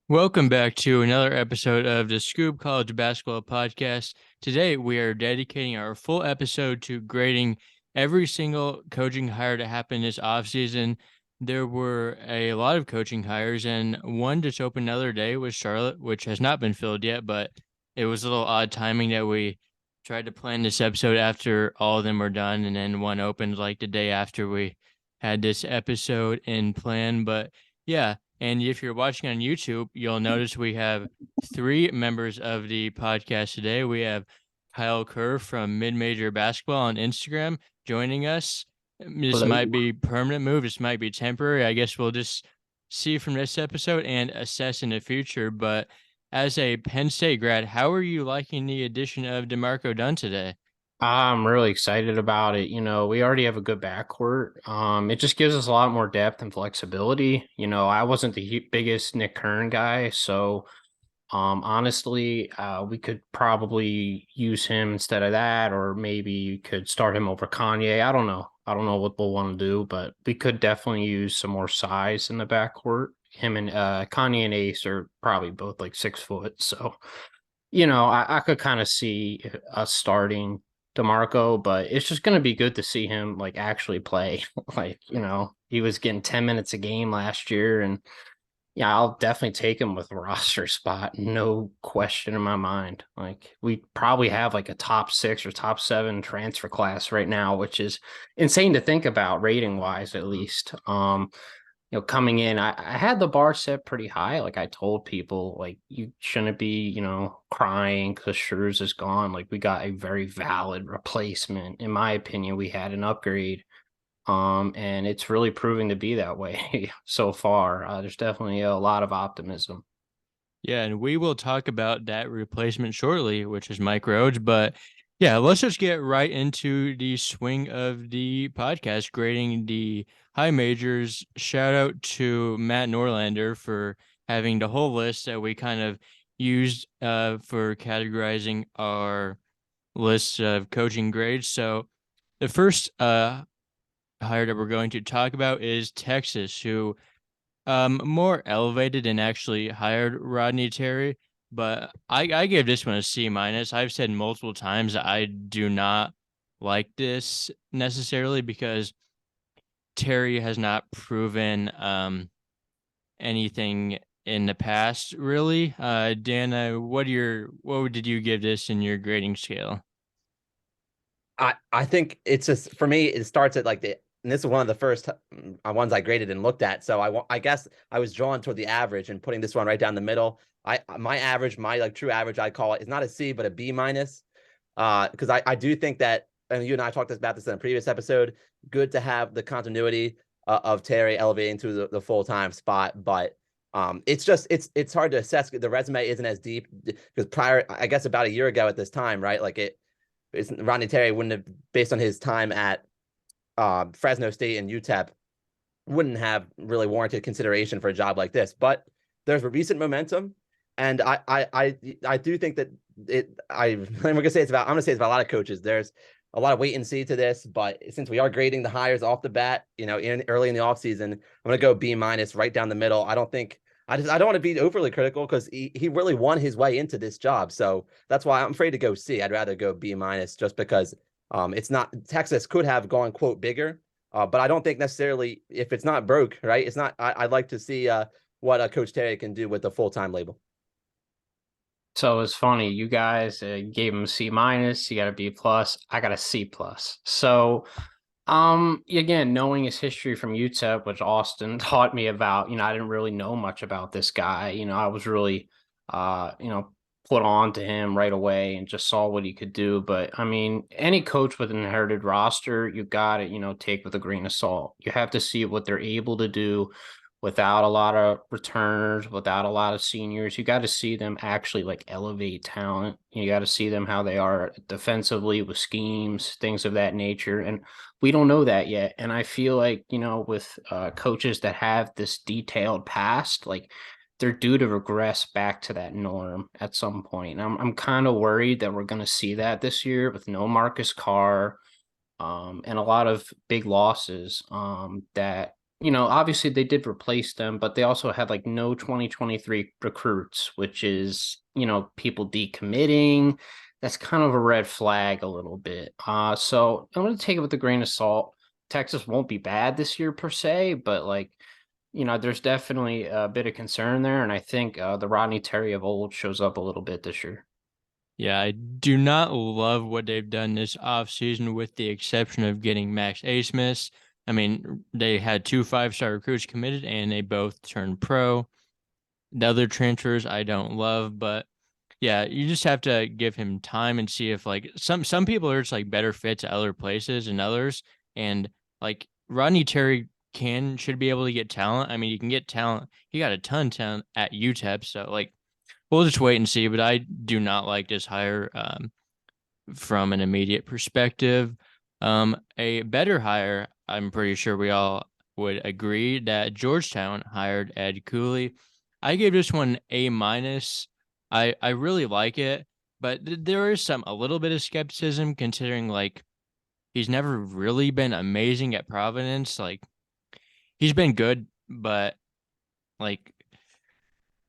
Welcome back to another episode of the Scoop College Basketball Podcast. Today, we are dedicating our full episode to grading every single coaching hire that happened this offseason. There were a lot of coaching hires, and one just opened another day was Charlotte, which has not been filled yet, but it was a little odd timing that we tried to plan this episode after all of them were done, and then one opened like the day after we had this episode in plan. But yeah, and if you're watching on YouTube, you'll notice we have three members of the podcast today. We have Kyle Kerr from Mid Major Basketball on Instagram joining us. This might Hello. be permanent move. This might be temporary. I guess we'll just see from this episode and assess in the future. But as a Penn State grad, how are you liking the addition of DeMarco Dunn today? I'm really excited about it. We already have a good backcourt. It just gives us a lot more depth and flexibility. I wasn't the biggest Nick Kern guy, so honestly, we could probably use him instead of that, or maybe you could start him over Kanye. I don't know. I don't know what we'll want to do, but we could definitely use some more size in the backcourt. Him and Kanye and Ace are probably both like 6 foot, so I could kind of see us starting DeMarco, but it's just going to be good to see him like actually play. He was getting 10 minutes a game last year, and yeah, I'll definitely take him with a roster spot, no question in my mind. Like we probably have like a top 6 or top 7 transfer class right now, which is insane to think about rating wise, at least. Coming in, I had the bar set pretty high. Like I told people, like you shouldn't be, crying because Schurz is gone. Like we got a very valid replacement. In my opinion, we had an upgrade. And it's really proving to be that way so far. There's definitely a lot of optimism. Yeah, and we will talk about that replacement shortly, which is Mike Rhodes. But yeah, let's just get right into the swing of the podcast, grading the high majors. Shout out to Matt Norlander for having the whole list that we kind of used for categorizing our list of coaching grades. So the first hire that we're going to talk about is Texas, who more elevated and actually hired Rodney Terry, but I gave this one a C minus. I've said multiple times that I do not like this necessarily because Terry has not proven anything in the past really. Dana, what did you give this in your grading scale? I think it's just for me. It starts at like and this is one of the first ones I graded and looked at. So I guess I was drawn toward the average and putting this one right down the middle. My average, my like true average, I call it is not a C but a B minus. Because I do think that, and you and I talked about this in a previous episode. Good to have the continuity of Terry elevating to the full time spot, but it's just it's hard to assess. The resume isn't as deep because prior, I guess about a year ago at this time, right? Like Rodney Terry wouldn't have, based on his time at Fresno State and UTEP, wouldn't have really warranted consideration for a job like this. But there's a recent momentum, and I do think that I'm gonna say it's about a lot of coaches. There's a lot of wait and see to this, but since we are grading the hires off the bat, early in the offseason, I'm gonna go B minus right down the middle. I don't want to be overly critical because he really won his way into this job. So that's why I'm afraid to go C. I'd rather go B minus just because it's not Texas could have gone quote bigger, but I don't think necessarily if it's not broke, right? It's not. I'd like to see what Coach Terry can do with the full time label. So it's funny, you guys gave him a C minus, you got a B plus, I got a C plus. So again, knowing his history from UTEP, which Austin taught me about, I didn't really know much about this guy. I was really put on to him right away and just saw what he could do. But I mean, any coach with an inherited roster, you got to, take with a grain of salt. You have to see what they're able to do without a lot of returners, without a lot of seniors. You got to see them actually like elevate talent. You got to see them how they are defensively with schemes, things of that nature. And we don't know that yet. And I feel like, with coaches that have this detailed past, like they're due to regress back to that norm at some point. I'm kind of worried that we're going to see that this year with no Marcus Carr, and a lot of big losses that obviously they did replace them, but they also had like no 2023 recruits, which is, people decommitting. That's kind of a red flag a little bit. So I'm going to take it with a grain of salt. Texas won't be bad this year per se, but like, there's definitely a bit of concern there. And I think the Rodney Terry of old shows up a little bit this year. Yeah, I do not love what they've done this offseason with the exception of getting Max Asmus. I mean, they had 2 5-star recruits committed and they both turned pro. The other transfers I don't love, but yeah, you just have to give him time and see if like some people are just like better fits at other places and others. And like Rodney Terry should be able to get talent. I mean, you can get talent. He got a ton of talent at UTEP, so like we'll just wait and see. But I do not like this hire from an immediate perspective. A better hire, I'm pretty sure we all would agree that Georgetown hired Ed Cooley. I gave this one A minus. I really like it, but there is a little bit of skepticism considering like he's never really been amazing at Providence. Like he's been good, but like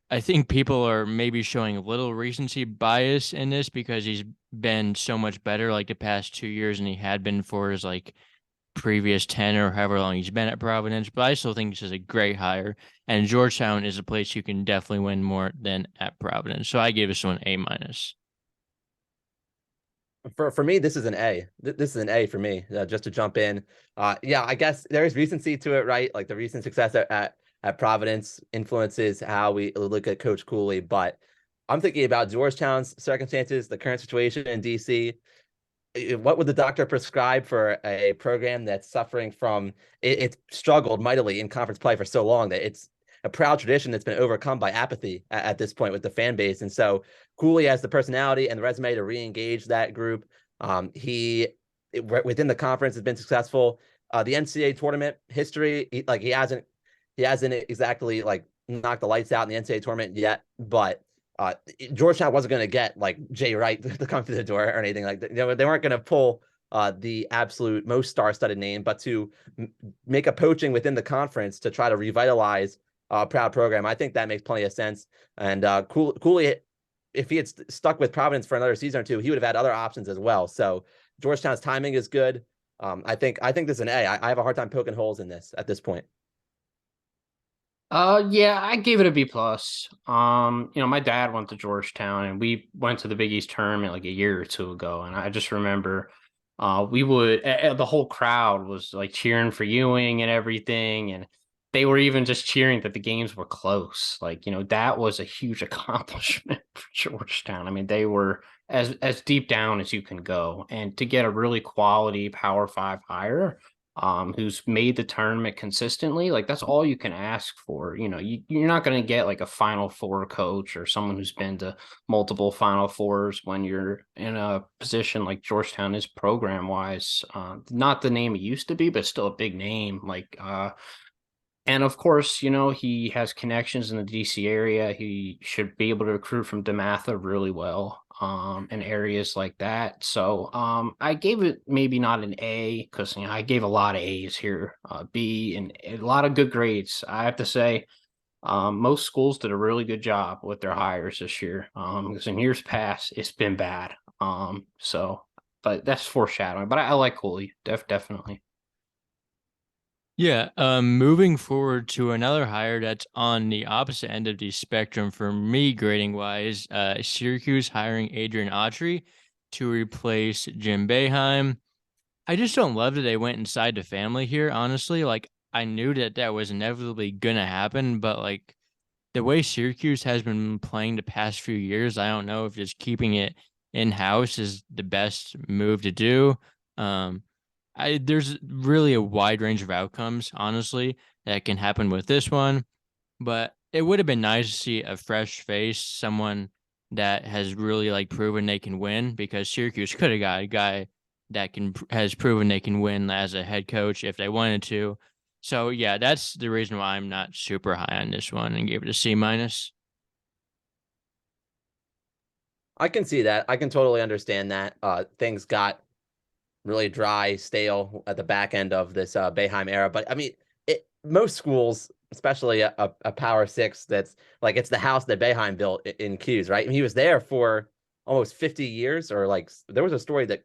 I think people are maybe showing a little recency bias in this because he's been so much better like the past 2 years than he had been for his like previous 10 or however long he's been at Providence. But I still think this is a great hire, and Georgetown is a place you can definitely win more than at Providence. So I gave this one A minus. For me, this is an A. This is an A for me. Just to jump in, yeah, I guess there is recency to it, right? Like the recent success at Providence influences how we look at Coach Cooley. But I'm thinking about Georgetown's circumstances, the current situation in DC. What would the doctor prescribe for a program that's suffering from it's struggled mightily in conference play for so long that it's a proud tradition that's been overcome by apathy at this point with the fan base. And so Cooley has the personality and the resume to re-engage that group. Within the conference has been successful. The NCAA tournament history, he hasn't exactly like knocked the lights out in the NCAA tournament yet, but Georgetown wasn't going to get like Jay Wright to come through the door or anything like that. They weren't going to pull the absolute most star-studded name, but to make a poaching within the conference to try to revitalize a proud program, I think that makes plenty of sense. And Cooley, if he had stuck with Providence for another season or two, he would have had other options as well. So Georgetown's timing is good. I think this is an A. I have a hard time poking holes in this at this point. Yeah, I gave it a B plus. My dad went to Georgetown and we went to the Big East tournament like a year or two ago. And I just remember we would the whole crowd was like cheering for Ewing and everything, and they were even just cheering that the games were close. Like, that was a huge accomplishment for Georgetown. I mean, they were as deep down as you can go. And to get a really quality Power Five hire, who's made the tournament consistently, like that's all you can ask for. You're not going to get like a Final Four coach or someone who's been to multiple Final Fours when you're in a position like Georgetown is program wise. Not the name it used to be, but still a big name. And of course, he has connections in the DC area. He should be able to recruit from DeMatha really well, in areas like that. So I gave it maybe not an A because I gave a lot of A's here, B, and a lot of good grades. I have to say, most schools did a really good job with their hires this year. Because in years past, it's been bad. But that's foreshadowing. But I like Cooley, definitely. Yeah, moving forward to another hire that's on the opposite end of the spectrum for me grading wise, Syracuse hiring Adrian Autry to replace Jim Boeheim. I just don't love that they went inside the family here, honestly. Like I knew that was inevitably gonna happen, but like the way Syracuse has been playing the past few years, I don't know if just keeping it in house is the best move to do. Um, there's really a wide range of outcomes, honestly, that can happen with this one. But it would have been nice to see a fresh face, someone that has really like proven they can win, because Syracuse could have got a guy that has proven they can win as a head coach if they wanted to. So yeah, that's the reason why I'm not super high on this one and gave it a C minus. I can see that. I can totally understand that. Things got really dry, stale at the back end of this Boeheim era. But I mean, most schools, especially a Power Six, that's like it's the house that Boeheim built in Q's, right? And he was there for almost 50 years, or like there was a story that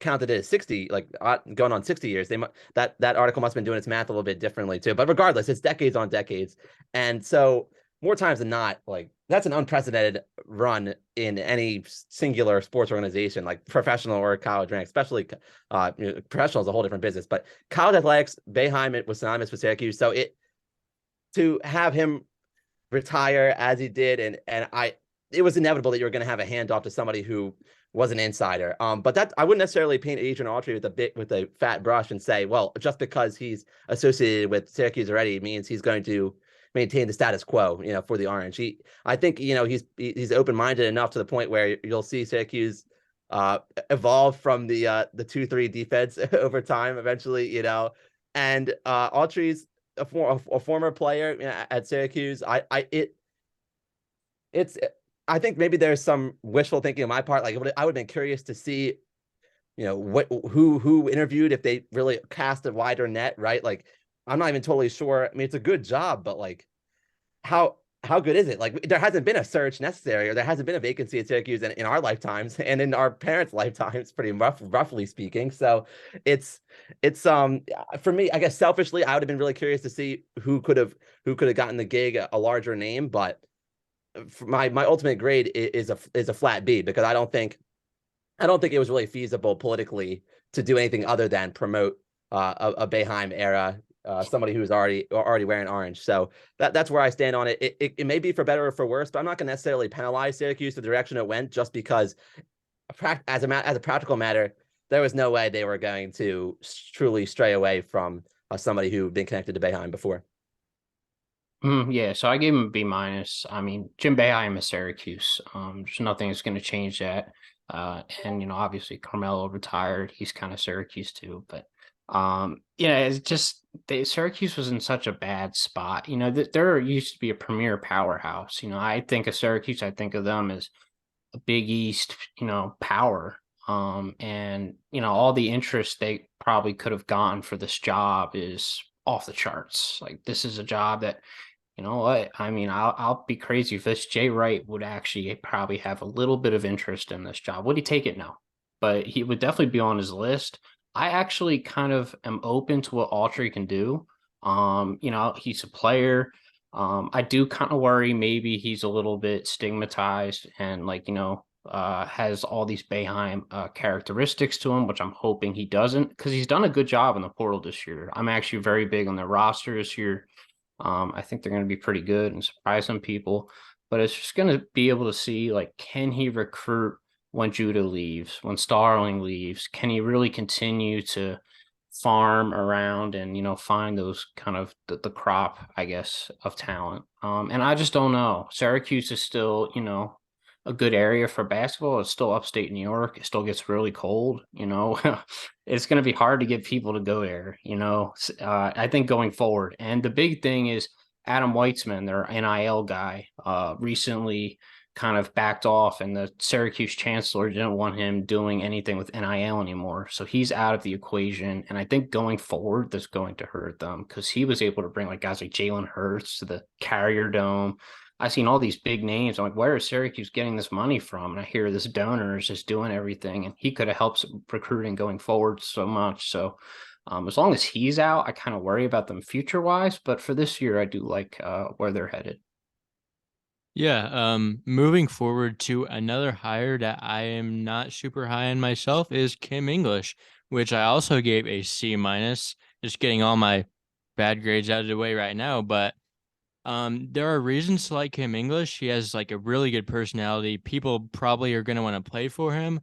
counted it as 60, like going on 60 years. That article must have been doing its math a little bit differently too. But regardless, it's decades on decades, and so more times than not, like that's an unprecedented run in any singular sports organization, like professional or college rank, especially professional is a whole different business. But college athletics, Boeheim, it was synonymous with Syracuse. So to have him retire as he did, it was inevitable that you were going to have a handoff to somebody who was an insider. But that I wouldn't necessarily paint Adrian Autry with a fat brush and say, well, just because he's associated with Syracuse already means he's going to maintain the status quo, for the Orange. I think, he's open-minded enough to the point where you'll see Syracuse evolve from the 2-3 defense over time eventually, and Autry's a former player at Syracuse. I think maybe there's some wishful thinking on my part. Like I would have been curious to see, who interviewed, if they really cast a wider net, right? Like I'm not even totally sure. I mean, it's a good job, but like how good is it? Like there hasn't been a search necessary, or there hasn't been a vacancy at Syracuse in our lifetimes and in our parents' lifetimes, pretty roughly speaking. So it's for me, I guess selfishly, I would have been really curious to see who could have gotten the gig, a larger name, but my ultimate grade is a flat B, because I don't think it was really feasible politically to do anything other than promote a Boeheim era, somebody who's already wearing orange. So that's where I stand on it. It may be for better or for worse, but I'm not going to necessarily penalize Syracuse the direction it went, just because as a practical matter, there was no way they were going to truly stray away from somebody who'd been connected to Boeheim before. Yeah, so I gave him a B minus. I mean, Jim Boeheim is Syracuse. There's nothing that's going to change that. And obviously Carmelo retired. He's kind of Syracuse too. But it's just Syracuse was in such a bad spot. There used to be a premier powerhouse. I think of Syracuse, I think of them as a Big East, power. And all the interest they probably could have gotten for this job is off the charts. Like this is a job that, you know what? I mean, I'll be crazy if this Jay Wright would actually probably have a little bit of interest in this job. Would he take it? No, but he would definitely be on his list. I actually kind of am open to what Autry can do. He's a player. I do kind of worry maybe he's a little bit stigmatized and has all these Boeheim characteristics to him, which I'm hoping he doesn't, because he's done a good job in the portal this year. I'm actually very big on their roster this year. I think they're going to be pretty good and surprise some people, but it's just going to be able to see, can he recruit when Judah leaves, when Starling leaves? Can he really continue to farm around and, find those kind of the crop, I guess, of talent? And I just don't know. Syracuse is still, a good area for basketball. It's still upstate New York. It still gets really cold, It's going to be hard to get people to go there, I think going forward. And the big thing is Adam Weitzman, their NIL guy, recently kind of backed off, and the Syracuse chancellor didn't want him doing anything with NIL anymore. So he's out of the equation. And I think going forward, that's going to hurt them, because he was able to bring guys like Jalen Hurts to the Carrier Dome. I've seen all these big names. I'm like, where is Syracuse getting this money from? And I hear this donor is just doing everything, and he could have helped recruiting going forward so much. So as long as he's out, I kind of worry about them future wise. But for this year, I do like where they're headed. Yeah, moving forward to another hire that I am not super high on myself is Kim English, which I also gave a C minus. Just getting all my bad grades out of the way right now, but there are reasons to like Kim English. He has a really good personality. People probably are going to want to play for him,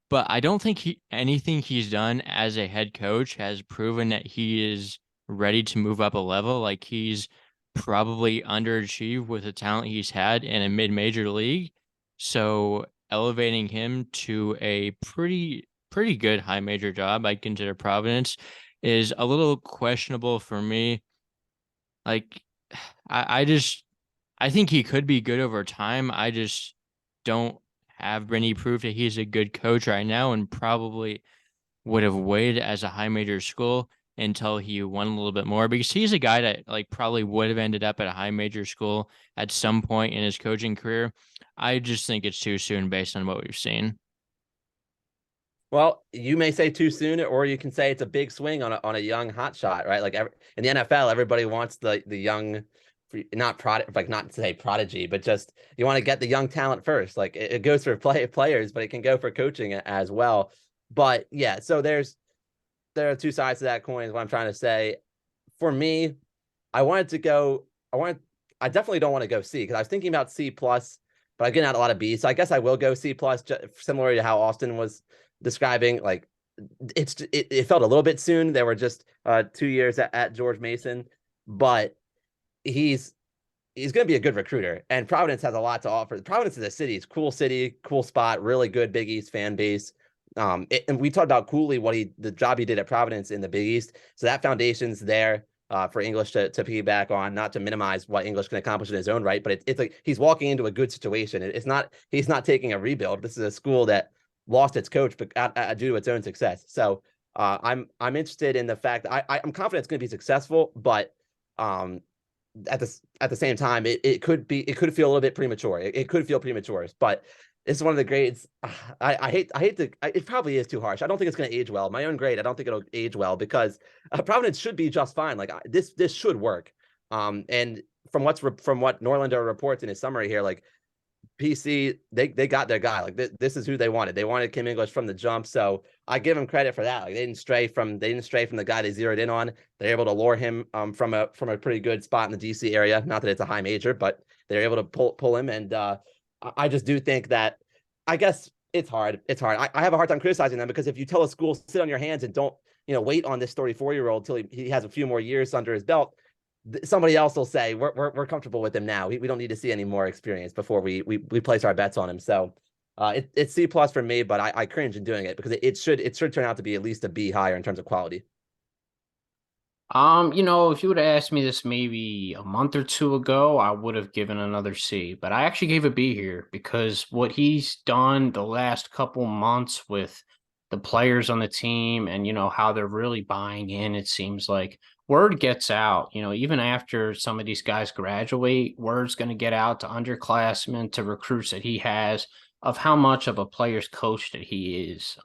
but I don't think anything he's done as a head coach has proven that he is ready to move up a level. Like he's probably underachieved with the talent he's had in a mid-major league. So elevating him to a pretty good high major job, I consider Providence, is a little questionable for me. Like I think he could be good over time. I just don't have any proof that he's a good coach right now, and probably would have waited as a high major school. until he won a little bit more, because he's a guy that like probably would have ended up at a high major school at some point in his coaching career. I just think it's too soon based on what we've seen. Well, you may say too soon, or you can say it's a big swing on a young hot shot, right? Like in the NFL, everybody wants the young, not product, like not to say prodigy, but just you want to get the young talent first. Like it goes for players, but it can go for coaching as well. But yeah, so there are two sides to that coin. Is what I'm trying to say. For me, I wanted to go. I definitely don't want to go C because I was thinking about C plus, but I'm getting out a lot of B. So I guess I will go C plus, similar to how Austin was describing. Like it felt a little bit soon. There were just 2 years at George Mason, but he's going to be a good recruiter, and Providence has a lot to offer. Providence is a city, cool spot, really good Big East fan base. And we talked about Cooley, the job he did at Providence in the Big East. So that foundation's there for English to piggyback on, not to minimize what English can accomplish in his own right, but it's like he's walking into a good situation. He's not taking a rebuild. This is a school that lost its coach due to its own success. So I'm interested in the fact that I'm confident it's going to be successful, but at the same time, it could feel a little bit premature. It could feel premature, but it's one of the grades. I hate to. It probably is too harsh. I don't think it's going to age well. My own grade, I don't think it'll age well because Providence should be just fine. Like this should work. And from what Norlander reports in his summary here, like PC, they got their guy. Like this is who they wanted. They wanted Kim English from the jump. So I give them credit for that. Like they didn't stray from the guy they zeroed in on. They're able to lure him from a pretty good spot in the DC area. Not that it's a high major, but they're able to pull him. And I just do think that, I guess it's hard. It's hard. I have a hard time criticizing them because if you tell a school sit on your hands and don't wait on this 34-year-old till he has a few more years under his belt, somebody else will say we're comfortable with him now. We don't need to see any more experience before we place our bets on him. So it's C plus for me, but I cringe in doing it because it should turn out to be at least a B higher in terms of quality. If you would have asked me this maybe a month or two ago, I would have given another C, but I actually gave a B here because what he's done the last couple months with the players on the team and, how they're really buying in, it seems like word gets out, even after some of these guys graduate, word's going to get out to underclassmen, to recruits that he has, of how much of a player's coach that he is.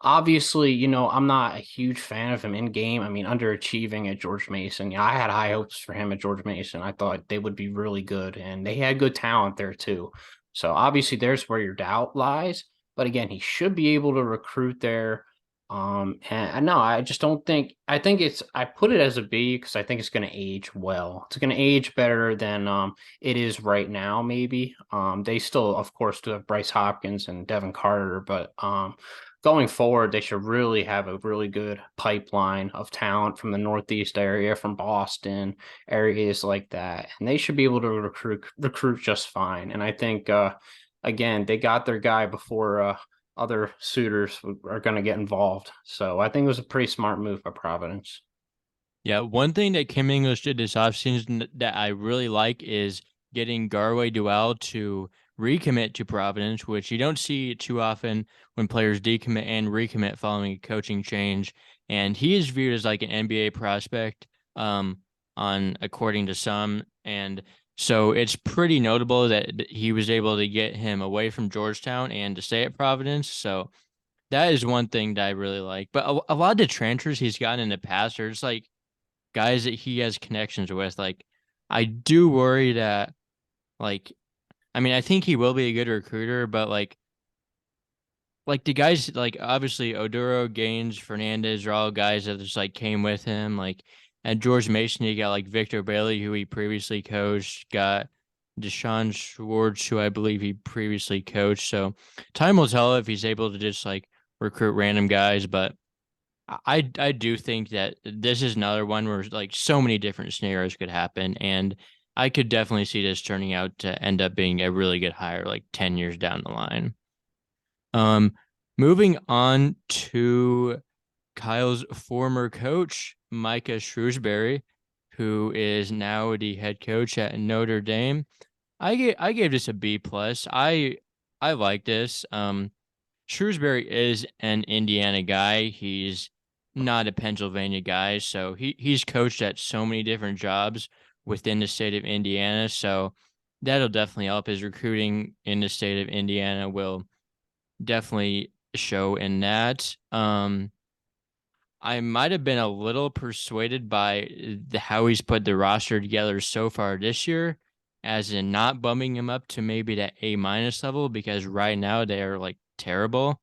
Obviously, I'm not a huge fan of him in game. I mean, underachieving at George Mason. I had high hopes for him at George Mason. I thought they would be really good, and they had good talent there too. So obviously, there's where your doubt lies. But again, he should be able to recruit there. And no, I just don't think. I think I put it as a B because I think it's going to age well. It's going to age better than it is right now. Maybe they still, of course, do have Bryce Hopkins and Devin Carter, but going forward, they should really have a really good pipeline of talent from the Northeast area, from Boston, areas like that, and they should be able to recruit just fine. And I think again, they got their guy before other suitors are going to get involved. So I think it was a pretty smart move by Providence. Yeah, one thing that Kim English did this offseason that I really like is getting Garway Duell to recommit to Providence, which you don't see too often when players decommit and recommit following a coaching change. And he is viewed as like an NBA prospect, according to some. And so it's pretty notable that he was able to get him away from Georgetown and to stay at Providence. So that is one thing that I really like. But a lot of the transfers he's gotten in the past are just like guys that he has connections with. Like, I do worry that, like, I mean, I think he will be a good recruiter, but like the guys, like obviously Oduro, Gaines, Fernandez are all guys that just like came with him. Like at George Mason, you got like Victor Bailey, who he previously coached, got Deshaun Schwartz, who I believe he previously coached. So time will tell if he's able to just like recruit random guys, but I do think that this is another one where like so many different scenarios could happen, and I could definitely see this turning out to end up being a really good hire like 10 years down the line. Moving on to Kyle's former coach, Micah Shrewsbury, who is now the head coach at Notre Dame. I gave this a B plus. I like this. Shrewsbury is an Indiana guy. He's not a Pennsylvania guy, so he's coached at so many different jobs within the state of Indiana, so that'll definitely help. His recruiting in the state of Indiana will definitely show in that. I might have been a little persuaded by how he's put the roster together so far this year, as in not bumming him up to maybe that A- level, because right now they are like terrible.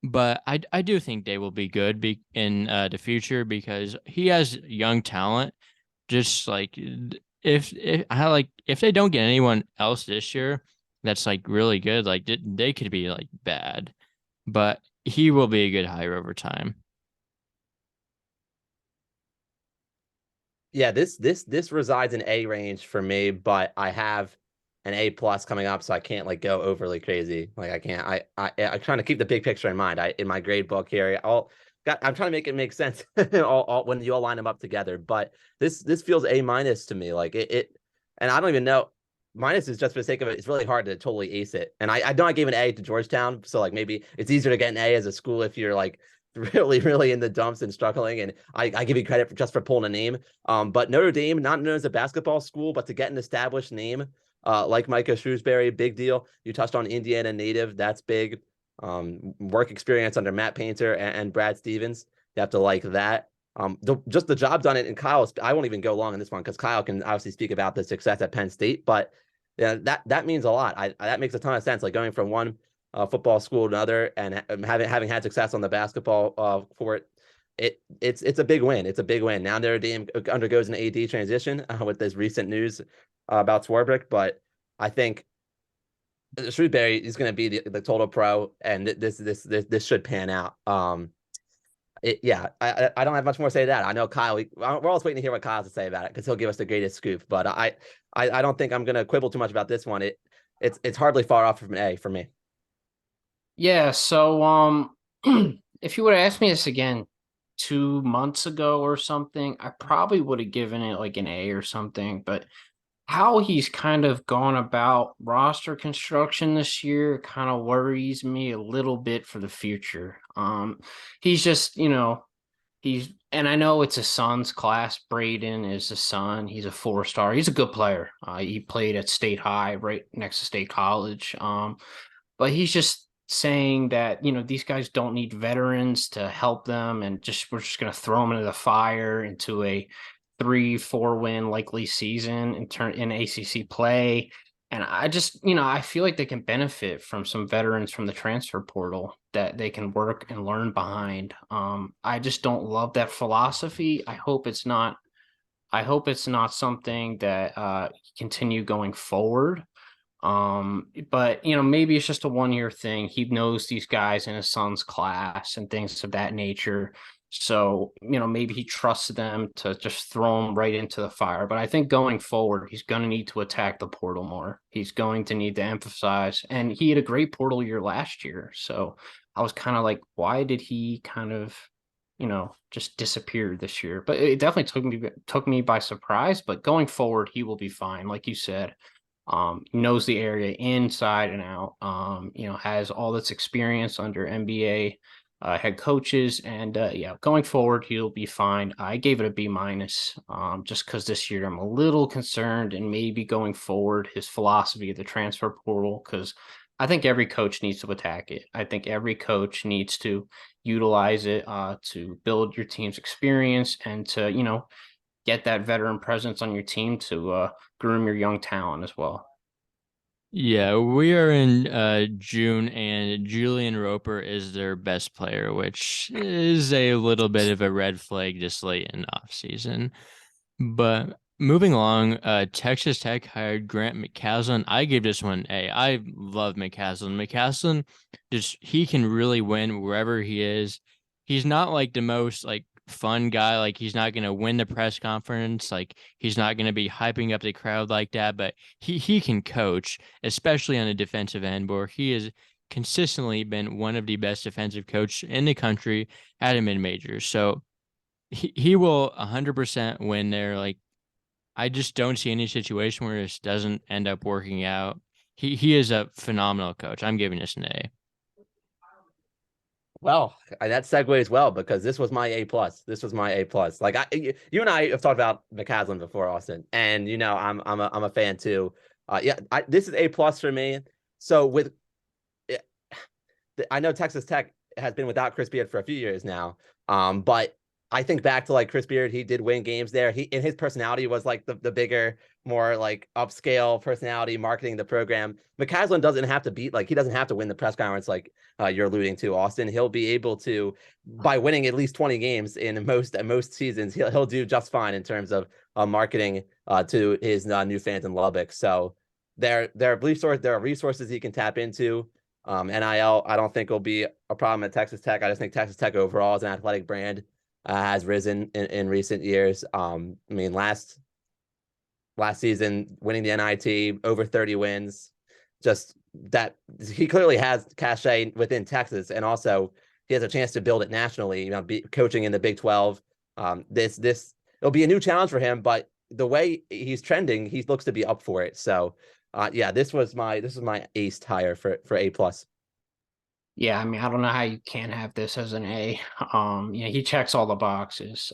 But I do think they will be good in the future because he has young talent. Just like if they don't get anyone else this year that's like really good, like they could be like bad, but he will be a good hire over time. Yeah, this resides in A range for me, but I have an A plus coming up, so I can't like go overly crazy. Like I can't. I'm trying to keep the big picture in mind. I in my grade book here, I'm trying to make it make sense all when you all line them up together. But this feels A minus to me. Like and I don't even know. Minus is just for the sake of it. It's really hard to totally ace it. And I know I gave an A to Georgetown, so like maybe it's easier to get an A as a school if you're like really in the dumps and struggling. And I give you credit just for pulling a name. But Notre Dame, not known as a basketball school, but to get an established name like Micah Shrewsbury, big deal. You touched on Indiana native, that's big. Work experience under Matt Painter and Brad Stevens, you have to like that. Just the job done it, and Kyle, I won't even go long on this one because Kyle can obviously speak about the success at Penn State, but yeah, that means a lot. That makes a ton of sense. Like going from one football school to another and having had success on the basketball court, it's a big win. It's a big win. Now Notre Dame undergoes an AD transition with this recent news about Swarbrick, but I think Shrewsbury is going to be the total pro, and this should pan out. Yeah, I don't have much more to say to that. I know Kyle. We're always waiting to hear what Kyle has to say about it because he'll give us the greatest scoop. But I don't think I'm going to quibble too much about this one. It's hardly far off from an A for me. Yeah, so if you would have asked me this again 2 months ago or something, I probably would have given it like an A or something. But how he's kind of gone about roster construction this year kind of worries me a little bit for the future. He's just, and I know it's a son's class. Braden is a son. He's a 4-star. He's a good player. He played at State High, right next to State College. But he's just saying that, these guys don't need veterans to help them, and we're just going to throw them into the fire into a 3-4 win likely season in ACC play. And I just, I feel like they can benefit from some veterans from the transfer portal that they can work and learn behind. I just don't love that philosophy. I hope it's not something that continue going forward. But maybe it's just a 1-year thing. He knows these guys in his son's class and things of that nature. So, maybe he trusts them to just throw him right into the fire. But I think going forward, he's going to need to attack the portal more. He's going to need to emphasize, and he had a great portal year last year. So I was kind of like, why did he kind of, just disappear this year? But it definitely took me by surprise. But going forward, he will be fine. Like you said, knows the area inside and out, has all this experience under NBA head coaches. And yeah, going forward, he'll be fine. I gave it a B minus just because this year I'm a little concerned, and maybe going forward, his philosophy of the transfer portal, because I think every coach needs to attack it. I think every coach needs to utilize it to build your team's experience and to, get that veteran presence on your team to groom your young talent as well. Yeah, we are in June, and Julian Roper is their best player, which is a little bit of a red flag this late in off season. But moving along, Texas Tech hired Grant McCaslin. I gave this one A. I love McCaslin. McCaslin, just he can really win wherever he is. He's not like the most like fun guy. Like he's not gonna win the press conference. Like he's not gonna be hyping up the crowd like that. But he can coach, especially on the defensive end, where he has consistently been one of the best defensive coach in the country at a mid major. So he will 100% win there. Like I just don't see any situation where this doesn't end up working out. He is a phenomenal coach. I'm giving this an A. Well, that segues well because this was my A plus. This was my A plus. Like you and I have talked about McCaslin before, Austin, and I'm a fan too. Yeah, this is A plus for me. So with I know Texas Tech has been without Chris Beard for a few years now. But I think back to like Chris Beard, he did win games there. And his personality was like the bigger, more like upscale personality, marketing the program. McCaslin doesn't have to he doesn't have to win the press conference like you're alluding to, Austin. He'll be able to, by winning at least 20 games in most seasons, he'll do just fine in terms of marketing to his new fans in Lubbock. So there are resources he can tap into. NIL, I don't think will be a problem at Texas Tech. I just think Texas Tech overall as an athletic brand has risen in recent years. I mean, last season, winning the NIT, over 30 wins, just that he clearly has cachet within Texas, and also he has a chance to build it nationally. Coaching in the Big 12. It'll be a new challenge for him, but the way he's trending, he looks to be up for it. So yeah, this was my ace hire for A plus. Yeah, I mean, I don't know how you can't have this as an A. He checks all the boxes.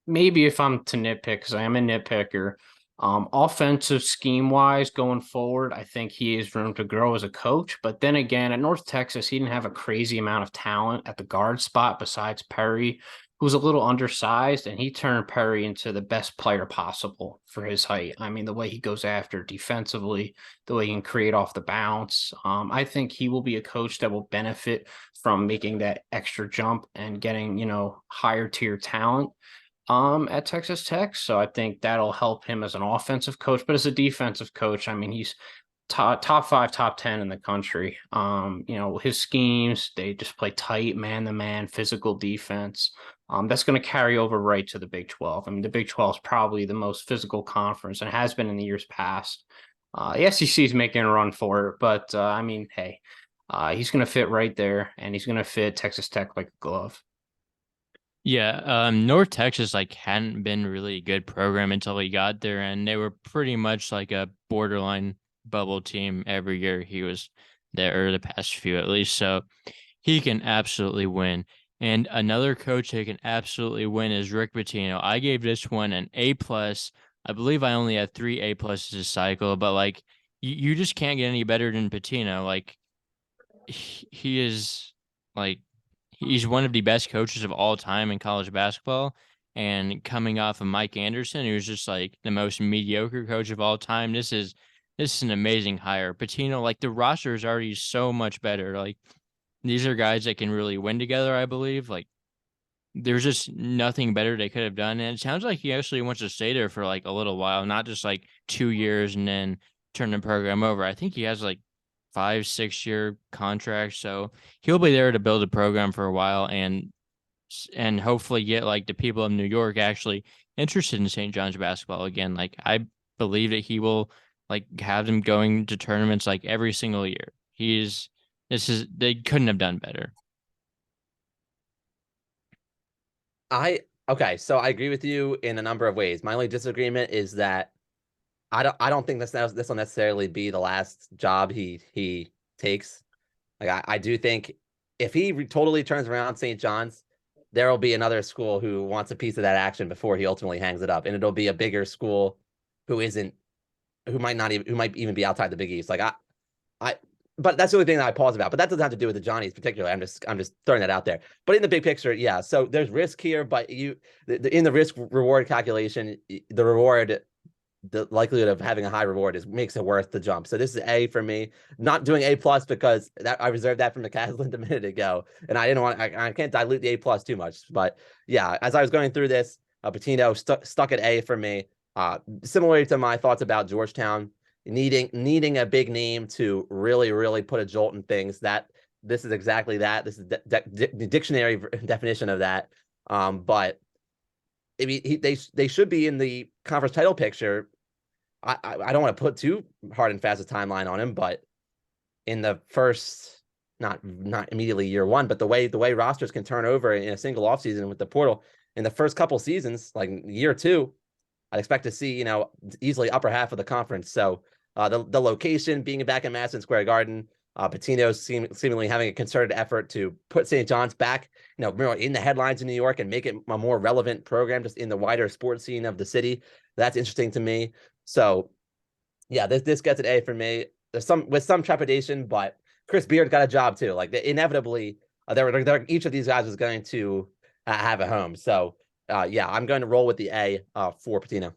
Maybe if I'm to nitpick, because I am a nitpicker, offensive scheme wise going forward, I think he has room to grow as a coach. But then again, at North Texas, he didn't have a crazy amount of talent at the guard spot besides Perry, who's a little undersized, and he turned Perry into the best player possible for his height. I mean, the way he goes after defensively, the way he can create off the bounce. I think he will be a coach that will benefit from making that extra jump and getting, higher tier talent at Texas Tech. So I think that'll help him as an offensive coach, but as a defensive coach, I mean, he's top 5, top 10 in the country. His schemes, they just play tight, man to man, physical defense. That's going to carry over right to the Big 12. I mean, the Big 12 is probably the most physical conference and has been in the years past. The SEC is making a run for it, but I mean, hey, he's going to fit right there, and he's going to fit Texas Tech like a glove. Yeah, North Texas hadn't been really a good program until he got there, and they were pretty much like a borderline bubble team every year he was there, or the past few at least. So he can absolutely win. And another coach who can absolutely win is Rick Pitino. I gave this one an A plus. I believe I only had 3 A pluses this cycle, but you just can't get any better than Pitino. He is he's one of the best coaches of all time in college basketball. And coming off of Mike Anderson, who's just the most mediocre coach of all time, this is an amazing hire. Pitino, the roster is already so much better. These are guys that can really win together, I believe. There's just nothing better they could have done. And it sounds like he actually wants to stay there for a little while, not just 2 years and then turn the program over. I think he has 5-6 year contract. So he'll be there to build a program for a while and hopefully get the people of New York actually interested in St. John's basketball again. I believe that he will have them going to tournaments every single year. They couldn't have done better. Okay, so I agree with you in a number of ways. My only disagreement is that I don't think this will necessarily be the last job he takes. I do think if he totally turns around St. John's, there will be another school who wants a piece of that action before he ultimately hangs it up, and it'll be a bigger school who might even be outside the Big East. But that's the only thing that I pause about. But that doesn't have to do with the Johnnies particularly. I'm just throwing that out there. But in the big picture, yeah. So there's risk here, but in the risk reward calculation, the likelihood of having a high reward makes it worth the jump. So this is A for me. Not doing A plus because I reserved that from McCaslin a minute ago, and I didn't want. I can't dilute the A plus too much. But yeah, as I was going through this, Pitino stuck at A for me. Similar to my thoughts about Georgetown. Needing a big name to really put a jolt in things. That this is exactly that. This is the dictionary definition of that. But I mean, they should be in the conference title picture. I don't want to put too hard and fast a timeline on him, but in the first, not immediately year one, but the way rosters can turn over in a single offseason with the portal in the first couple seasons, like year 2, I'd expect to see easily upper half of the conference. So the location being back in Madison Square Garden, Patino's seemingly having a concerted effort to put St. John's back, more in the headlines in New York and make it a more relevant program just in the wider sports scene of the city. That's interesting to me. So, yeah, this gets an A for me. There's some trepidation, but Chris Beard got a job too. Like inevitably, each of these guys is going to have a home. So, yeah, I'm going to roll with the A for Patino.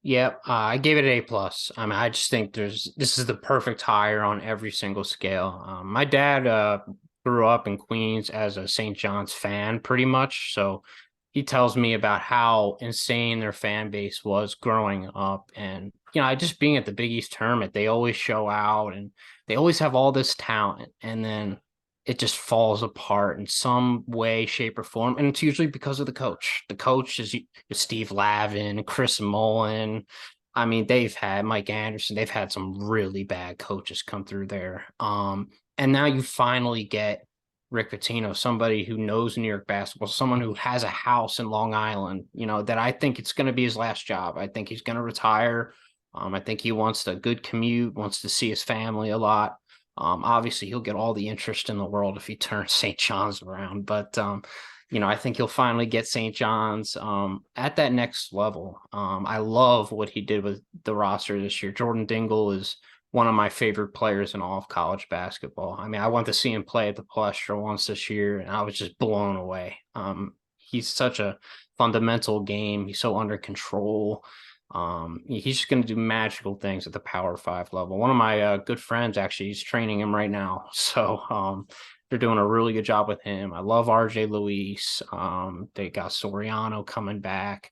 Yeah, I gave it an A+. I mean, I just think this is the perfect hire on every single scale. My dad grew up in Queens as a St. John's fan, pretty much. So he tells me about how insane their fan base was growing up, and I just being at the Big East tournament, they always show out and they always have all this talent, and then it just falls apart in some way, shape, or form. And it's usually because of the coach. The coach is Steve Lavin, Chris Mullen. I mean, they've had Mike Anderson. They've had some really bad coaches come through there. And now you finally get Rick Pitino, somebody who knows New York basketball, someone who has a house in Long Island, that I think it's going to be his last job. I think he's going to retire. I think he wants a good commute, wants to see his family a lot. Obviously, he'll get all the interest in the world if he turns St. John's around. But, I think he'll finally get St. John's at that next level. I love what he did with the roster this year. Jordan Dingle is one of my favorite players in all of college basketball. I mean, I went to see him play at the Palestra once this year, and I was just blown away. He's such a fundamental game. He's so under control. He's just going to do magical things at the Power 5 level. One of my good friends actually is training him right now. So they're doing a really good job with him. I love RJ Luis. They got Soriano coming back.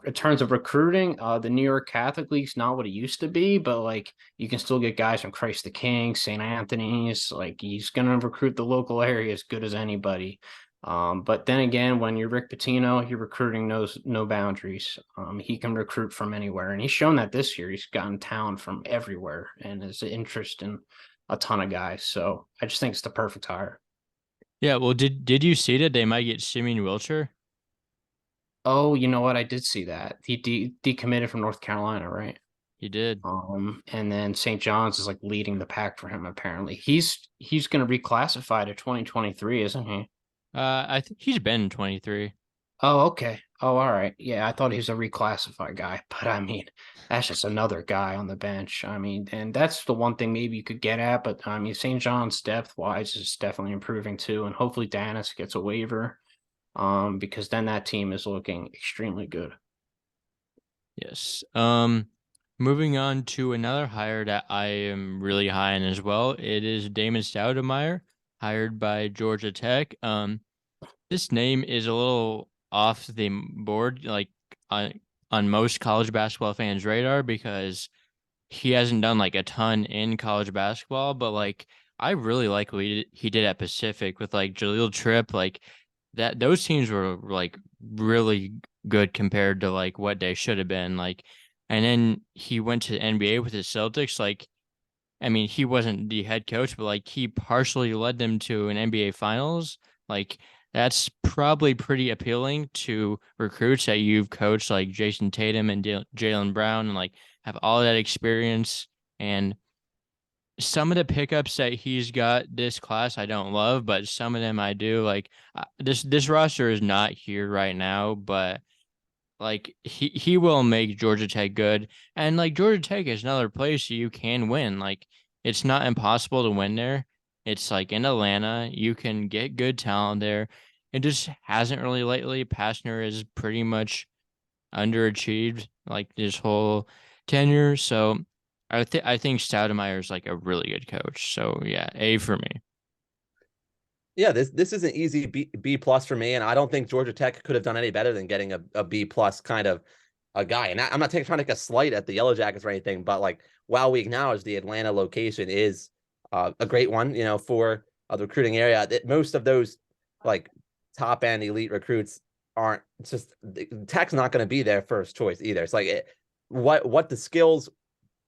In terms of recruiting, the New York Catholic League's not what it used to be, but like you can still get guys from Christ the King, St. Anthony's. Like he's gonna recruit the local area as good as anybody. But then again, when you're Rick Pitino, your recruiting knows no boundaries. He can recruit from anywhere, and he's shown that this year. He's gotten talent from everywhere, and is interest in a ton of guys. So I just think it's the perfect hire. Yeah, well, did you see that they might get Simeon Wilcher? Oh, you know what? I did see that. He decommitted from North Carolina, right? He did. And then St. John's is like leading the pack for him. Apparently, he's going to reclassify to 2023, isn't he? I think he's been 23. Oh, okay. Oh, all right. Yeah, I thought he was a reclassified guy, but I mean, that's just another guy on the bench. I mean, and that's the one thing maybe you could get at, but I mean, St. John's depth wise is definitely improving too, and hopefully Dennis gets a waiver, because then that team is looking extremely good. Yes. Moving on to another hire that I am really high on as well. It is Damon Stoudemire, hired by Georgia Tech. This name is a little off the board, like on most college basketball fans' radar, because he hasn't done like a ton in college basketball, but like I really like what he did at Pacific with like Jaleel Tripp, like that those teams were like really good compared to like what they should have been. Like, and then he went to the NBA with his Celtics. Like, I mean, he wasn't the head coach, but like he partially led them to an NBA Finals. Like, that's probably pretty appealing to recruits that you've coached, like Jason Tatum and Jaylen Brown, and like have all that experience. And some of the pickups that he's got this class I don't love, but some of them I do. Like this roster is not here right now, but like he will make Georgia Tech good. And like Georgia Tech is another place you can win. Like it's not impossible to win there. It's like in Atlanta, you can get good talent there. It just hasn't really lately. Pastner is pretty much underachieved like this whole tenure. So I think Stoudemire is like a really good coach. So yeah, A for me. Yeah, this is an easy B plus for me, and I don't think Georgia Tech could have done any better than getting a B plus kind of a guy. And I'm not trying to take a slight at the Yellow Jackets or anything, but like while we acknowledge the Atlanta location is a great one, for the recruiting area, that most of those like top end elite recruits aren't just Tech's not going to be their first choice either. It's like what the skills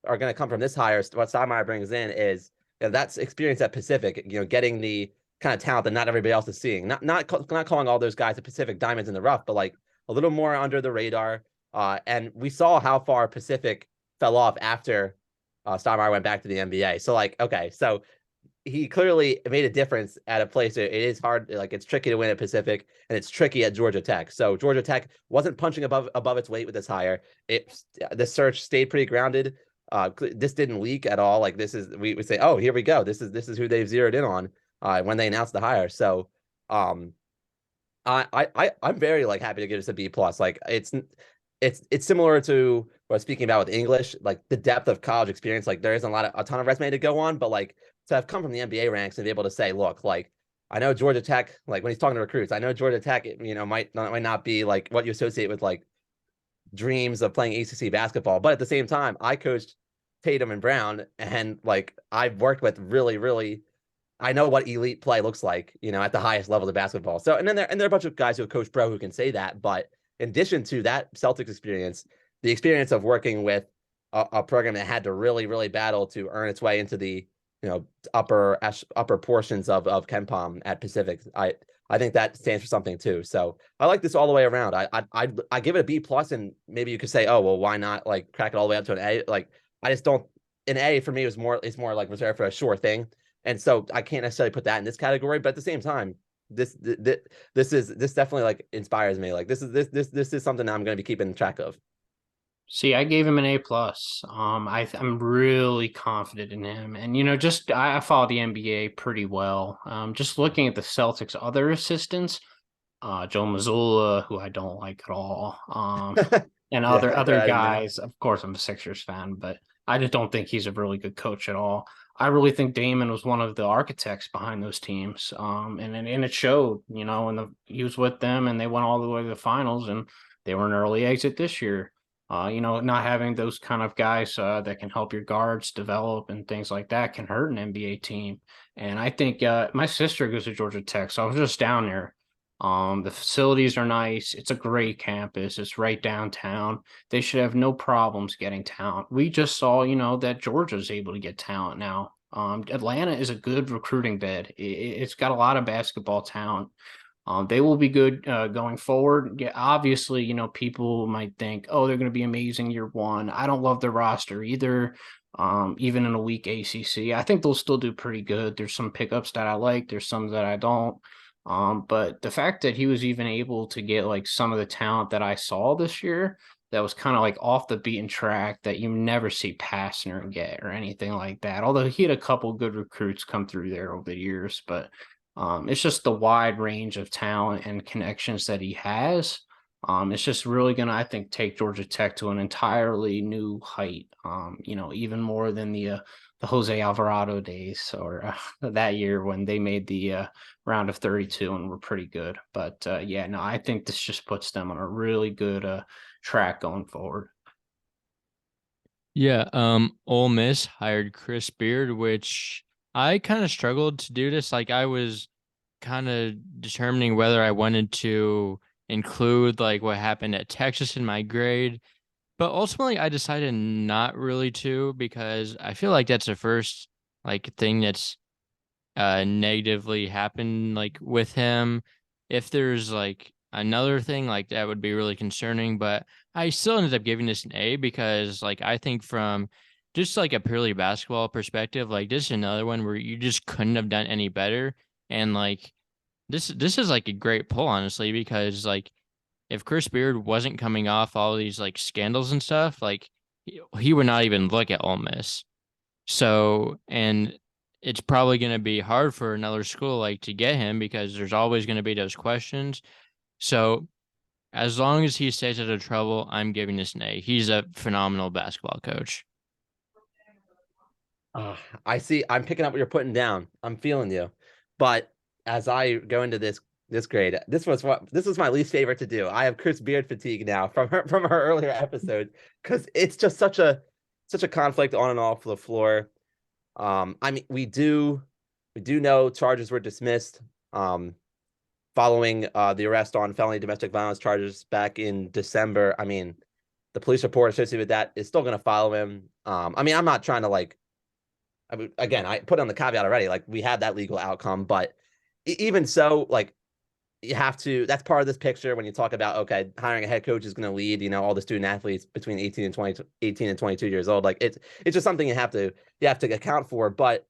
are going to come from this hire. What Stoudemire brings in is that's experience at Pacific. Getting the kind of talent that not everybody else is seeing. Not calling all those guys the Pacific diamonds in the rough, but like a little more under the radar. And we saw how far Pacific fell off after Stoudemire went back to the NBA. So like, okay, so he clearly made a difference at a place. It is hard, like it's tricky to win at Pacific, and it's tricky at Georgia Tech. So Georgia Tech wasn't punching above its weight with this hire. The search stayed pretty grounded. This didn't leak at all. Like this is we say, oh, here we go. This is who they've zeroed in on when they announced the hire. So I'm very like happy to give this a B plus. Like it's similar to what I was speaking about with English, like the depth of college experience. Like there isn't a ton of resume to go on, but like to have come from the NBA ranks and be able to say, look, like I know Georgia Tech, like when he's talking to recruits, I know Georgia Tech, might not be like what you associate with like dreams of playing ACC basketball, but at the same time, I coached Tatum and Brown, and like I've worked with really, really I know what elite play looks like, at the highest level of basketball. So, and there are a bunch of guys who have coached pro who can say that. But in addition to that Celtics experience, the experience of working with a program that had to really, really battle to earn its way into the, upper portions of KenPom at Pacific, I think that stands for something too. So I like this all the way around. I give it a B plus, and maybe you could say, oh well, why not like crack it all the way up to an A? Like I just don't. An A for me is more like reserved for a sure thing. And so I can't necessarily put that in this category, but at the same time, this definitely like inspires me. Like this is something I'm going to be keeping track of. See, I gave him an A plus. I'm really confident in him, and I follow the NBA pretty well. Just looking at the Celtics' other assistants, Joe Mazzulla, who I don't like at all, and other guys. Of course, I'm a Sixers fan, but I just don't think he's a really good coach at all. I really think Damon was one of the architects behind those teams, and it showed. He was with them, and they went all the way to the finals, and they were an early exit this year. Not having those kind of guys that can help your guards develop and things like that can hurt an NBA team. And I think my sister goes to Georgia Tech, so I was just down there. The facilities are nice. It's a great campus. It's right downtown. They should have no problems getting talent. We just saw, that Georgia's able to get talent now. Atlanta is a good recruiting bed. It's got a lot of basketball talent. They will be good going forward. Yeah, obviously, people might think, oh, they're going to be amazing year one. I don't love their roster either. Even in a weak ACC, I think they'll still do pretty good. There's some pickups that I like. There's some that I don't. But the fact that he was even able to get like some of the talent that I saw this year, that was kind of like off the beaten track that you never see Passner get or anything like that. Although he had a couple good recruits come through there over the years, but it's just the wide range of talent and connections that he has. It's just really going to, I think, take Georgia Tech to an entirely new height. Even more than the Jose Alvarado days or that year when they made the round of 32 and were pretty good. But I think this just puts them on a really good track going forward. Yeah, Ole Miss hired Chris Beard, which I kind of struggled to do this. Like I was kind of determining whether I wanted to include like what happened at Texas in my grade, but ultimately I decided not really to because I feel like that's the first like thing that's negatively happened like with him. If there's like another thing like that would be really concerning, but I still ended up giving this an A because like I think from just like a purely basketball perspective, like this is another one where you just couldn't have done any better. And like this is like a great pull, honestly, because like if Chris Beard wasn't coming off all these like scandals and stuff, like he would not even look at Ole Miss. So, and it's probably going to be hard for another school like to get him because there's always going to be those questions. So, as long as he stays out of trouble, I'm giving this an A. He's a phenomenal basketball coach. I see. I'm picking up what you're putting down. I'm feeling you, but as I go into this grade, this was my least favorite to do. I have Chris Beard fatigue now from her earlier episode because it's just such a conflict on and off the floor. I mean, we do know charges were dismissed following the arrest on felony domestic violence charges back in December. I mean, the police report associated with that is still going to follow him. I mean, I'm not trying to like. I mean, again, I put on the caveat already. Like we have that legal outcome, but even so, like you have to, that's part of this picture when you talk about, okay, hiring a head coach is going to lead, all the student athletes between 18 and 20, 18 and 22 years old. Like it's just something you have to account for. But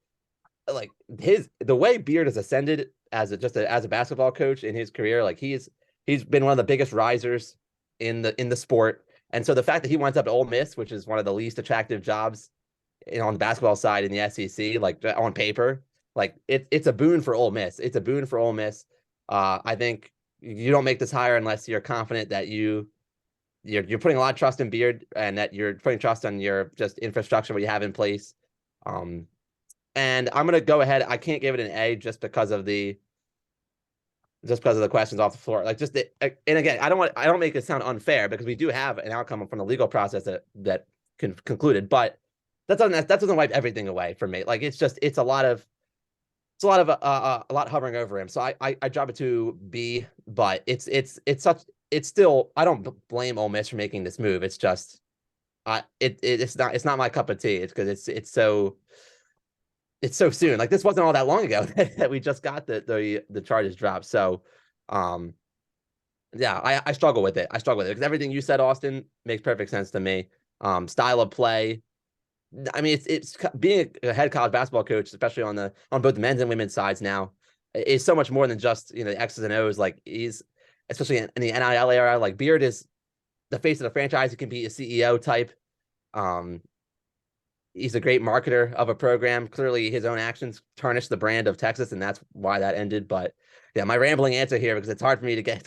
like the way Beard has ascended as a basketball coach in his career, like he's been one of the biggest risers in the sport. And so the fact that he winds up at Ole Miss, which is one of the least attractive jobs on the basketball side in the SEC, like on paper, like it's a boon for Ole Miss. It's a boon for Ole Miss. I think you don't make this hire unless you're confident that you're putting a lot of trust in Beard and that you're putting trust on your just infrastructure what you have in place. And I'm gonna go ahead. I can't give it an A just because of the questions off the floor. Like and again, I don't make it sound unfair because we do have an outcome from the legal process that concluded, but that doesn't wipe everything away from me. Like it's a lot hovering over him. So I drop it to B, but it's still, I don't blame Ole Miss for making this move. It's just it's not my cup of tea. It's because it's so soon. Like this wasn't all that long ago that we just got the charges dropped. So yeah, I struggle with it. I struggle with it because everything you said, Austin, makes perfect sense to me. Style of play. I mean, it's being a head college basketball coach, especially on both the men's and women's sides now, is so much more than just the X's and O's. Like he's, especially in the NIL era, like Beard is the face of the franchise. He can be a CEO type. He's a great marketer of a program. Clearly, his own actions tarnish the brand of Texas, and that's why that ended. But yeah, my rambling answer here, because it's hard for me to get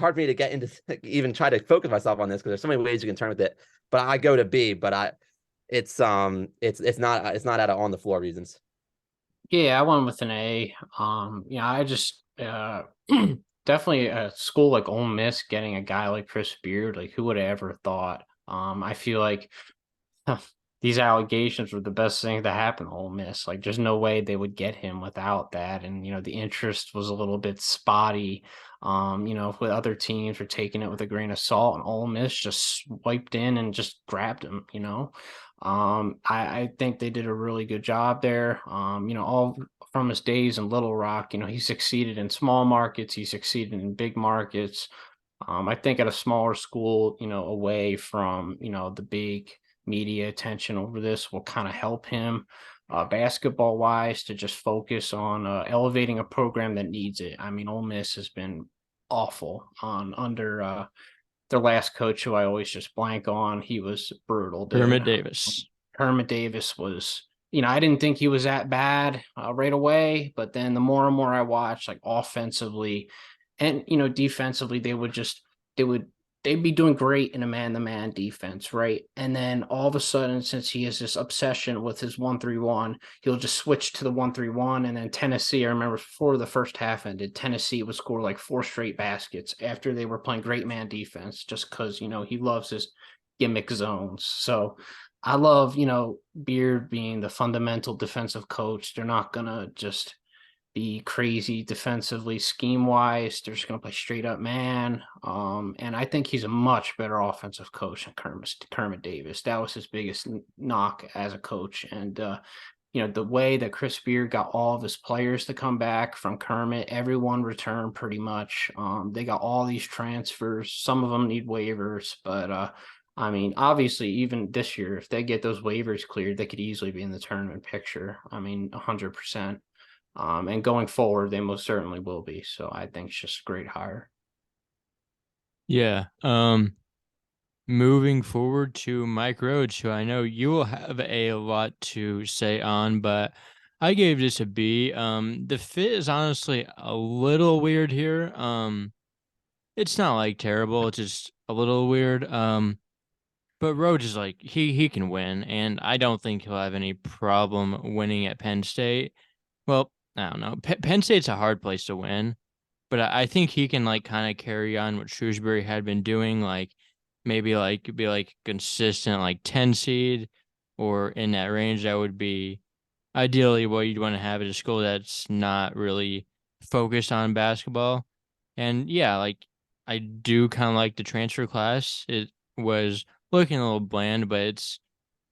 into even try to focus myself on this because there's so many ways you can turn with it. But I go to B, but it's not out of on the floor reasons. Yeah, I went with an A. I just definitely a school like Ole Miss getting a guy like Chris Beard, like who would have ever thought? I feel like these allegations were the best thing to happen to Ole Miss. Like, there's no way they would get him without that. And, the interest was a little bit spotty. With other teams were taking it with a grain of salt, and Ole Miss just swiped in and just grabbed him. I think they did a really good job there. All from his days in Little Rock, he succeeded in small markets, he succeeded in big markets. I think at a smaller school, away from, the big media attention over this will kind of help him basketball wise to just focus on elevating a program that needs it. I mean, Ole Miss has been awful under their last coach, who I always just blank on. He was brutal, dude. Kermit Davis. Kermit Davis was, I didn't think he was that bad right away, but then the more and more I watched, like offensively and defensively, they'd be doing great in a man-to-man defense, right? And then all of a sudden, since he has this obsession with his 1-3-1, he'll just switch to the 1-3-1. And then Tennessee, I remember before the first half ended, Tennessee would score like 4 straight baskets after they were playing great man defense, just because, he loves his gimmick zones. So I love, Beard being the fundamental defensive coach. They're not going to just be crazy defensively scheme wise. They're just going to play straight up man. And I think he's a much better offensive coach than Kermit Davis. That was his biggest knock as a coach. And, the way that Chris Beard got all of his players to come back from Kermit, everyone returned pretty much. They got all these transfers. Some of them need waivers, but I mean, obviously, even this year, if they get those waivers cleared, they could easily be in the tournament picture. I mean, 100%. And going forward, they most certainly will be. So I think it's just a great hire. Yeah. Moving forward to Mike Rhodes, who I know you will have a lot to say on, but I gave this a B. The fit is honestly a little weird here. It's not like terrible, it's just a little weird. But Rhodes is like he can win, and I don't think he'll have any problem winning at Penn State. Well, I don't know. Penn State's a hard place to win, but I think he can like kind of carry on what Shrewsbury had been doing, like maybe like be like consistent like 10 seed or in that range. That would be ideally what you'd want to have at a school that's not really focused on basketball. And yeah, like I do kind of like the transfer class. It was looking a little bland, but it's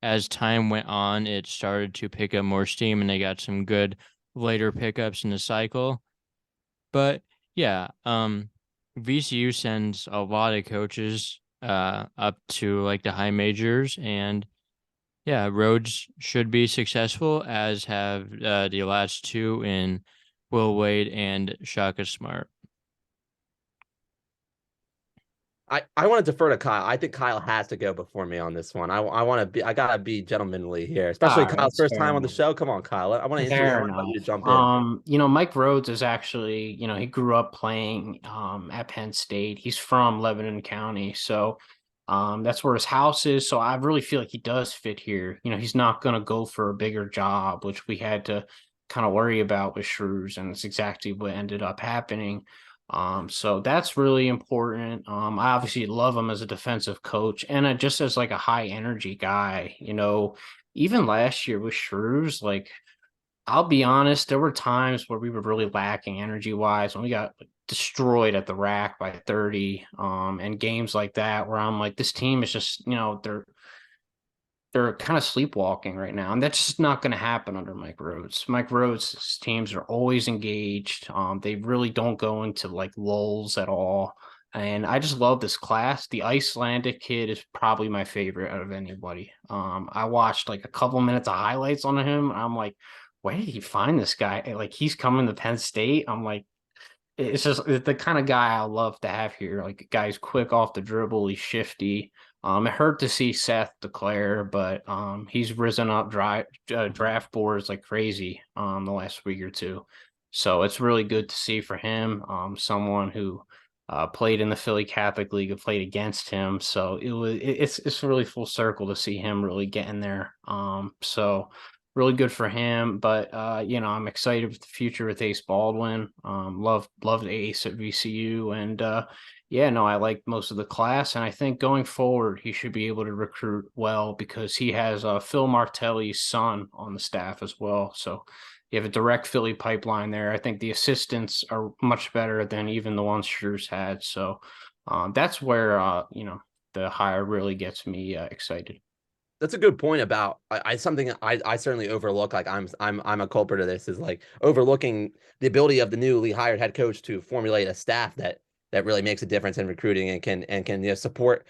as time went on, it started to pick up more steam and they got some good later pickups in the cycle. But yeah, VCU sends a lot of coaches up to like the high majors, and yeah, Rhodes should be successful, as have the last two in Will Wade and Shaka Smart. I want to defer to Kyle. I think Kyle has to go before me on this one. I gotta be gentlemanly here, All especially right, Kyle's that's first fair time on the enough. show. Come on, Kyle. I want to Fair invite enough. you to jump in. Mike Rhodes is actually, he grew up playing at Penn State. He's from Lebanon County, so that's where his house is. So I really feel like he does fit here. He's not gonna go for a bigger job, which we had to kind of worry about with Shrews, and it's exactly what ended up happening. So that's really important. I obviously love him as a defensive coach and just as like a high energy guy. Even last year with Shrews, like I'll be honest, there were times where we were really lacking energy wise when we got destroyed at the rack by 30. And games like that where I'm like, this team is just, they're kind of sleepwalking right now, and that's just not going to happen under Mike Rhodes. Mike Rhodes' teams are always engaged. They really don't go into like lulls at all. And I just love this class. The Icelandic kid is probably my favorite out of anybody. I watched like a couple minutes of highlights on him. And I'm like, where did he find this guy? Like he's coming to Penn State. I'm like, it's just the kind of guy I love to have here. Like a guy's quick off the dribble, he's shifty. It hurt to see Seth declare, but he's risen up draft boards like crazy the last week or two. So it's really good to see for him. Someone who played in the Philly Catholic League, who played against him. So it's really full circle to see him really getting there. So really good for him. But I'm excited with the future with Ace Baldwin. Loved Ace at VCU, and I like most of the class, and I think going forward he should be able to recruit well because he has Phil Martelli's son on the staff as well. So you have a direct Philly pipeline there. I think the assistants are much better than even the ones Shrews had. So that's where the hire really gets me excited. That's a good point about something I certainly overlook. Like I'm a culprit of this, is like overlooking the ability of the newly hired head coach to formulate a staff that really makes a difference in recruiting and can support.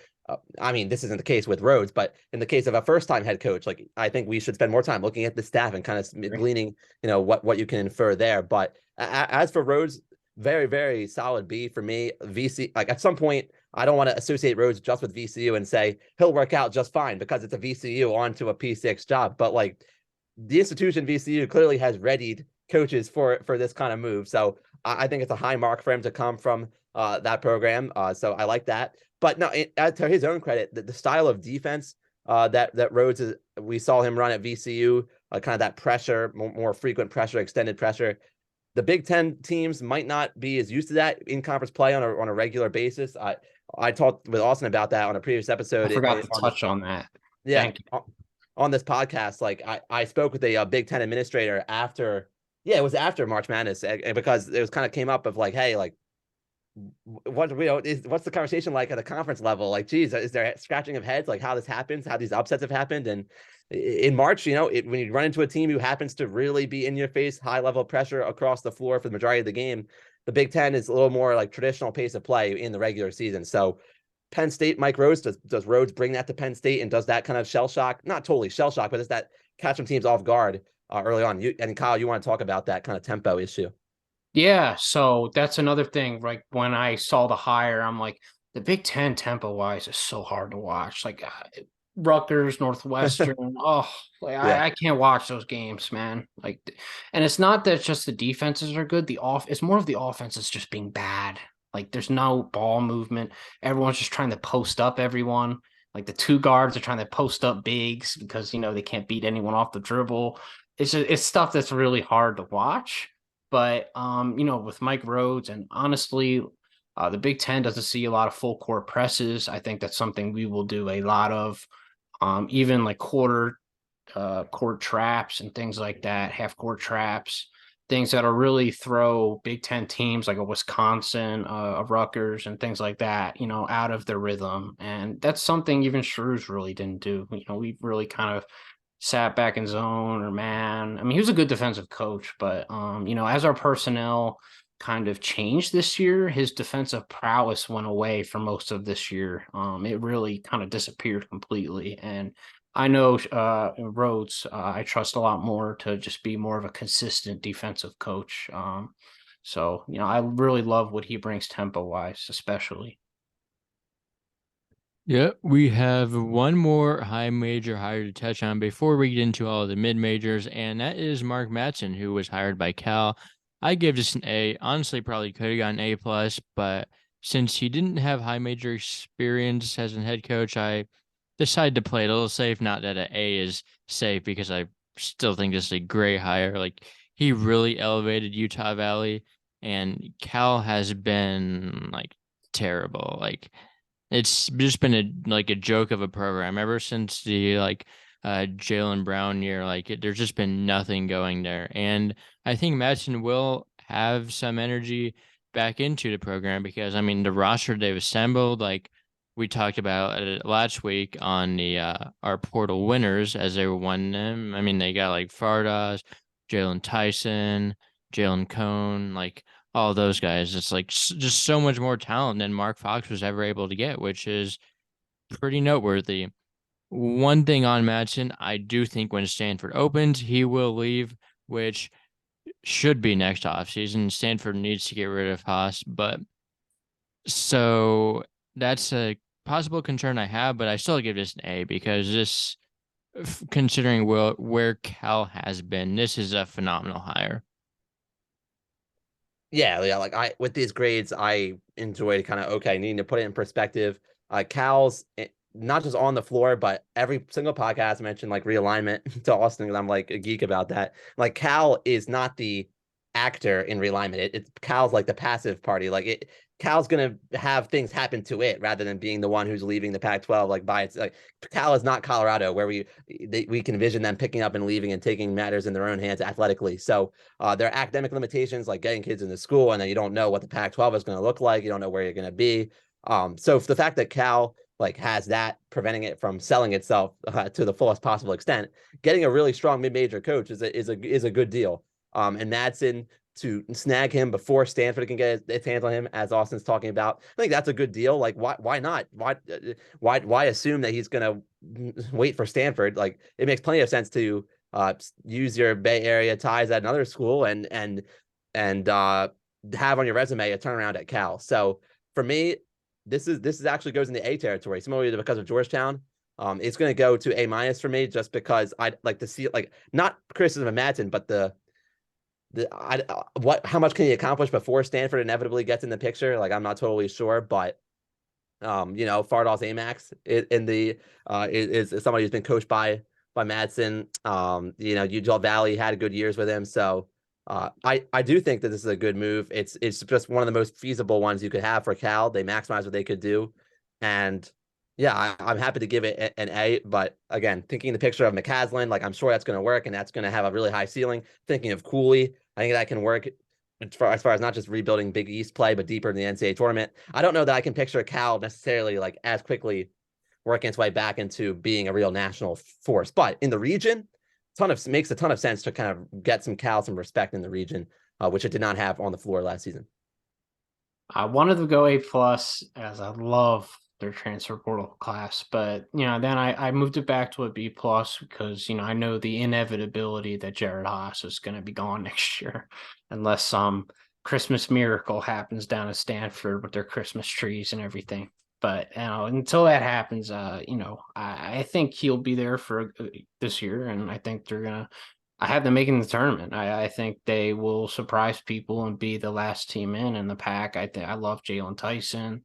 I mean, this isn't the case with Rhodes, but in the case of a first time head coach, like I think we should spend more time looking at the staff and kind of gleaning, what you can infer there. But as for Rhodes, very, very solid B for me. VC, like at some point, I don't want to associate Rhodes just with VCU and say he'll work out just fine because it's a VCU onto a P6 job. But like the institution VCU clearly has readied coaches for this kind of move. So I think it's a high mark for him to come from that program. So I like that. But no, to his own credit, the style of defense that Rhodes we saw him run at VCU, kind of that pressure, more frequent pressure, extended pressure. The Big Ten teams might not be as used to that in conference play on a regular basis. I talked with Austin about that on a previous episode. I forgot to touch on that. Yeah, Thank you. On this podcast, like I spoke with a Big Ten administrator after, it was after March Madness, because it was kind of came up of like, hey, like what's the conversation like at the conference level? Like, geez, is there scratching of heads like how this happens, how these upsets have happened? And in March, when you run into a team who happens to really be in your face, high level pressure across the floor for the majority of the game, the Big Ten is a little more like traditional pace of play in the regular season. So Penn State, Mike Rhodes, does Rhodes bring that to Penn State and does that kind of shell shock? Not totally shell shock, but does that catch some teams off guard early on? And Kyle, you want to talk about that kind of tempo issue? Yeah, so that's another thing. Like when I saw the hire, I'm like, the Big Ten tempo wise is so hard to watch. Like Rutgers, Northwestern. Oh, like Yeah. I can't watch those games, man. Like, and it's not that just the defenses are good. It's more of the offenses just being bad. Like there's no ball movement. Everyone's just trying to post up everyone. Like the two guards are trying to post up bigs because they can't beat anyone off the dribble. It's stuff that's really hard to watch. But with Mike Rhodes, and honestly, the Big Ten doesn't see a lot of full court presses. I think that's something we will do a lot of, even like quarter court traps and things like that, half court traps, things that'll really throw Big Ten teams like a Wisconsin, a Rutgers, and things like that, out of their rhythm. And that's something even Shrews really didn't do. We really kind of sat back in zone or man. I mean, he was a good defensive coach, but as our personnel kind of changed this year. His defensive prowess went away for most of this year. It really kind of disappeared completely. And I know Rhodes, I trust a lot more to just be more of a consistent defensive coach. So, I really love what he brings tempo wise, especially. Yeah, we have one more high major hire to touch on before we get into all of the mid majors, and that is Mark Matson, who was hired by Cal. I give this an A. Honestly, probably could have gotten A plus, but since he didn't have high major experience as a head coach, I decided to play it a little safe. Not that an A is safe, because I still think this is a great hire. Like, he really elevated Utah Valley, and Cal has been like terrible. Like, it's just been a joke of a program ever since the Jalen Brown year. There's just been nothing going there, and I think Madsen will have some energy back into the program, because I mean the roster they've assembled, like we talked about last week on the our portal winners as they won them. I mean, they got like Fardas, Jalen Tyson, Jalen Cone, like all those guys. It's like just so much more talent than Mark Fox was ever able to get, which is pretty noteworthy. One thing on Madsen, I do think when Stanford opens, he will leave, which should be next offseason. Stanford needs to get rid of Haas, but so that's a possible concern I have, but I still give this an A, because this, considering where Cal has been, this is a phenomenal hire. Yeah, like I with these grades, I enjoyed kind of okay, needing to put it in perspective. Cal's not just on the floor, but every single podcast mentioned like realignment to Austin, and I'm like a geek about that. Like Cal is not the actor in realignment. It's Cal's like the passive party. Cal's gonna have things happen to it rather than being the one who's leaving the Pac-12 like by its like Cal is not Colorado where we can envision them picking up and leaving and taking matters in their own hands athletically. So there are academic limitations like getting kids into school, and then you don't know what the Pac-12 is going to look like. You don't know where you're going to be. So the fact that Cal like has that preventing it from selling itself to the fullest possible extent, getting a really strong mid-major coach is a good deal. And Madsen, to snag him before Stanford can get its hands on him, as Austin's talking about, I think that's a good deal. Like, why not? Why assume that he's gonna wait for Stanford? Like, it makes plenty of sense to use your Bay Area ties at another school and have on your resume a turnaround at Cal. So for me, this actually goes into A territory, similarly to because of Georgetown. It's going to go to A minus for me, just because I'd like to see, like, not criticism of Madsen, but how much can he accomplish before Stanford inevitably gets in the picture? Like, I'm not totally sure, but Fardal's Amax is somebody who's been coached by Madsen. Utah Valley had good years with him, so I do think that this is a good move. It's just one of the most feasible ones you could have for Cal. They maximize what they could do, and yeah, I'm happy to give it an A. But again, thinking the picture of McCaslin, like I'm sure that's going to work, and that's going to have a really high ceiling. Thinking of Cooley, I think that can work as far as not just rebuilding Big East play, but deeper in the NCAA tournament. I don't know that I can picture Cal necessarily like as quickly working its way back into being a real national force, but in the region, makes a ton of sense to kind of get some respect in the region, which it did not have on the floor last season. I wanted to go A plus, as I love their transfer portal class, but then I moved it back to a B plus because I know the inevitability that Jared Haas is going to be gone next year, unless some Christmas miracle happens down at Stanford with their Christmas trees and everything. But until that happens, I think he'll be there for this year, and I think they're gonna. I have them making the tournament. I think they will surprise people and be the last team in the pack. I love Jalen Tyson.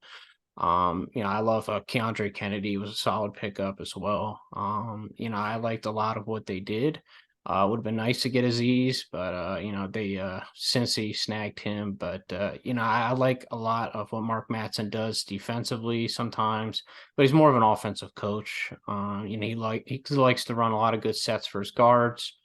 I love Keandre Kennedy was a solid pickup as well. I liked a lot of what they did. Would have been nice to get Aziz, but they since he snagged him. But I like a lot of what Mark Matson does defensively sometimes, but he's more of an offensive coach. He likes to run a lot of good sets for his guards.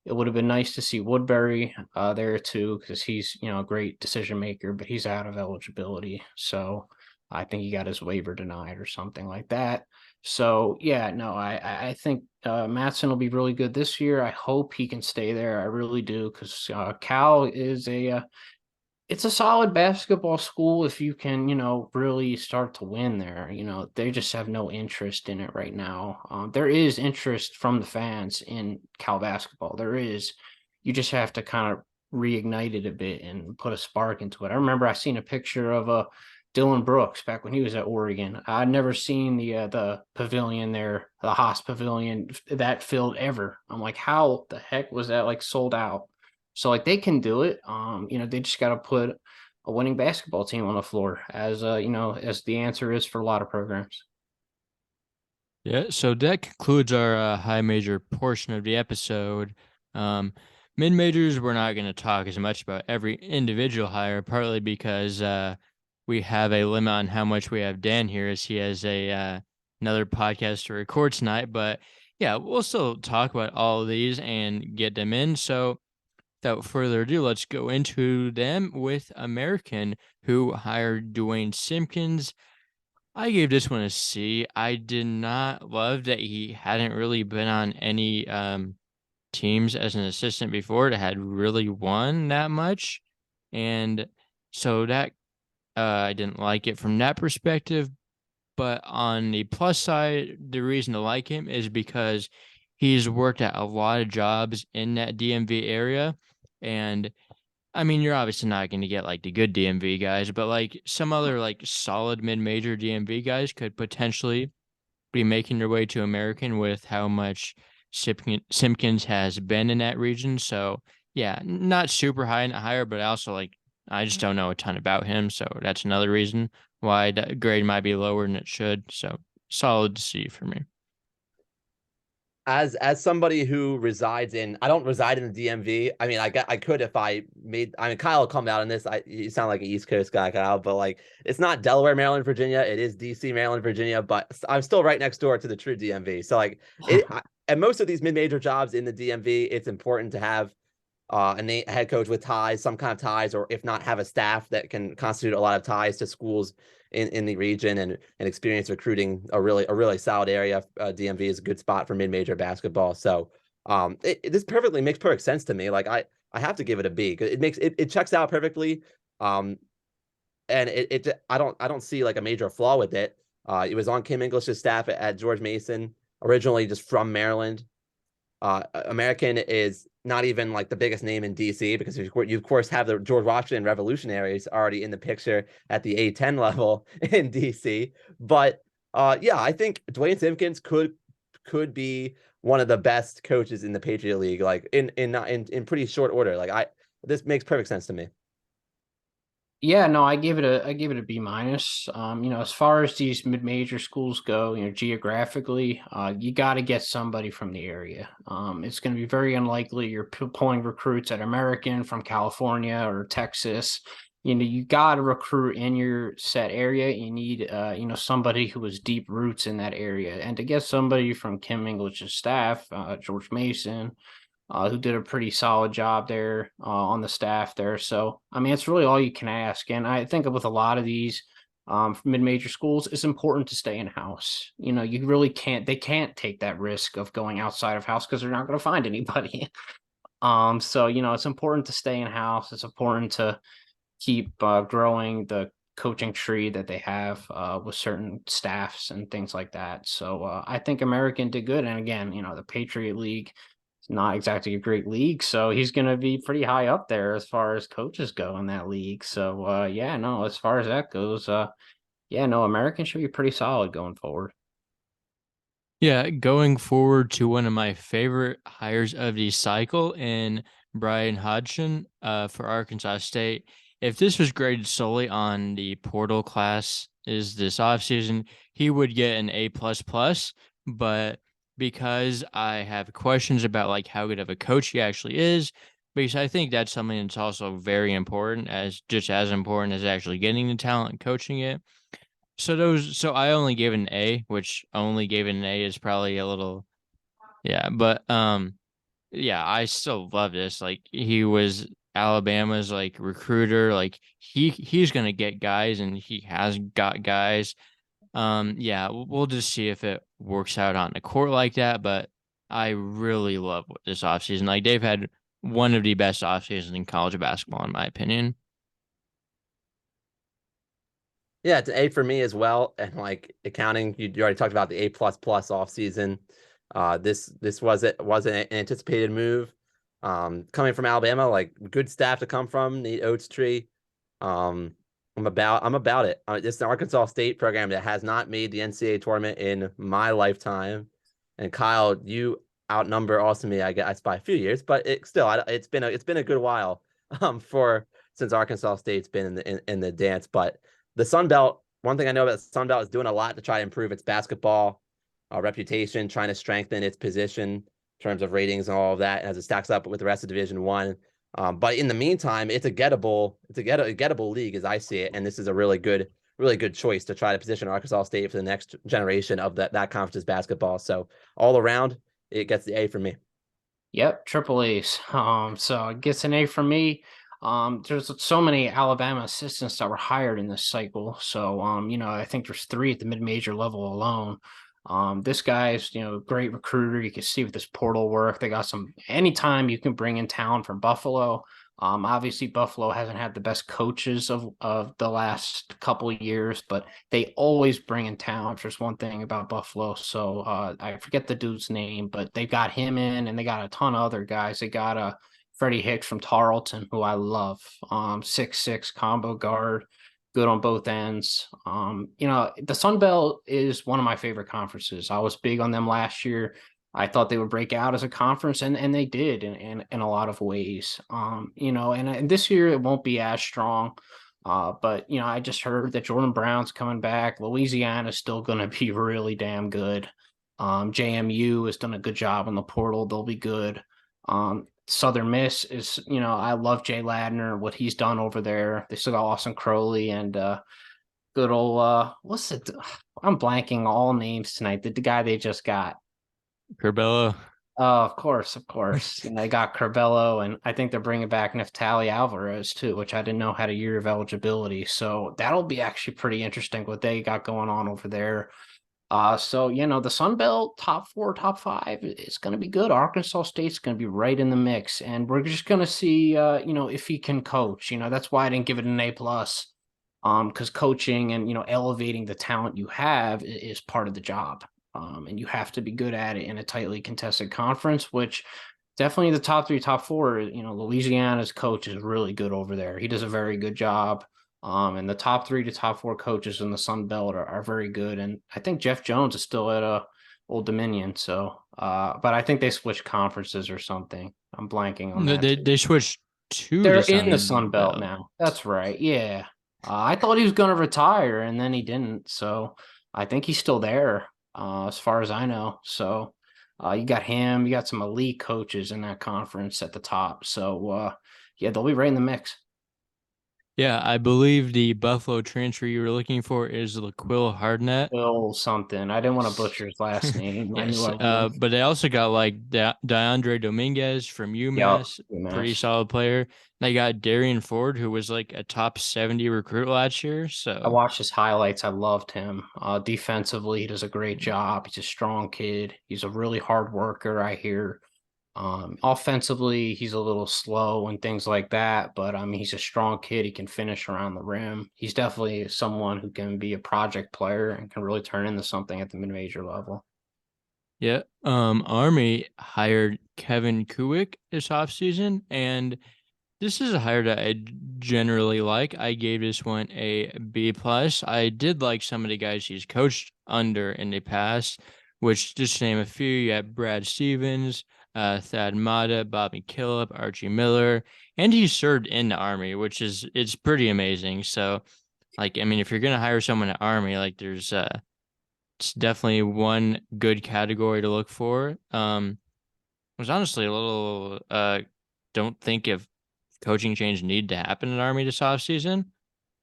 It would have been nice to see Woodbury there too, because he's a great decision maker, but he's out of eligibility. So I think he got his waiver denied or something like that. So yeah, no, I think Matson will be really good this year. I hope he can stay there. I really do, because Cal is it's a solid basketball school if you can, really start to win there. They just have no interest in it right now. There is interest from the fans in Cal basketball. There is. You just have to kind of reignite it a bit and put a spark into it. I remember I seen a picture of Dylan Brooks back when he was at Oregon. I'd never seen the pavilion there, the Haas pavilion that filled ever. I'm like, how the heck was that like sold out? So like they can do it. They just got to put a winning basketball team on the floor as as the answer is for a lot of programs. Yeah, so that concludes our high major portion of the episode. Um, Mid majors, we're not going to talk as much about every individual hire, partly because we have a limit on how much we have Dan here, as he has a another podcast to record tonight. But yeah, we'll still talk about all of these and get them in. So without further ado, let's go into them with American, who hired Dwayne Simpkins. I gave this one a C. I did not love that he hadn't really been on any teams as an assistant before that had really won that much. And so that I didn't like it from that perspective. But on the plus side, the reason to like him is because he's worked at a lot of jobs in that DMV area. And I mean, you're obviously not going to get like the good DMV guys, but like some other like solid mid-major DMV guys could potentially be making their way to American with how much Simpkins has been in that region. So yeah, not super high and higher, but also like I just don't know a ton about him. So that's another reason why that grade might be lower than it should. So solid C for me. As somebody who resides in, I don't reside in the DMV. I mean, I could if I made. I mean, Kyle will come out on this. You sound like an East Coast guy, Kyle, but like it's not Delaware, Maryland, Virginia. It is DC, Maryland, Virginia. But I'm still right next door to the true DMV. So like and most of these mid-major jobs in the DMV, it's important to have a head coach with ties, some kind of ties, or if not, have a staff that can constitute a lot of ties to schools in the region and experience recruiting a really solid area. DMV is a good spot for mid-major basketball. So this makes perfect sense to me. Like I have to give it a B because it checks out perfectly. And I don't see like a major flaw with it. It was on Kim English's staff at George Mason, originally just from Maryland. American is not even like the biggest name in DC because you of course have the George Washington Revolutionaries already in the picture at the A10 level in DC. But yeah, I think Dwayne Simpkins could be one of the best coaches in the Patriot League, like in pretty short order. This makes perfect sense to me. Yeah, no, I give it a B minus. As far as these mid-major schools go, geographically, you got to get somebody from the area. It's going to be very unlikely you're pulling recruits at American from California or Texas. You got to recruit in your set area. You need, somebody who has deep roots in that area, and to get somebody from Kim English's staff, George Mason, who did a pretty solid job there on the staff there. So, I mean, it's really all you can ask. And I think with a lot of these mid-major schools, it's important to stay in-house. You really they can't take that risk of going outside of house because they're not going to find anybody. So, it's important to stay in-house. It's important to keep growing the coaching tree that they have with certain staffs and things like that. So I think American did good. And again, the Patriot League, not exactly a great league, so he's going to be pretty high up there as far as coaches go in that league. So yeah, no, as far as that goes, yeah, no, American should be pretty solid going forward. Yeah, going forward to one of my favorite hires of the cycle in Brian Hodgson for Arkansas State. If this was graded solely on the portal class is this offseason, he would get an A plus plus. But because I have questions about like how good of a coach he actually is, because I think that's something that's also very important, as just as important as actually getting the talent and coaching it. So I only gave it an A, which only gave it an A is probably a little, yeah, but yeah, I still love this. Like he was Alabama's like recruiter, like he's gonna get guys and he has got guys. Yeah, we'll just see if it works out on the court like that, but I really love this offseason. Like they've had one of the best off seasons in college basketball, in my opinion. Yeah, it's an A for me as well. And like accounting, you already talked about the A++ off season. This was an anticipated move. Coming from Alabama, like good staff to come from, the Oats tree. Um, I'm about it. This is an Arkansas State program that has not made the NCAA tournament in my lifetime. And Kyle, you outnumber also me, I guess, by a few years, but it's been a good while for since Arkansas State's been in the dance. But the Sun Belt, one thing I know about the Sun Belt is doing a lot to try to improve its basketball reputation, trying to strengthen its position in terms of ratings and all of that as it stacks up with the rest of Division One. But in the meantime, it's a gettable league as I see it, and this is a really good choice to try to position Arkansas State for the next generation of that conference's basketball. So all around, it gets the A for me. Yep, triple A's. So it gets an A from me. There's so many Alabama assistants that were hired in this cycle. So, I think there's 3 at the mid-major level alone. This guy's, great recruiter. You can see with this portal work, they got some, anytime you can bring in talent from Buffalo. Obviously Buffalo hasn't had the best coaches of the last couple of years, but they always bring in talent. There's one thing about Buffalo. So I forget the dude's name, but they got him in, and they got a ton of other guys. They got Freddie Hicks from Tarleton, who I love. 6'6" combo guard, good on both ends. The Sun Belt is one of my favorite conferences. I was big on them last year. I thought they would break out as a conference, and they did in a lot of ways. And this year it won't be as strong. But I just heard that Jordan Brown's coming back. Louisiana's still going to be really damn good. JMU has done a good job on the portal. They'll be good. Southern Miss is, I love Jay Ladner, what he's done over there. They still got Austin Crowley and good old what's it? I'm blanking all names tonight. The guy they just got. Curbelo. Oh, of course, of course. They got Curbelo, and I think they're bringing back Neftali Alvarez too, which I didn't know had a year of eligibility. So that'll be actually pretty interesting what they got going on over there. So the Sun Belt top 4, top 5 is going to be good. Arkansas State's going to be right in the mix, and we're just going to see, if he can coach. That's why I didn't give it an A+. Because coaching and elevating the talent you have is part of the job. And you have to be good at it in a tightly contested conference, which definitely the top 3, top 4, Louisiana's coach is really good over there. He does a very good job. And the top 3 to top 4 coaches in the Sun Belt are very good. And I think Jeff Jones is still at Old Dominion. So, but I think they switched conferences or something. I'm blanking on No, that. they switched to They're the in the Sun Belt now. That's right. Yeah. I thought he was going to retire, and then he didn't. So I think he's still there, as far as I know. So you got him. You got some elite coaches in that conference at the top. So, yeah, they'll be right in the mix. Yeah, I believe the Buffalo transfer you were looking for is Laquil Hardnett. Bill something. I didn't want to butcher his last name. I knew Yes, I would. but they also got like DeAndre Dominguez from Yep. UMass, pretty UMass. solid player. They got Darian Ford, who was like a top 70 recruit last year. I So watched his highlights. I loved him. Defensively, he does a great job. He's a strong kid. He's a really hard worker, I hear. Offensively, he's a little slow and things like that, but I mean, he's a strong kid. He can finish around the rim. He's definitely someone who can be a project player and can really turn into something at the mid-major level. yeah, Army hired Kevin Kuwick this offseason, and this is a hire that I generally like. I gave this one a B+. I did like some of the guys he's coached under in the past, which just to name a few, you got Brad Stevens, Thad Matta, Bobby Killip, Archie Miller, and he served in the Army, which is it's pretty amazing. So, like, I mean, if you're gonna hire someone in the Army, like, there's it's definitely one good category to look for. Was honestly a little don't think if coaching change need to happen in Army this offseason,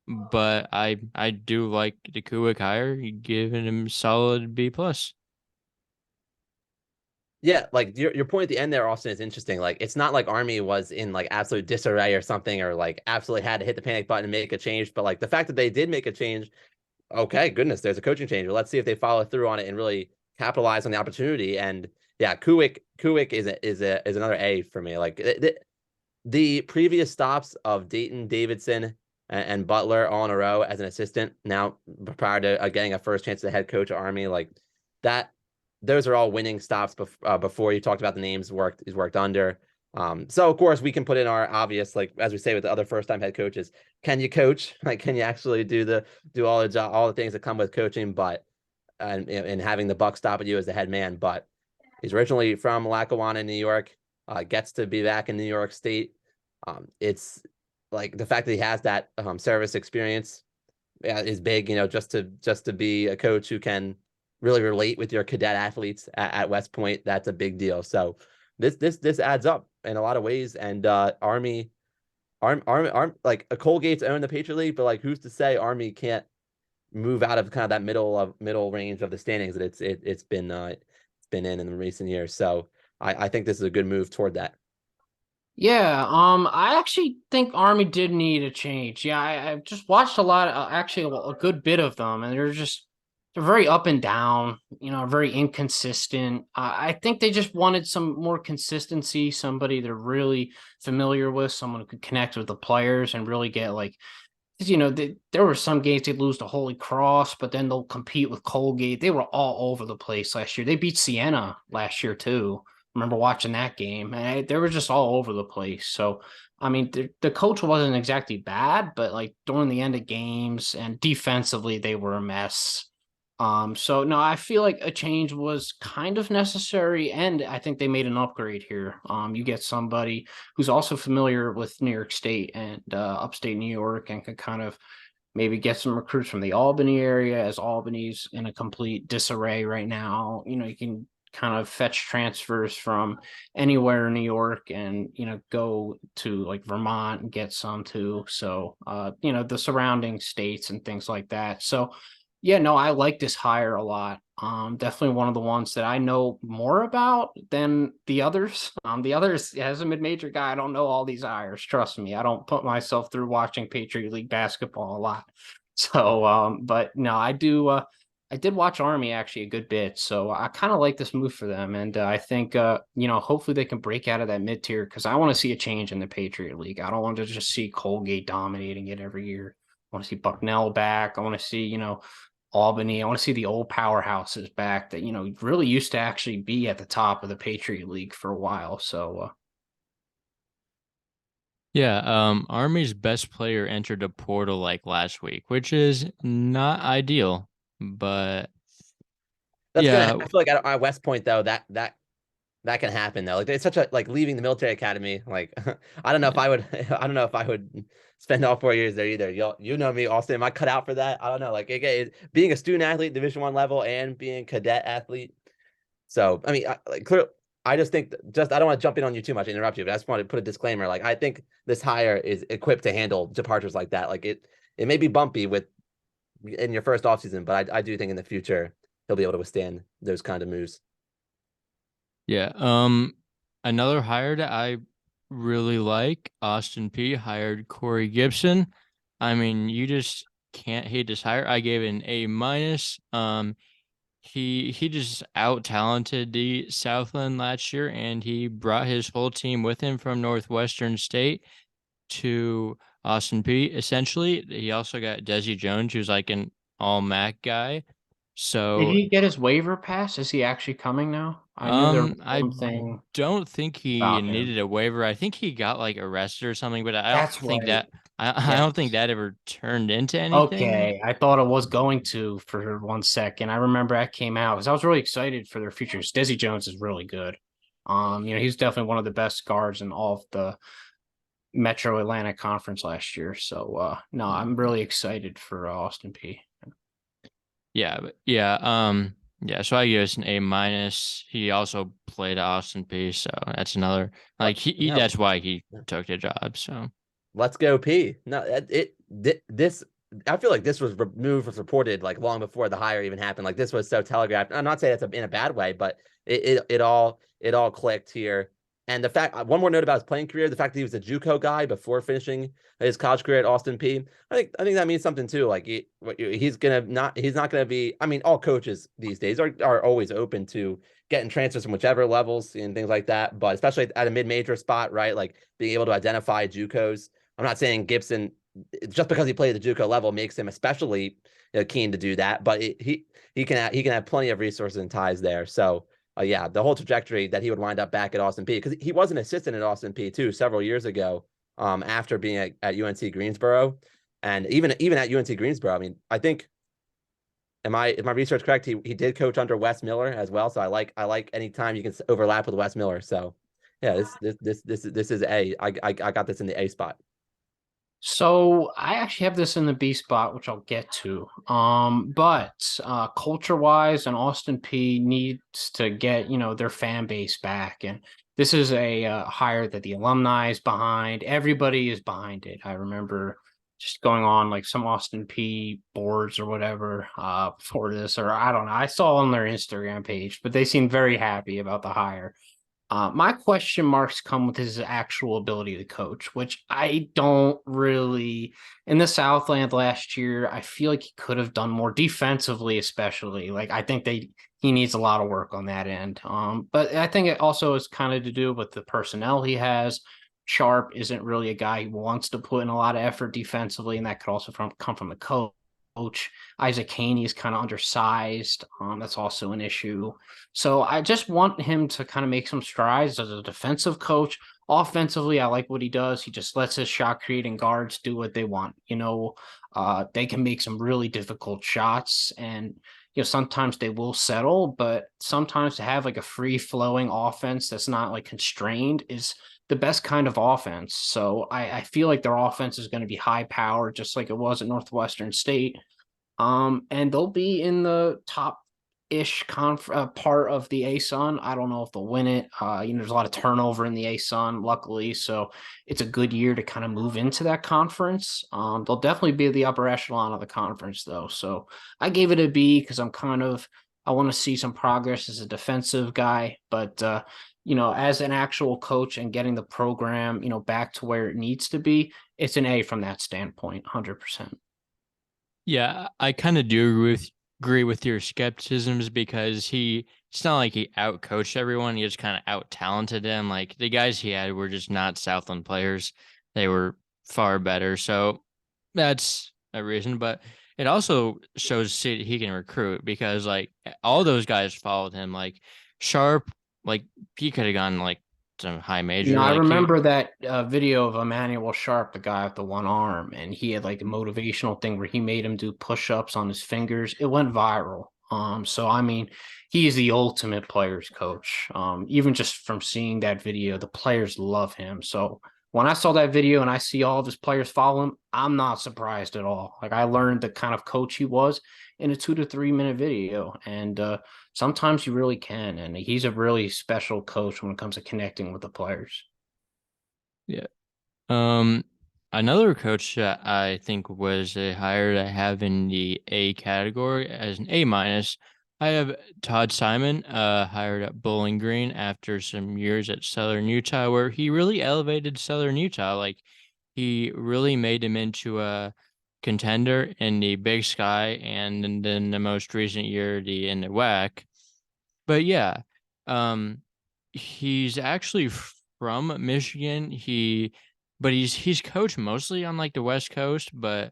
but I do like the Kuwick hire. You giving him solid B+. Yeah, like your point at the end there, Austin, is interesting. Like it's not like Army was in like absolute disarray or something, or like absolutely had to hit the panic button and make a change. But like the fact that they did make a change, okay, goodness, there's a coaching change. Well, let's see if they follow through on it and really capitalize on the opportunity. And yeah, Kuwick is another A for me. Like the previous stops of Dayton Davidson and Butler all in a row as an assistant. Now, prior to getting a first chance as the head coach at Army, like that, those are all winning stops. Before you talked about the names he's worked under. So of course we can put in our obvious, like as we say with the other first time head coaches, can you coach? Like, can you actually do all the things that come with coaching? But and having the buck stop at you as the head man. But he's originally from Lackawanna, New York. Gets to be back in New York State. It's like the fact that he has that service experience is big. Just to be a coach who can really relate with your cadet athletes at West Point, that's a big deal. So this adds up in a lot of ways. And Army, like Colgate's own the Patriot League, but like who's to say Army can't move out of kind of that middle range of the standings that it's been in recent years. So I think this is a good move toward that. Yeah, I actually think Army did need a change. Yeah, I've just watched a lot, actually a good bit of them, and they're very up and down, very inconsistent. I think they just wanted some more consistency, somebody they're really familiar with, someone who could connect with the players and really get like, 'cause, there were some games they'd lose to Holy Cross, but then they'll compete with Colgate. They were all over the place last year. They beat Siena last year too. Remember watching that game, and they were just all over the place. So, I mean, the coach wasn't exactly bad, but like during the end of games and defensively, they were a mess. So no, I feel like a change was kind of necessary, and I think they made an upgrade here. You get somebody who's also familiar with New York State and upstate New York, and can kind of maybe get some recruits from the Albany area, as Albany's in a complete disarray right now. You can kind of fetch transfers from anywhere in New York and go to like Vermont and get some too. So the surrounding states and things like that. So yeah, no, I like this hire a lot. Definitely one of the ones that I know more about than the others. The others, as a mid-major guy, I don't know all these hires. Trust me, I don't put myself through watching Patriot League basketball a lot. So, but no, I do. I did watch Army actually a good bit, so I kind of like this move for them, and I think hopefully they can break out of that mid tier, because I want to see a change in the Patriot League. I don't want to just see Colgate dominating it every year. I want to see Bucknell back. I want to see Albany. I want to see the old powerhouses back that really used to actually be at the top of the Patriot League for a while. So Yeah, Army's best player entered the portal like last week, which is not ideal, but That's yeah, gonna. I feel like at West Point though, that can happen though. Like it's such a like leaving the military academy. Like I don't know if yeah. I would. I don't know if I would spend all 4 years there either. You know me, Austin. Am I cut out for that? I don't know. Like again, being a student athlete, Division I level, and being a cadet athlete. So I mean, I just think I don't want to jump in on you too much, interrupt you, but I just want to put a disclaimer. Like I think this hire is equipped to handle departures like that. Like it may be bumpy in your first offseason, but I do think in the future he'll be able to withstand those kind of moves. Yeah. Another hire that I really like, Austin P hired Corey Gibson. I mean, you just can't hate this hire. I gave it an A minus. He just out talented the Southland last year, and he brought his whole team with him from Northwestern State to Austin P. Essentially, he also got Desi Jones, who's like an all MAC guy. did So he get his waiver pass? Is he actually coming now? I knew there was I something don't think he about him. needed a waiver. I think he got like arrested or something, but I don't That's think right. that I don't think Yes. that ever turned into anything. Okay, I thought it was going to for 1 second. I remember that came out because I was really excited for their futures. Desi Jones is really good. He's definitely one of the best guards in all of the Metro Atlantic Conference last year. So, no, I'm really excited for Austin P. Yeah, but yeah, yeah. So I give us an A minus. He also played Austin P, so that's another like No, that's why he took the job. So let's go P. No, this I feel like this was reported like long before the hire even happened. Like this was so telegraphed. I'm not saying it's in a bad way, but it all clicked here. And the fact, one more note about his playing career, the fact that he was a JUCO guy before finishing his college career at Austin P. I think that means something too. Like he's not gonna be. I mean, all coaches these days are always open to getting transfers from whichever levels and things like that. But especially at a mid-major spot, right? Like being able to identify JUCOs. I'm not saying Gibson just because he played at the JUCO level makes him especially keen to do that. But he can have plenty of resources and ties there. So yeah, the whole trajectory that he would wind up back at Austin P, because he was an assistant at Austin P too several years ago, after being at UNC Greensboro, and even at UNC Greensboro. I mean, I think, is my research correct? He did coach under Wes Miller as well. So I like any time you can overlap with Wes Miller. So yeah, this is I got this in the A spot. So I actually have this in the B spot, which I'll get to. But culture wise, and Austin P needs to get, their fan base back. And this is a hire that the alumni is behind. Everybody is behind it. I remember just going on like some Austin P boards or whatever for this, or I don't know. I saw on their Instagram page, but they seemed very happy about the hire. My question marks come with his actual ability to coach, which I don't really. In the Southland last year, I feel like he could have done more defensively, especially. Like I think he needs a lot of work on that end. But I think it also is kind of to do with the personnel he has. Sharp isn't really a guy who wants to put in a lot of effort defensively, and that could also come from the coach. Isaac Haney is kind of undersized. That's also an issue. So I just want him to kind of make some strides as a defensive coach. Offensively, I like what he does. He just lets his shot creating guards do what they want. They can make some really difficult shots, and sometimes they will settle, but sometimes to have like a free flowing offense that's not like constrained is the best kind of offense. So I feel like their offense is going to be high power, just like it was at Northwestern State. And they'll be in the top-ish part of the ASUN. I don't know if they'll win it. There's a lot of turnover in the ASUN, luckily, so it's a good year to kind of move into that conference. They'll definitely be the upper echelon of the conference, though. So I gave it a B because I want to see some progress as a defensive guy, but as an actual coach and getting the program, back to where it needs to be, it's an A from that standpoint, 100%. Yeah, I kind of do agree with your skepticisms because it's not like he outcoached everyone. He just kind of out talented them. Like the guys he had were just not Southland players. They were far better. So that's a reason. But it also shows he can recruit because like all those guys followed him. Like Sharp, like he could have gone like some high major. I Like remember that video of Emmanuel Sharp, the guy with the one arm, and he had like a motivational thing where he made him do push-ups on his fingers. It went viral. So I mean, he is the ultimate players coach. Even just from seeing that video, the players love him. So when I saw that video and I see all of his players follow him, I'm not surprised at all. Like I learned the kind of coach he was in a 2 to 3 minute video, and sometimes you really can, and he's a really special coach when it comes to connecting with the players. Yeah. Another coach that I think was a hire to have in the A category as an A minus. I have Todd Simon, hired at Bowling Green after some years at Southern Utah, where he really elevated Southern Utah. Like he really made him into a contender in the Big Sky, and then the most recent year, in the WAC. But yeah, he's actually from Michigan. But he's coached mostly on like the West Coast, but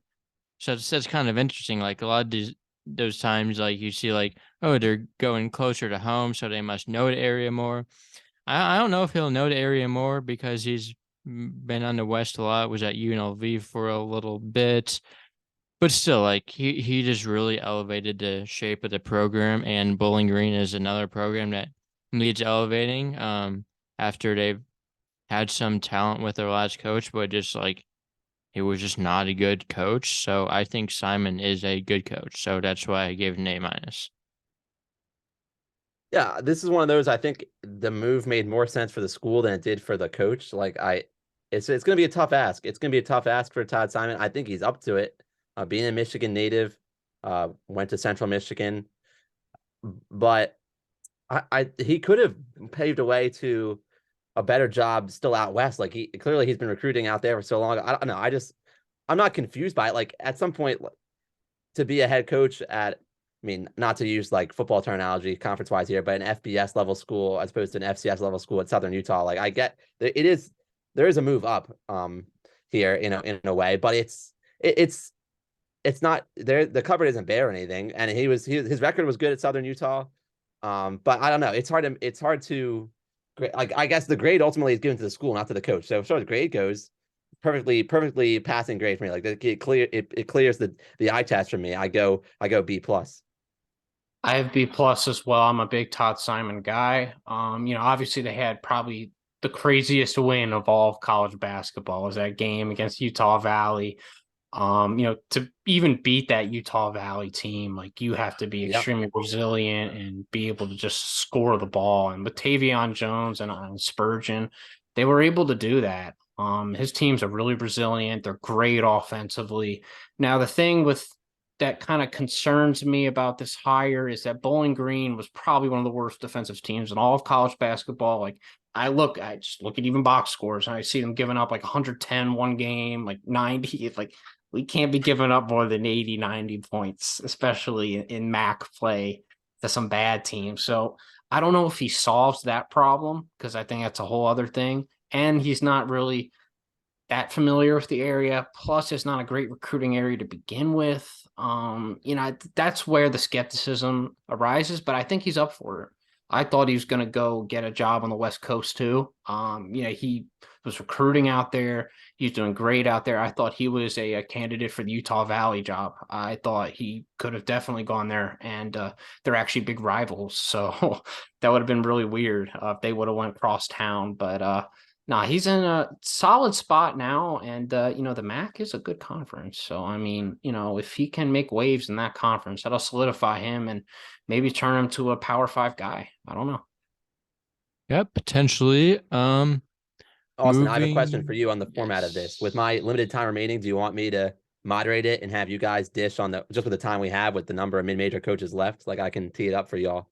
so that's kind of interesting. Like a lot of those times, like you see, like they're going closer to home, so they must know the area more. I don't know if he'll know the area more because he's been on the West a lot. Was at UNLV for a little bit, but still, like he just really elevated the shape of the program. And Bowling Green is another program that needs elevating. After they've had some talent with their last coach, but just like he was just not a good coach. So I think Simon is a good coach. So that's why I gave him an A minus. Yeah, this is one of those. I think the move made more sense for the school than it did for the coach. It's going to be a tough ask. It's going to be a tough ask for Todd Simon. I think he's up to it. Being a Michigan native, went to Central Michigan, but he could have paved a way to a better job still out west. Like he's been recruiting out there for so long. I don't know. I'm not confused by it. Like at some point, to be a head coach at, I mean, not to use like football terminology conference wise here, but an FBS level school as opposed to an FCS level school at Southern Utah. Like I get there is a move up here, in a way, but it's not there. The cupboard isn't bare or anything, and his record was good at Southern Utah. But I don't know. It's hard to like. I guess the grade ultimately is given to the school, not to the coach. So as far as grade goes, perfectly passing grade for me. Like it clears the eye test for me. I go B plus. I have B plus as well. I'm a big Todd Simon guy. Obviously they had probably the craziest win of all of college basketball was that game against Utah Valley. To even beat that Utah Valley team, like you have to be Yep. extremely resilient and be able to just score the ball. And with Tavion Jones and Spurgeon, they were able to do that. His teams are really resilient. They're great offensively. Now, the thing with that kind of concerns me about this hire is that Bowling Green was probably one of the worst defensive teams in all of college basketball. Like I just look at even box scores and I see them giving up like 110 one game, like 90. It's like we can't be giving up more than 80, 90 points, especially in MAC play to some bad teams. So I don't know if he solves that problem because I think that's a whole other thing. And he's not really that familiar with the area. Plus, it's not a great recruiting area to begin with. That's where the skepticism arises, but I think he's up for it. I thought he was going to go get a job on the West Coast too. He was recruiting out there. He's doing great out there. I thought he was a candidate for the Utah Valley job. I thought he could have definitely gone there, and they're actually big rivals. So that would have been really weird if they would have went cross town. But he's in a solid spot now, and the MAC is a good conference. So I mean, if he can make waves in that conference, that'll solidify him and maybe turn him to a Power Five guy. I don't know. Yep, potentially. Austin, I have a question for Moving. you on the format of this. With my limited time remaining, do you want me to moderate it and have you guys dish on the just with the time we have with the number of mid-major coaches left? Like I can tee it up for y'all.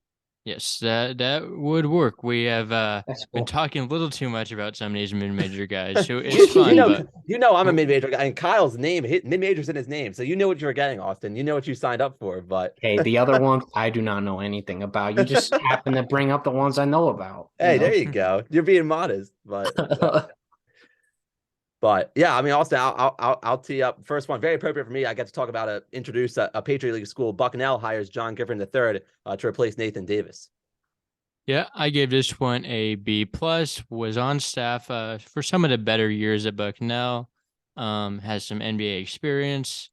Yes, that would work. We have That's been cool. talking a little too much about some of these mid-major guys, so You, it's you fun. know, But you know, I'm a mid-major guy, and Kyle's name, mid-major's in his name, so you know what you're getting, Austin. You know what you signed up for. But Okay, the other ones I do not know anything about. You just happen to bring up the ones I know about, hey, there you go. You're being modest, but yeah, I mean, Austin, I'll tee up first one. Very appropriate for me. I get to talk about introduce a Patriot League school. Bucknell hires John Gifford III to replace Nathan Davis. yeah, I gave this one a B plus. Was on staff for some of the better years at Bucknell. Has some NBA experience.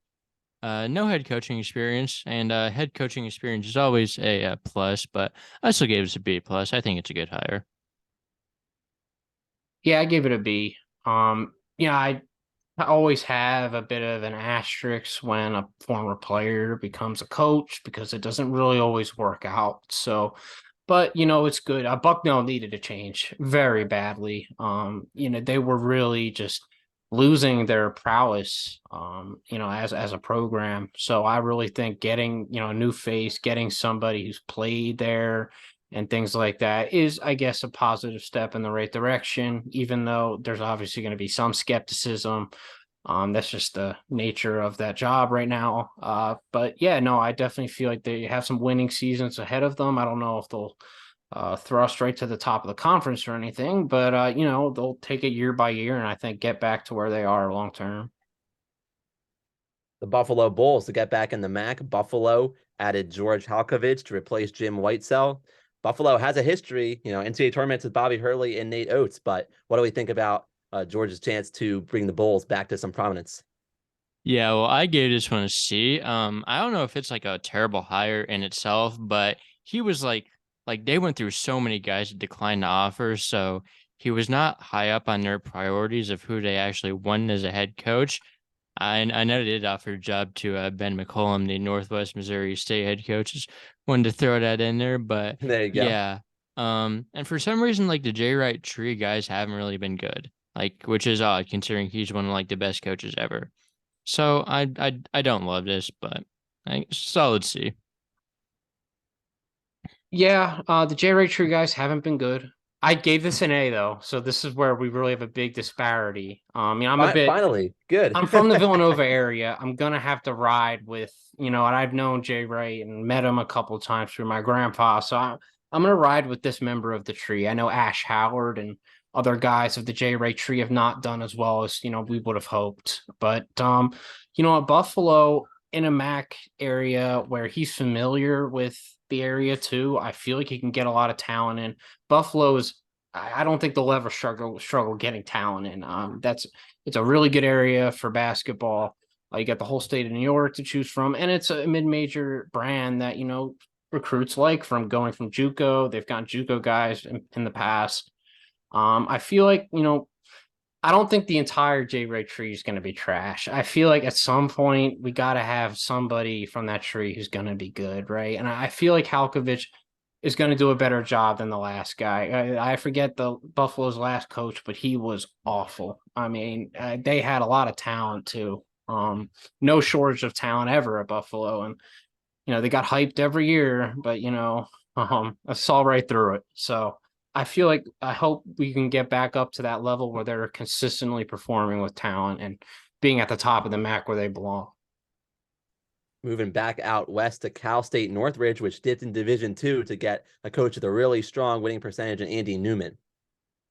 No head coaching experience, and head coaching experience is always a plus. But I still gave this a B plus. I think it's a good hire. Yeah, I gave it a B. I always have a bit of an asterisk when a former player becomes a coach because it doesn't really always work out. So, but it's good. Bucknell needed a change very badly. They were really just losing their prowess, as a program. So I really think getting, a new face, getting somebody who's played there and things like that is, I guess, a positive step in the right direction, even though there's obviously going to be some skepticism. That's just the nature of that job right now. But yeah, no, I definitely feel like they have some winning seasons ahead of them. I don't know if they'll thrust right to the top of the conference or anything, but they'll take it year by year and I think get back to where they are long term. The Buffalo Bulls to get back in the MAC. Buffalo added George Halkovich to replace Jim Whitesell. Buffalo has a history, NCAA tournaments with Bobby Hurley and Nate Oates. But what do we think about George's chance to bring the Bulls back to some prominence? Yeah, well, I gave this one a C. I don't know if it's like a terrible hire in itself, but he was like they went through so many guys that declined the offer, so he was not high up on their priorities of who they actually wanted as a head coach. I know they did offer a job to Ben McCollum, the Northwest Missouri State head coach. Just wanted to throw that in there, but There you go. yeah. And for some reason, like the J Wright Tree guys haven't really been good, like which is odd considering he's one of like the best coaches ever. So I don't love this, but solid C. Yeah, the J Ray Tree guys haven't been good. I gave this an A though, so this is where we really have a big disparity. Finally, good. I'm from the Villanova area. I'm gonna have to ride with, and I've known Jay Ray and met him a couple of times through my grandpa. So I'm gonna ride with this member of the tree. I know Ash Howard and other guys of the J. Ray tree have not done as well as, we would have hoped. But, at Buffalo in a MAC area where he's familiar with the area too, I feel like he can get a lot of talent in. Buffalo is, I don't think they'll ever struggle getting talent in. It's a really good area for basketball. You got the whole state of New York to choose from, and it's a mid-major brand that recruits like from going from JUCO. They've gotten JUCO guys in the past. I feel like, I don't think the entire J. Ray tree is going to be trash. I feel like at some point we got to have somebody from that tree who's going to be good, right? And I feel like Halkovich is going to do a better job than the last guy. I forget the Buffalo's last coach, but he was awful. I mean, they had a lot of talent too. No shortage of talent ever at Buffalo, and they got hyped every year, but I saw right through it. So I hope we can get back up to that level where they're consistently performing with talent and being at the top of the MAC where they belong. Moving back out west to Cal State Northridge, which dipped in Division II to get a coach with a really strong winning percentage in Andy Newman.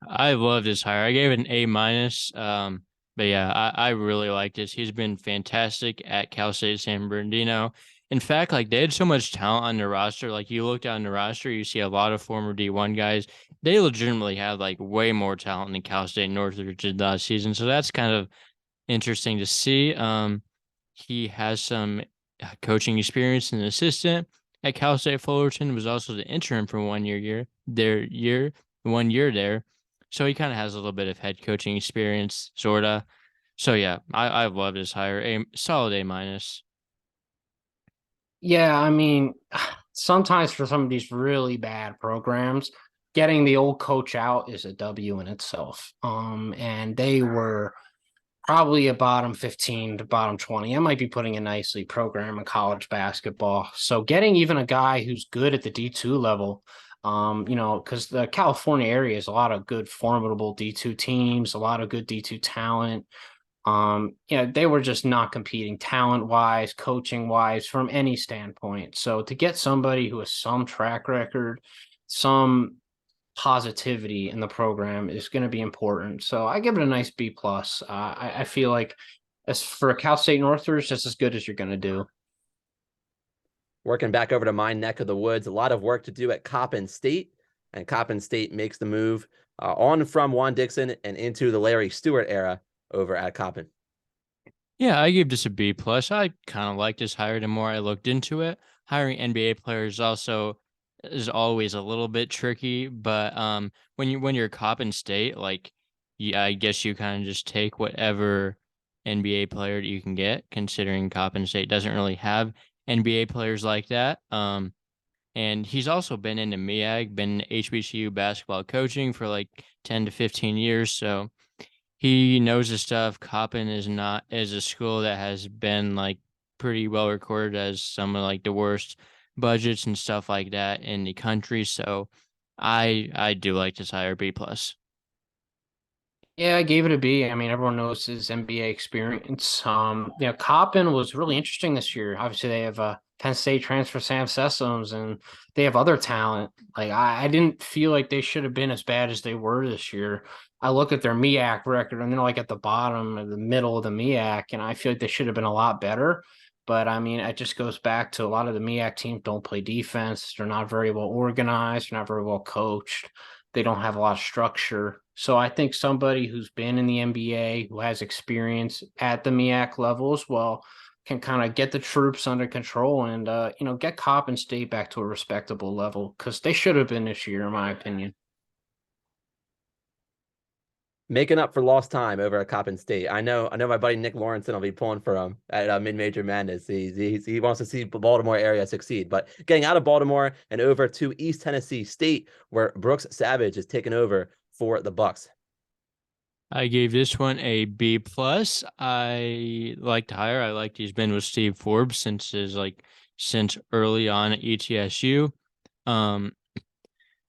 I love this hire. I gave it an A minus. But yeah, I really like this. He's been fantastic at Cal State San Bernardino. In fact, like they had so much talent on the roster. Like you look down the roster, you see a lot of former D1 guys. They legitimately have like way more talent than Cal State Northridge did last season. So that's kind of interesting to see. He has some coaching experience as an assistant at Cal State Fullerton. Was also the interim for 1 year there. 1 year there. So he kind of has a little bit of head coaching experience, sorta. So yeah, I love this hire. A solid A minus. Yeah, I mean, sometimes for some of these really bad programs, getting the old coach out is a W in itself. And they were probably a bottom 15 to bottom 20. I might be putting it nicely, program in college basketball. So getting even a guy who's good at the D2 level, because the California area is a lot of good, formidable D2 teams, a lot of good D2 talent. They were just not competing talent wise, coaching wise, from any standpoint. So to get somebody who has some track record, some positivity in the program is going to be important. So I give it a nice B plus. I feel like as for Cal State Northridge, that's as good as you're going to do. Working back over to my neck of the woods, a lot of work to do at Coppin State, and Coppin State makes the move on from Juan Dixon and into the Larry Stewart era over at Coppin. Yeah, I gave this a B plus. I kind of like this hire the more I looked into it. Hiring NBA players also is always a little bit tricky, but when you're Coppin State, like yeah, I guess you kind of just take whatever NBA player that you can get, considering Coppin State doesn't really have NBA players like that. And he's also been in the MEAG, been in HBCU basketball coaching for like 10 to 15 years, so he knows his stuff. Coppin is a school that has been like pretty well recorded as some of like the worst budgets and stuff like that in the country. So I do like this higher B plus. Yeah, I gave it a B. I mean, everyone knows his NBA experience. Coppin was really interesting this year. Obviously, they have Penn State transfer Sam Sessoms, and they have other talent. Like I didn't feel like they should have been as bad as they were this year. I look at their MEAC record, and they're like at the bottom of the middle of the MEAC, and I feel like they should have been a lot better. But I mean, it just goes back to a lot of the MEAC teams don't play defense. They're not very well organized. They're not very well coached. They don't have a lot of structure. So I think somebody who's been in the NBA, who has experience at the MEAC levels, well, can kind of get the troops under control and get Coppin State back to a respectable level because they should have been this year, in my opinion. Making up for lost time over at Coppin State. I know my buddy Nick Lawrenson will be pulling for him at Mid-Major Madness. He wants to see the Baltimore area succeed. But getting out of Baltimore and over to East Tennessee State, where Brooks Savage is taking over for the Bucks. I gave this one a B plus. I liked higher. I liked he's been with Steve Forbes since early on at ETSU. Um,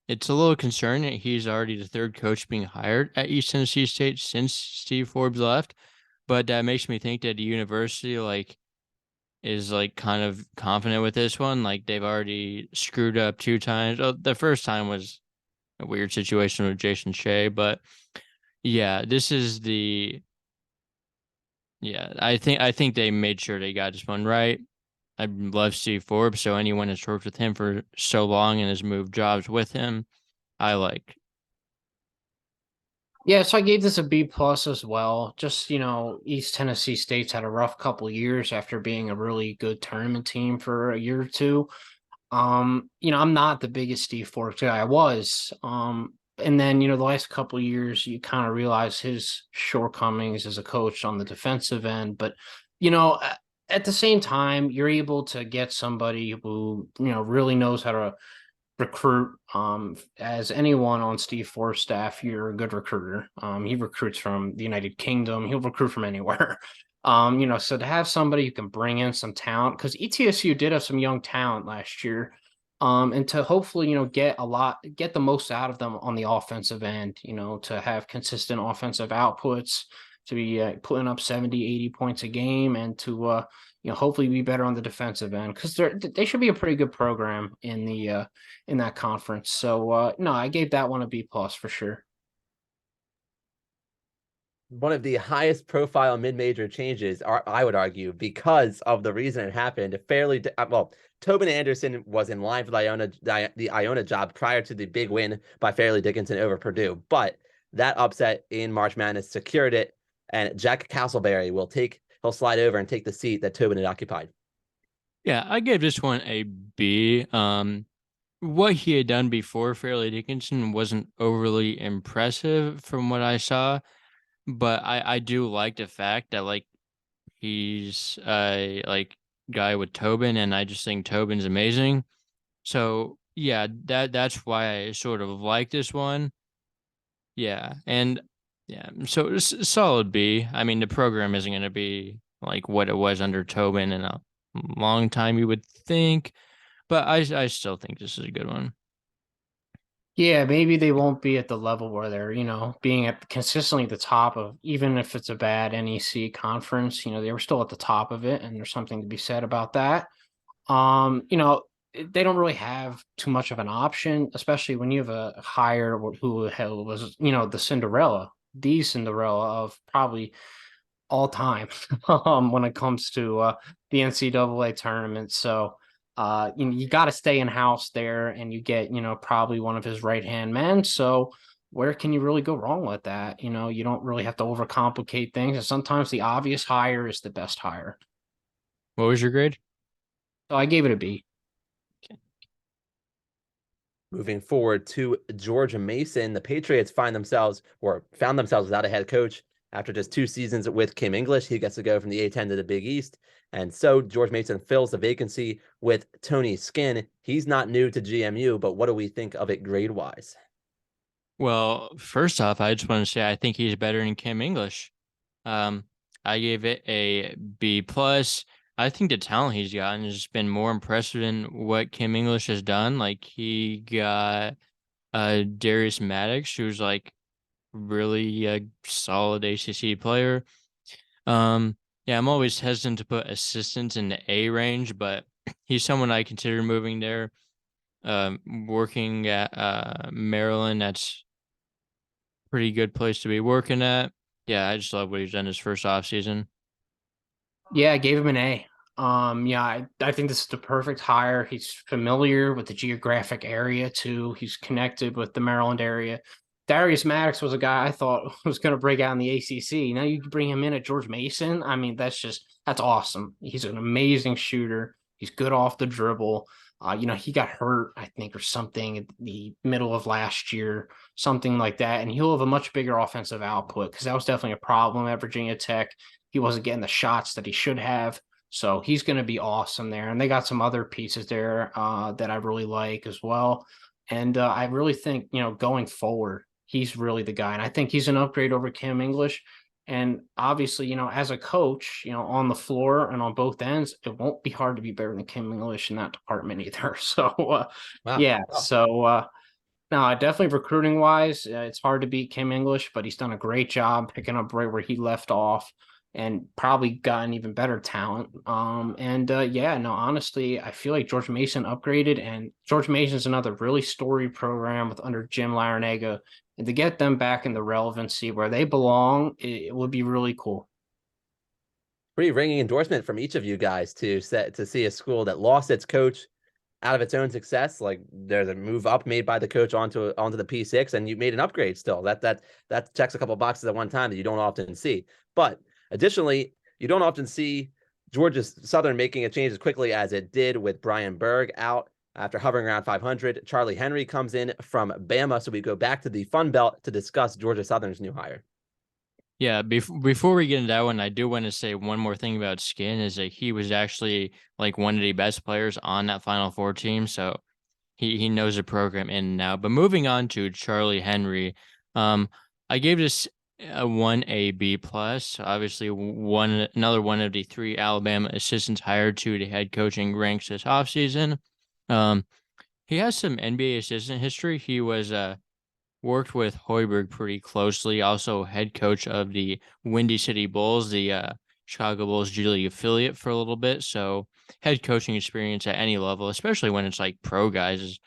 It's a little concerning that he's already the third coach being hired at East Tennessee State since Steve Forbes left, but that makes me think that the university is kind of confident with this one. Like they've already screwed up 2 times. Oh, the first time was a weird situation with Jason Shea. But yeah, this is the yeah. I think they made sure they got this one right. I love Steve Forbes, so anyone that's worked with him for so long and has moved jobs with him, I like. Yeah, so I gave this a B plus as well. Just, East Tennessee State's had a rough couple of years after being a really good tournament team for a year or two. I'm not the biggest Steve Forbes guy. I was. And then, the last couple of years, you kind of realize his shortcomings as a coach on the defensive end. But, at the same time, you're able to get somebody who, really knows how to recruit. As anyone on Steve Forbes' staff, you're a good recruiter. He recruits from the United Kingdom. He'll recruit from anywhere. So to have somebody who can bring in some talent, because ETSU did have some young talent last year, and to hopefully, get the most out of them on the offensive end, to have consistent offensive outputs, to be putting up 70, 80 points a game, and to, hopefully be better on the defensive end, because they should be a pretty good program in that conference. So no, I gave that one a B plus for sure. One of the highest profile mid-major changes, I would argue, because of the reason it happened. Tobin Anderson was in line for the Iona job prior to the big win by Fairleigh Dickinson over Purdue, but that upset in March Madness secured it, and Jack Castleberry he'll slide over and take the seat that Tobin had occupied. Yeah, I gave this one a B. What he had done before Fairleigh Dickinson wasn't overly impressive from what I saw, but I do like the fact that like he's a like guy with Tobin, and I just think Tobin's amazing. So yeah, that's why I sort of like this one. Yeah, and yeah, so it's solid B. I mean, the program isn't going to be like what it was under Tobin in a long time, you would think, but I still think this is a good one. Yeah, maybe they won't be at the level where they're, being at consistently at the top of, even if it's a bad NEC conference, they were still at the top of it, and there's something to be said about that. They don't really have too much of an option, especially when you have a hire who hell was, the Cinderella of probably all time when it comes to the NCAA tournament. So you got to stay in house there, and you get probably one of his right hand men. So where can you really go wrong with that? You don't really have to overcomplicate things, and sometimes the obvious hire is the best hire. What was your grade? So I gave it a B. Moving forward to Georgia Mason, the Patriots found themselves without a head coach after just 2 seasons with Kim English. He gets to go from the A10 to the Big East. And so George Mason fills the vacancy with Tony Skinn. He's not new to GMU, but what do we think of it grade-wise? Well, first off, I just want to say I think he's better than Kim English. Um, I gave it a B plus. I think the talent he's gotten has been more impressive than what Kim English has done. Like he got Darius Maddox, who's like really a solid ACC player. Yeah, I'm always hesitant to put assistants in the A range, but he's someone I consider moving there. Working at Maryland, that's a pretty good place to be working at. Yeah, I just love what he's done his first off season. Yeah, I gave him an A. Yeah, I think this is the perfect hire. He's familiar with the geographic area too. He's connected with the Maryland area. Darius Maddox was a guy I thought was going to break out in the ACC. Now you bring him in at George Mason. I mean, that's awesome. He's an amazing shooter. He's good off the dribble. He got hurt, I think, or something at the middle of last year, something like that. And he'll have a much bigger offensive output, because that was definitely a problem at Virginia Tech. He wasn't getting the shots that he should have. So he's going to be awesome there. And they got some other pieces there that I really like as well. And I really think, going forward, he's really the guy. And I think he's an upgrade over Kim English. And obviously, as a coach, on the floor and on both ends, it won't be hard to be better than Kim English in that department either. So, Wow. yeah. So, no, definitely recruiting wise, it's hard to beat Kim English, but he's done a great job picking up right where he left off. and probably gotten even better talent. Honestly, I feel like George Mason upgraded, and George Mason's another really storied program with under Jim Larinaga, and to get them back in the relevancy where they belong, it would be really cool. Pretty ringing endorsement from each of you guys to see a school that lost its coach out of its own success. Like there's a move up made by the coach onto the P6, and you made an upgrade still. That checks a couple of boxes at one time that you don't often see. But additionally, you don't often see Georgia Southern making a change as quickly as it did with Brian Berg out after hovering around 500. Charlie Henry comes in from Bama, so we go back to the Fun Belt to discuss Georgia Southern's new hire. Yeah, before we get into that one, I do want to say one more thing about Skin is that he was actually like one of the best players on that Final Four team, so he knows the program in and out. But moving on to Charlie Henry, I gave this a 1A B+. Obviously, another one of the 3 Alabama assistants hired to the head coaching ranks this offseason. He has some NBA assistant history. He was worked with Hoiberg pretty closely, also head coach of the Windy City Bulls, the Chicago Bulls G League affiliate for a little bit. So head coaching experience at any level, especially when it's like pro guys,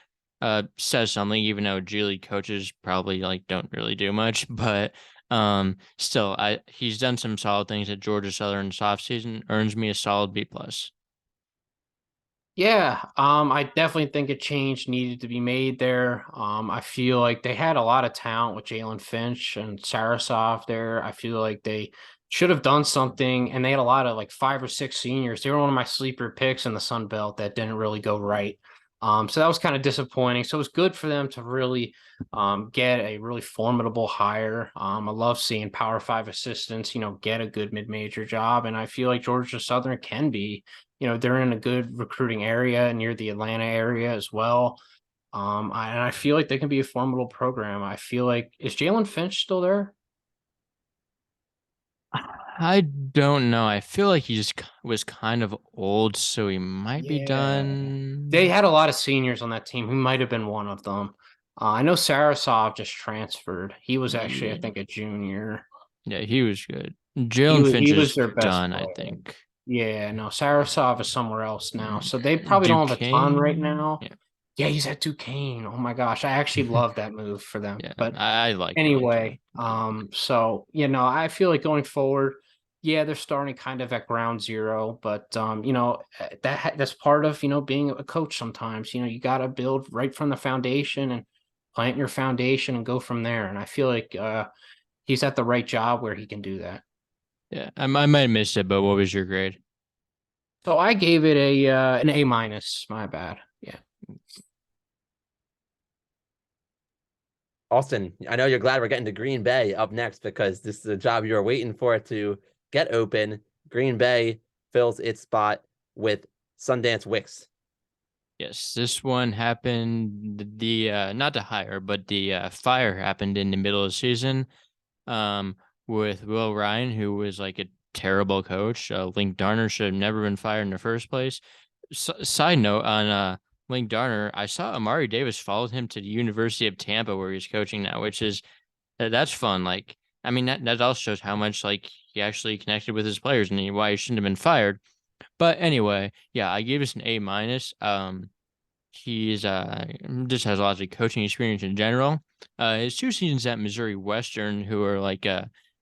says something, even though G League coaches probably like don't really do much. But still, he's done some solid things at Georgia Southern this offseason, earns me a solid B+. Yeah, I definitely think a change needed to be made there. I feel like they had a lot of talent with Jalen Finch and Sarasov there. I feel like they should have done something, and they had a lot of like 5 or 6 seniors. They were one of my sleeper picks in the Sun Belt that didn't really go right. So that was kind of disappointing. So it was good for them to really get a really formidable hire. I love seeing Power Five assistants, get a good mid-major job, and I feel like Georgia Southern can be. They're in a good recruiting area near the Atlanta area as well. And I feel like they can be a formidable program. I feel like, is Jalen Finch still there? I don't know. I feel like he just was kind of old, so he might be Yeah. They done. had a lot of seniors on that team. He might have been one of them. I know Sarasov just transferred. He was actually, I Yeah, think, a junior. yeah, he was good. He Jalen was Finch he was is their best done, I player. think. Yeah, no, Sarasov is somewhere else now. So they Mm, probably don't have a ton right Duquesne. now. Yeah, Yeah, he's at Duquesne. Oh my gosh, I actually love that move for them. yeah, But I like him. anyway, But so I feel like going forward, yeah, they're starting kind of at ground zero, but that's part of being a coach. Sometimes you got to build right from the foundation and plant your foundation and go from there. And I feel like he's at the right job where he can do that. yeah, I might have missed it. But what was your grade? So I gave it a an A-. My bad. Yeah. Austin, I know you're glad we're getting to Green Bay up next because this is a job you're waiting for it to get open. Green Bay fills its spot with Sundance Wicks. Yes, this one happened. The not the hire, but the fire happened in the middle of the season. Um, with Will Ryan, who was like a terrible coach. Link Darner should have never been fired in the first place. Side note on Link Darner, I saw Amari Davis followed him to the University of Tampa where he's coaching now, which is that's fun. Like, I mean, that also shows how much like he actually connected with his players and why he shouldn't have been fired. But anyway, yeah, I gave this an A-. He's just has lots of coaching experience in general. His 2 seasons at Missouri Western, who are like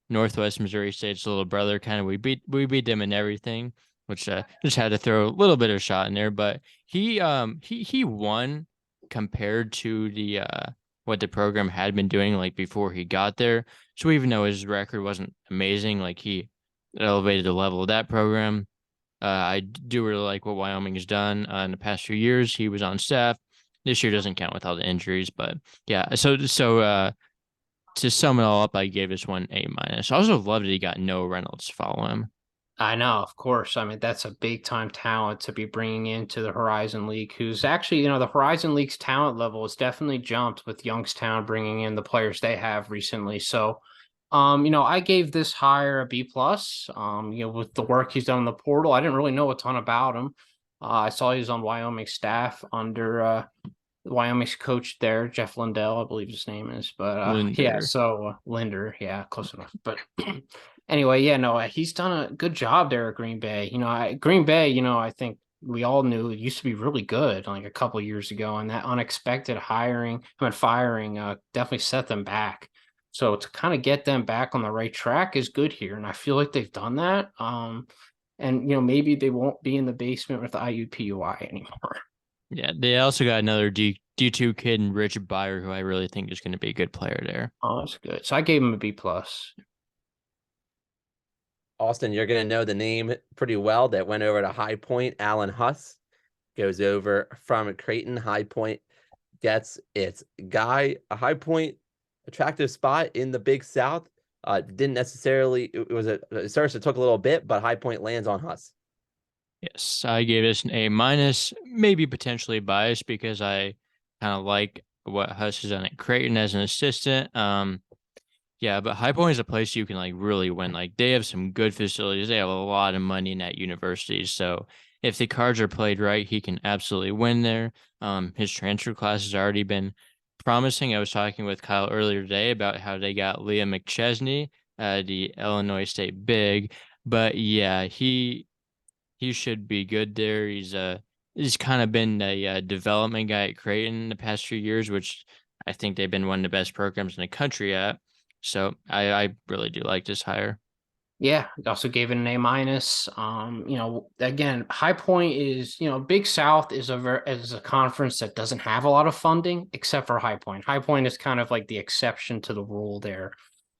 Northwest Missouri State's little brother, kind of we beat them in everything, which just had to throw a little bit of shot in there. But he won compared to the what the program had been doing like before he got there. So even though his record wasn't amazing, like he elevated the level of that program. I do really like what Wyoming has done in the past few years. He was on staff. This year doesn't count with all the injuries, but yeah. So to sum it all up, I gave this one A-. I also love that he got Noah Reynolds to follow him. I know, of course. I mean, that's a big time talent to be bringing into the Horizon League, who's actually, the Horizon League's talent level has definitely jumped with Youngstown bringing in the players they have recently. So, I gave this hire a B+. With the work he's done in the portal, I didn't really know a ton about him. I saw he was on Wyoming staff under Wyoming's coach there, Jeff Lindell, I believe his name is. But yeah, Linder. so Linder, yeah, close enough. But Anyway, yeah, no, he's done a good job there at Green Bay. Green Bay, I think we all knew it used to be really good like a couple years ago, and that unexpected firing, definitely set them back. So to kind of get them back on the right track is good here, and I feel like they've done that. And maybe they won't be in the basement with the IUPUI anymore. Yeah, they also got another D2 kid in Rich Byer, who I really think is going to be a good player there. Oh, that's good. So I gave him a B plus. Austin, you're going to know the name pretty well that went over to High Point. Alan Huss goes over from Creighton. High Point gets its guy. A High Point attractive spot in the Big South. Didn't necessarily, it was it starts to took a little bit, but High Point lands on Huss. Yes, I gave this an A minus, maybe potentially biased because I kind of like what Huss has done at Creighton as an assistant. Yeah, but High Point is a place you can like really win. Like they have some good facilities. They have a lot of money in that university. So if the cards are played right, he can absolutely win there. His transfer class has already been promising. I was talking with Kyle earlier today about how they got Liam McChesney, the Illinois State big. But yeah, he should be good there. He's kind of been a development guy at Creighton the past few years, which I think they've been one of the best programs in the country at. So I really do like this hire. Yeah, also gave it an A minus. Again, High Point is, Big South is a conference that doesn't have a lot of funding except for High Point. High Point is kind of like the exception to the rule there.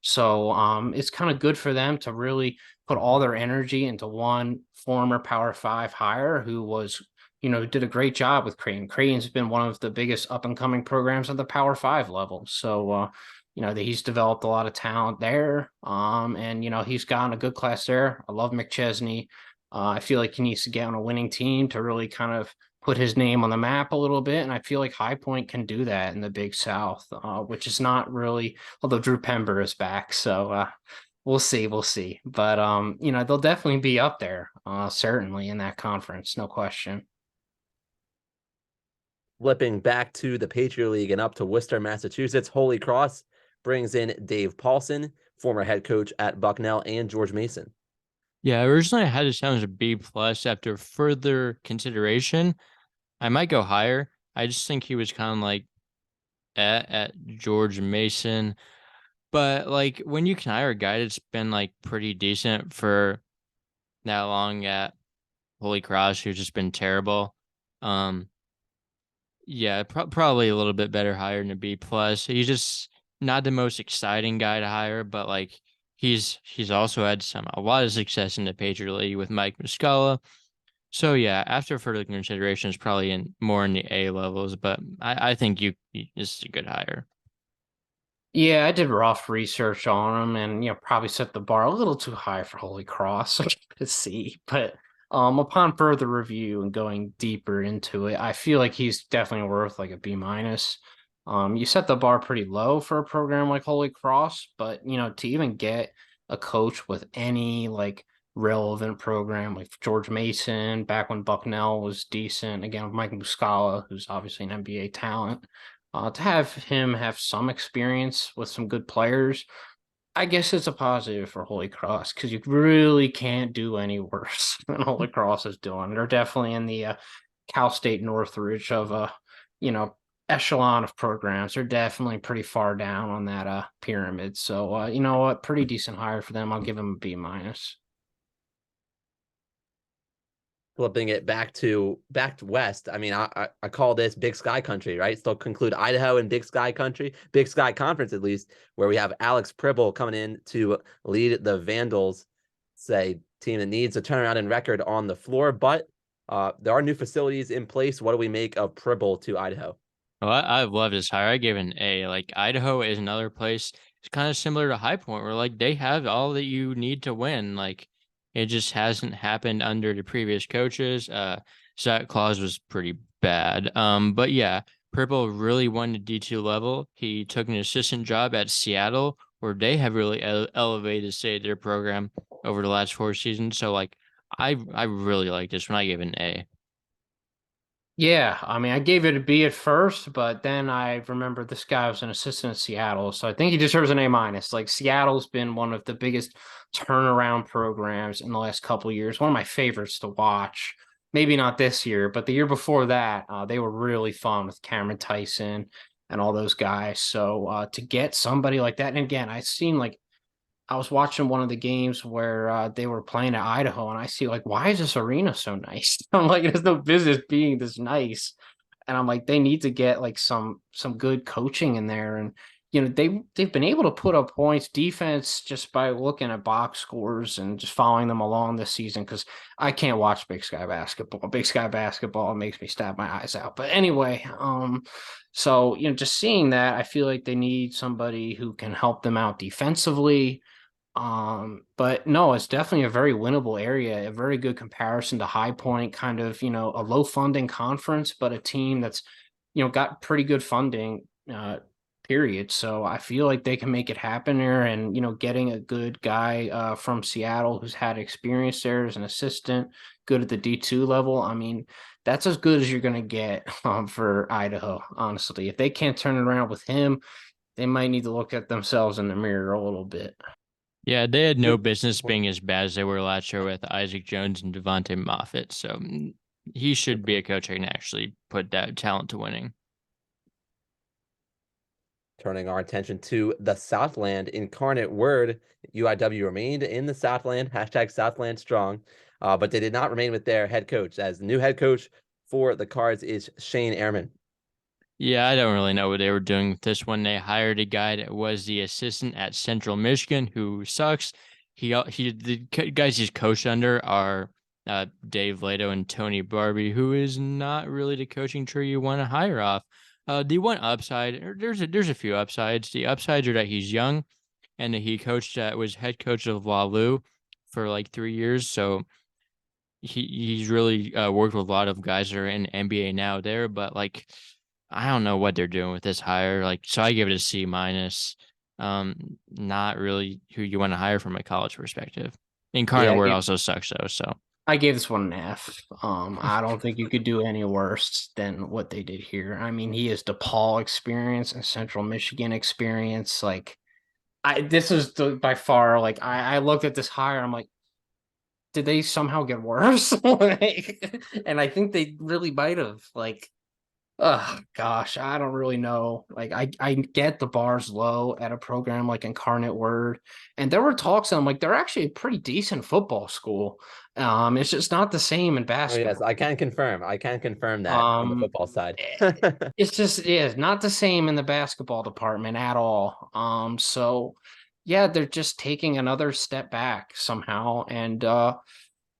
So it's kind of good for them to really put all their energy into one former Power Five hire who was, did a great job with Creighton. Creighton's been one of the biggest up and coming programs at the Power Five level. So that he's developed a lot of talent there. And he's gotten a good class there. I love McChesney. I feel like he needs to get on a winning team to really kind of put his name on the map a little bit. And I feel like High Point can do that in the Big South, which is not really, although Drew Pember is back. So we'll see. But they'll definitely be up there, certainly in that conference, no question. Flipping back to the Patriot League and up to Worcester, Massachusetts, Holy Cross brings in Dave Paulson, former head coach at Bucknell, and George Mason. Yeah, originally I had this down as a B plus. After further consideration, I might go higher. I just think he was kind of like at George Mason. But like when you can hire a guy that's been like pretty decent for that long at Holy Cross, who's just been terrible. Um, yeah, probably a little bit better hire than a B plus. He's just not the most exciting guy to hire, but like he's also had a lot of success in the Patriot League with Mike Muscala. So yeah, after further consideration, it's probably more in the A levels, but I think this is a good hire. Yeah, I did rough research on him and probably set the bar a little too high for Holy Cross to see. But upon further review and going deeper into it, I feel like he's definitely worth like a B minus. You set the bar pretty low for a program like Holy Cross, but to even get a coach with any like relevant program like George Mason back when Bucknell was decent, again with Mike Muscala, who's obviously an NBA talent. To have him have some experience with some good players, I guess it's a positive for Holy Cross because you really can't do any worse than Holy Cross is doing. They're definitely in the Cal State Northridge of echelon of programs. They're definitely pretty far down on that pyramid. So you know what, pretty decent hire for them. I'll give them a B minus. Flipping it back to west. I mean, I call this Big Sky Country, right? Still conclude Idaho and Big Sky Country, Big Sky Conference at least, where we have Alex Pribble coming in to lead the Vandals, say team that needs a turnaround in record on the floor, but there are new facilities in place. What do we make of Pribble to Idaho? Well, I love this hire. I give it an A. Like Idaho is another place. It's kind of similar to High Point, where like they have all that you need to win. Like it just hasn't happened under the previous coaches. Zach Claus was pretty bad. But yeah, Purple really won the D2 level. He took an assistant job at Seattle, where they have really elevated, say, their program over the last 4 seasons. So like, I really like this one. I give it an A. Yeah, I mean, I gave it a B at first, but then I remember this guy was an assistant at Seattle, so I think he deserves an A minus. Like Seattle's been one of the biggest turnaround programs in the last couple of years. One of my favorites to watch. Maybe not this year, but the year before that, they were really fun with Cameron Tyson and all those guys. So to get somebody like that, and again, I seen like I was watching one of the games where they were playing at Idaho, and I see like, why is this arena so nice? I'm like, it has no business being this nice, and I'm like, they need to get like some good coaching in there, and they've been able to put up points defense just by looking at box scores and just following them along this season because I can't watch Big Sky basketball. Big Sky basketball makes me stab my eyes out. But anyway, so just seeing that, I feel like they need somebody who can help them out defensively. But no, it's definitely a very winnable area, a very good comparison to High Point, kind of, a low funding conference, but a team that's, got pretty good funding, period. So I feel like they can make it happen there. And, getting a good guy from Seattle who's had experience there as an assistant, good at the D2 level. I mean, that's as good as you're going to get for Idaho, honestly. If they can't turn it around with him, they might need to look at themselves in the mirror a little bit. Yeah, they had no business being as bad as they were last year with Isaac Jones and Devontae Moffitt. So he should be a coach that can actually put that talent to winning. Turning our attention to the Southland, Incarnate Word, UIW remained in the Southland, hashtag Southland strong, but they did not remain with their head coach, as the new head coach for the Cards is Shane Ehrman. Yeah, I don't really know what they were doing with this one. They hired a guy that was the assistant at Central Michigan who sucks. The guys he's coached under are Dave Lato and Tony Barbie, who is not really the coaching tree you want to hire off. The one upside, there's a few upsides. The upsides are that he's young and that he was head coach of Walu for like 3 years. So he's really worked with a lot of guys that are in NBA now there, but like I don't know what they're doing with this hire. Like, so I give it a C minus. Not really who you want to hire from a college perspective. Yeah, Incarnate Word also sucks though. So I gave this one an F. I don't think you could do any worse than what they did here. I mean, he has DePaul experience and Central Michigan experience. Like, this is by far like I looked at this hire. I'm like, did they somehow get worse? And I think they really might have. Like, oh gosh, I don't really know. Like I get the bar's low at a program like Incarnate Word. And there were talks, and I'm like, they're actually a pretty decent football school. It's just not the same in oh yes, basketball. I can confirm. I can confirm that on the Um football side. it's just yeah, not the same in the basketball department at all. So yeah, they're just taking another step back somehow. And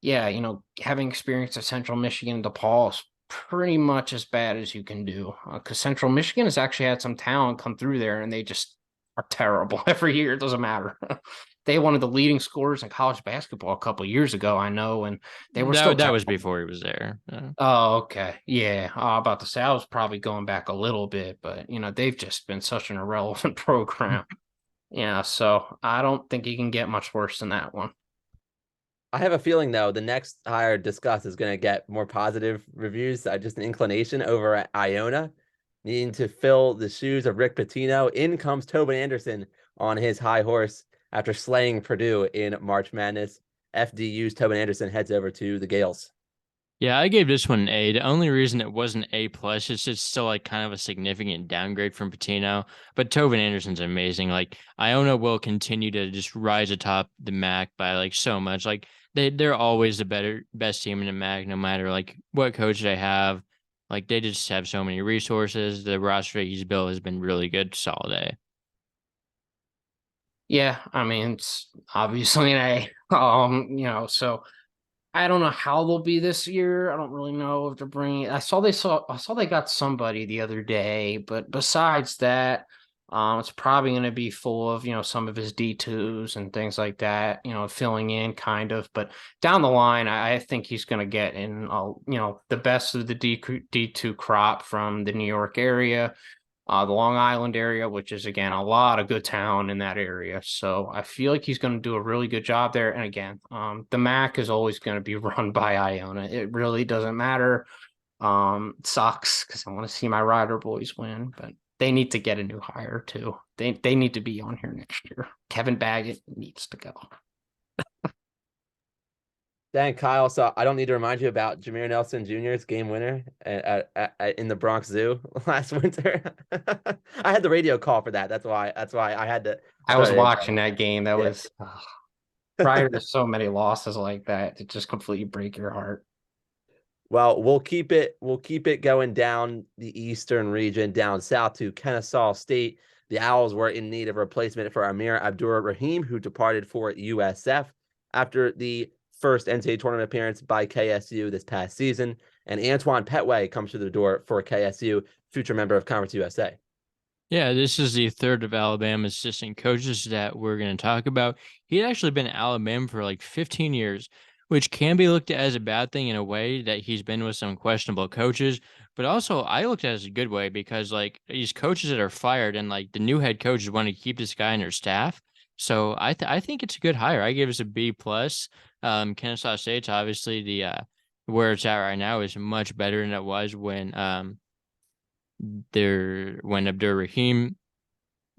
yeah, having experience at Central Michigan and DePaul is pretty much as bad as you can do. Because Central Michigan has actually had some talent come through there, and they just are terrible every year. It doesn't matter. They had one of the leading scorers in college basketball a couple of years ago, I know, and they were still that was terrible. before he was there. Oh, okay. Yeah. About to say, I was probably going back a little bit, but, they've just been such an irrelevant program. Yeah. So I don't think you can get much worse than that one. I have a feeling though the next hire discussed is going to get more positive reviews. Just an inclination over at Iona, needing to fill the shoes of Rick Pitino. In comes Tobin Anderson on his high horse after slaying Purdue in March Madness. FDU's Tobin Anderson heads over to the Gales. Yeah, I gave this one an A. The only reason it wasn't A plus is it's still like kind of a significant downgrade from Patino. But Tobin Anderson's amazing. Like Iona will continue to just rise atop the MAC by like so much. Like they're always the best team in the MAC, no matter like what coach they have. Like they just have so many resources. The roster he's built has been really good, solid A. Yeah. I mean, it's obviously an A. So I don't know how they'll be this year. I don't really know if they're bringing. I saw they got somebody the other day, but besides that, it's probably going to be full of some of his D2s and things like that. Filling in kind of. But down the line, I think he's going to get in. The best of the D2 crop from the New York area, the Long Island area, which is again a lot of good talent in that area. So I feel like he's going to do a really good job there. And again, the MAC is always going to be run by Iona. It really doesn't matter Sucks because I want to see my Rider boys win, but they need to get a new hire too. They need to be on here next year. Kevin Baggett needs to go. Then Kyle, so I don't need to remind you about Jameer Nelson Jr.'s game winner in the Bronx Zoo last winter. I had the radio call for that. That's why. I had to. I throw was it in watching that game. That there. was prior to so many losses like that to just completely break your heart. Well, we'll keep it going down the eastern region, down south to Kennesaw State. The Owls were in need of a replacement for Amir Abdur-Rahim, who departed for USF after the first NCAA tournament appearance by KSU this past season. And Antoine Petway comes to the door for KSU, future member of Conference USA. Yeah, this is the third of Alabama's assistant coaches that we're going to talk about. He'd actually been at Alabama for like 15 years, which can be looked at as a bad thing in a way that he's been with some questionable coaches. But also, I looked at it as a good way because like these coaches that are fired and like the new head coaches want to keep this guy on their staff. So I think it's a good hire. I give us a B plus. Kennesaw State's obviously the where it's at right now is much better than it was when Abdur Rahim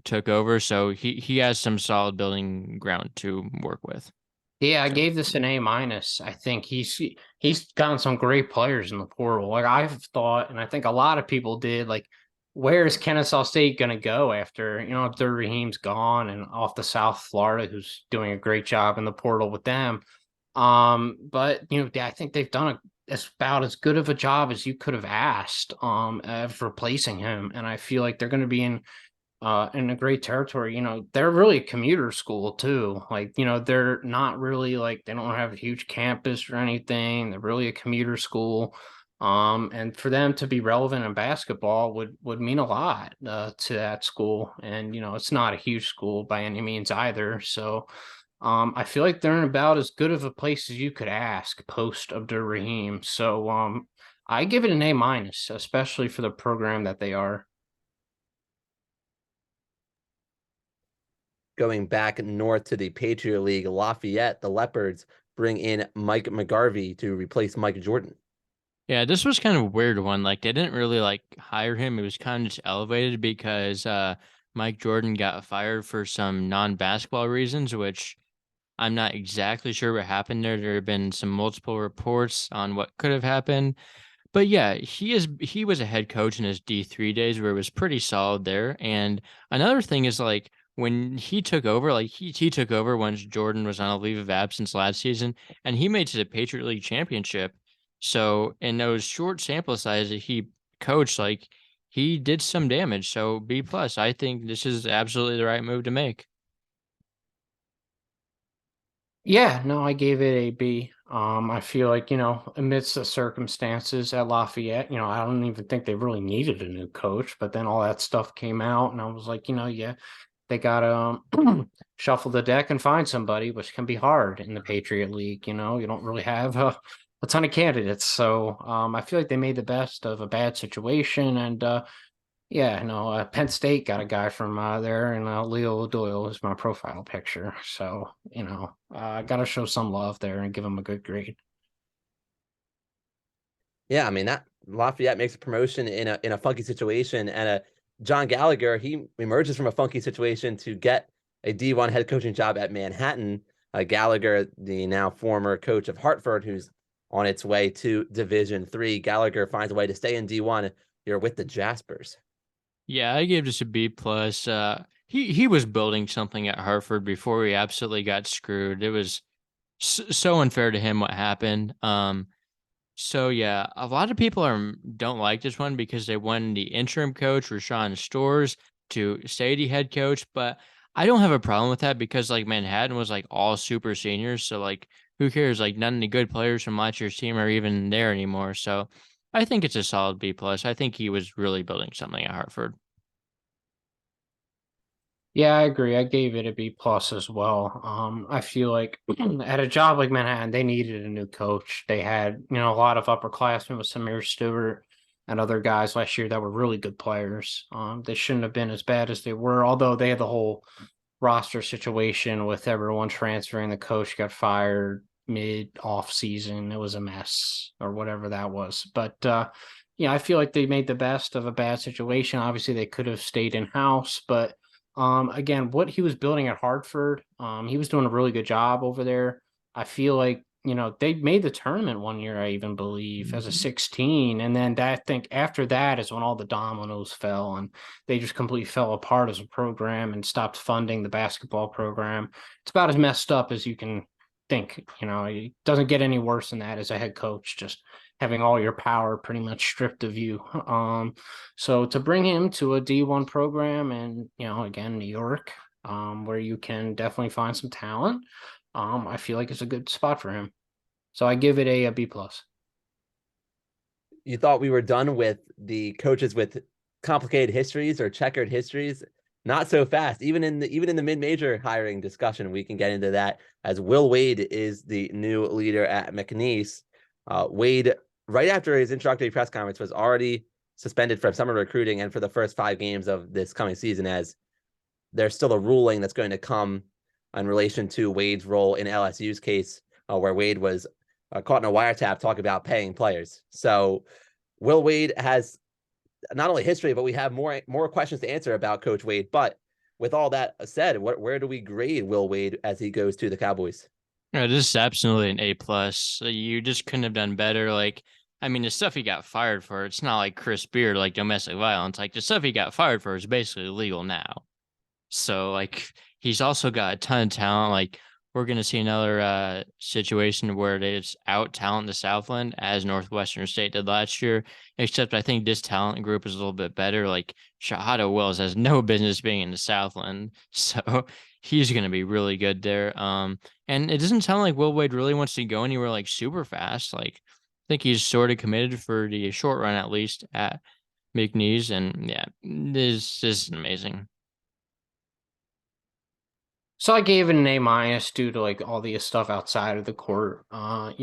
took over. So he has some solid building ground to work with. Yeah, I So, gave this an A minus. I think he's gotten some great players in the portal. Like I've thought, and I think a lot of people did, like, where is Kennesaw State gonna go after, Abdur Rahim's gone and off to South Florida, who's doing a great job in the portal with them. But I think they've done about as good of a job as you could have asked of replacing him. And I feel like they're gonna be in a great territory. They're really a commuter school too. Like, they're not really like they don't have a huge campus or anything. They're really a commuter school. And for them to be relevant in basketball would mean a lot to that school. And it's not a huge school by any means either. So I feel like they're in about as good of a place as you could ask post Abdur Rahim. So I give it an A minus, especially for the program that they are. Going back north to the Patriot League, Lafayette, the Leopards bring in Mike McGarvey to replace Mike Jordan. yeah, this was kind of a weird one. Like they didn't really like hire him. It was kind of just elevated because Mike Jordan got fired for some non-basketball reasons, which I'm not exactly sure what happened there. There have been some multiple reports on what could have happened. But yeah, he was a head coach in his D3 days where it was pretty solid there. And another thing is like when he took over, like he took over once Jordan was on a leave of absence last season and he made to the Patriot League championship. So in those short sample sizes that he coached, like he did some damage. So B plus, I think this is absolutely the right move to make. Yeah, no, I gave it a B. I feel like, amidst the circumstances at Lafayette, I don't even think they really needed a new coach, but then all that stuff came out and I was like, yeah, they gotta shuffle the deck and find somebody, which can be hard in the Patriot League. You don't really have a ton of candidates. So I feel like they made the best of a bad situation. And yeah, no, Penn State got a guy from there, and Leo Doyle is my profile picture. So, I got to show some love there and give him a good grade. Yeah, I mean that Lafayette makes a promotion in a funky situation, and John Gallagher, he emerges from a funky situation to get a D1 head coaching job at Manhattan. Gallagher, the now former coach of Hartford, who's on its way to Division III. Gallagher finds a way to stay in D1. You're with the Jaspers. Yeah, I gave this a B plus. He was building something at Hartford before he absolutely got screwed. It was so unfair to him what happened. So yeah, a lot of people don't like this one because they wanted the interim coach Rashawn Stores to stay the head coach, but I don't have a problem with that because like Manhattan was like all super seniors, so like who cares? Like none of the good players from last year's team are even there anymore. So I think it's a solid B plus. I think he was really building something at Hartford. Yeah, I agree. I gave it a B plus as well. I feel like at a job like Manhattan, they needed a new coach. They had, a lot of upperclassmen with Samir Stewart and other guys last year that were really good players. They shouldn't have been as bad as they were, although they had the whole roster situation with everyone transferring. The coach got fired mid off season. It was a mess or whatever that was. But I feel like they made the best of a bad situation. Obviously, they could have stayed in house, but again, what he was building at Hartford, he was doing a really good job over there. I feel like they made the tournament one year, I even believe, as a 16, and then I think after that is when all the dominoes fell, and they just completely fell apart as a program and stopped funding the basketball program. It's about as messed up as you can think. It doesn't get any worse than that as a head coach, just having all your power pretty much stripped of you. So to bring him to a D1 program, and again, New York, where you can definitely find some talent, I feel like it's a good spot for him. So I give it a B+. You thought we were done with the coaches with complicated histories or checkered histories? Not so fast. Even in the mid-major hiring discussion, we can get into that, as Will Wade is the new leader at McNeese. Wade, right after his introductory press conference, was already suspended from summer recruiting and for the first 5 games of this coming season, as there's still a ruling that's going to come in relation to Wade's role in LSU's case, where Wade was caught in a wiretap talking about paying players. So Will Wade has not only history, but we have more questions to answer about Coach Wade. But with all that said, where do we grade Will Wade as he goes to the Cowboys? Yeah, this is absolutely an A+. You just couldn't have done better. Like, I mean, the stuff he got fired for, it's not like Chris Beard, like domestic violence. Like, the stuff he got fired for is basically legal now. So, like, he's also got a ton of talent. Like, we're going to see another situation where they just out talent the Southland as Northwestern State did last year. Except I think this talent group is a little bit better. Like, Shahada Wells has no business being in the Southland. So he's going to be really good there. And it doesn't sound like Will Wade really wants to go anywhere like super fast. Like, I think he's sort of committed for the short run, at least at McNeese. And yeah, this is amazing. So I gave it an A- due to like all the stuff outside of the court, that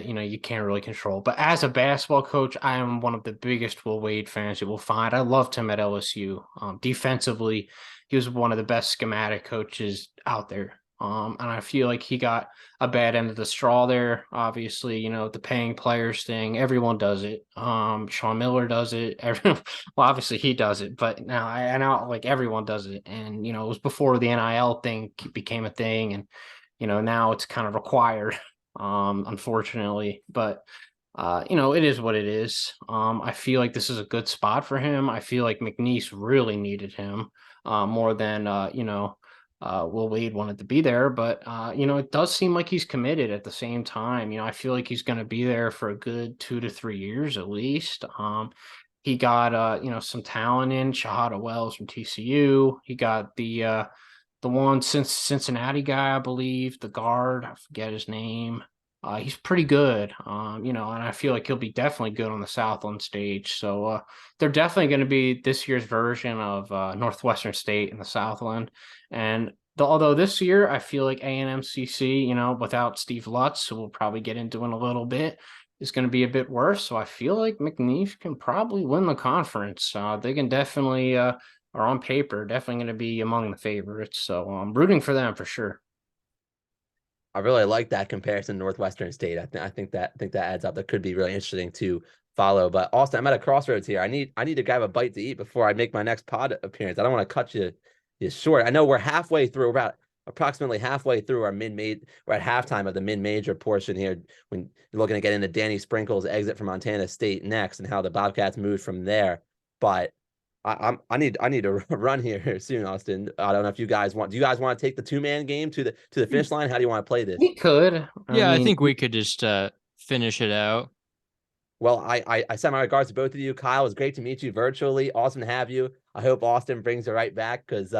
you can't really control. But as a basketball coach, I am one of the biggest Will Wade fans you will find. I loved him at LSU. Defensively, he was one of the best schematic coaches out there. And I feel like he got a bad end of the straw there. Obviously, the paying players thing, everyone does it. Sean Miller does it. Well, obviously he does it, but now I know like everyone does it. And, it was before the NIL thing became a thing. And, now it's kind of required, unfortunately. But, it is what it is. I feel like this is a good spot for him. I feel like McNeese really needed him more than, Will Wade wanted to be there, but it does seem like he's committed at the same time. I feel like he's going to be there for a good 2 to 3 years at least. He got some talent in Shahada Wells from TCU. He got the one since Cincinnati guy, I believe, the guard. I forget his name. He's pretty good, and I feel like he'll be definitely good on the Southland stage. So they're definitely going to be this year's version of Northwestern State in the Southland. And although this year I feel like A&MCC, without Steve Lutz, who we'll probably get into in a little bit, is going to be a bit worse. So I feel like McNeese can probably win the conference. They can definitely, or on paper, definitely going to be among the favorites. So I'm rooting for them for sure. I really like that comparison to Northwestern State. I think that adds up. That could be really interesting to follow. But Austin, I'm at a crossroads here. I need to grab a bite to eat before I make my next pod appearance. I don't want to cut you short. I know we're halfway through, about approximately halfway through our mid-major. We're at halftime of the mid-major portion here. When you're looking to get into Danny Sprinkle's exit from Montana State next, and how the Bobcats moved from there. But I need to run here soon, Austin. I don't know if you guys want. Do you guys want to take the 2-man game to the finish line? How do you want to play this? We could. Yeah, I think we could just finish it out. Well, I send my regards to both of you. Kyle, it was great to meet you virtually. Awesome to have you. I hope Austin brings it right back, because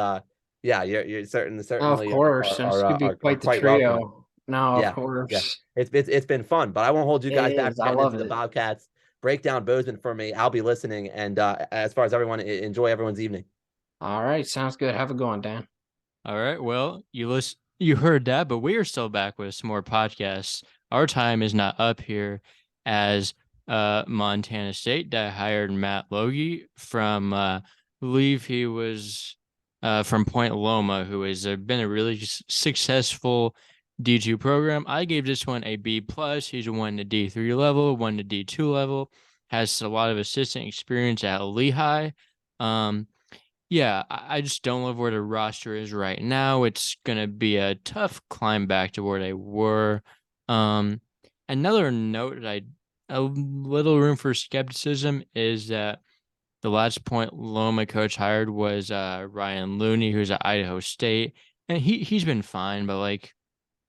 yeah, you're certainly Of course, this could be quite the trio. Welcome. No, Yeah, of course. yeah. It's been fun, but I won't hold you guys back Is. from I getting love into the it. Bobcats. Break down Bozeman for me. I'll be listening. And as far as everyone, enjoy everyone's evening. All right, sounds good. Have a good one, Dan. All right. Well, you heard that, but we are still back with some more podcasts. Our time is not up here, as Montana State that hired Matt Logie from I believe he was from Point Loma, who has been a really successful D2 program. I gave this one a B plus. He's a 1 to D3 level, 1 to D2 level. Has a lot of assistant experience at Lehigh. Yeah, I just don't love where the roster is right now. It's gonna be a tough climb back to where they were. Um, Another note that a little room for skepticism is that the last point Loma coach hired was Ryan Looney, who's at Idaho State, and he's been fine, but like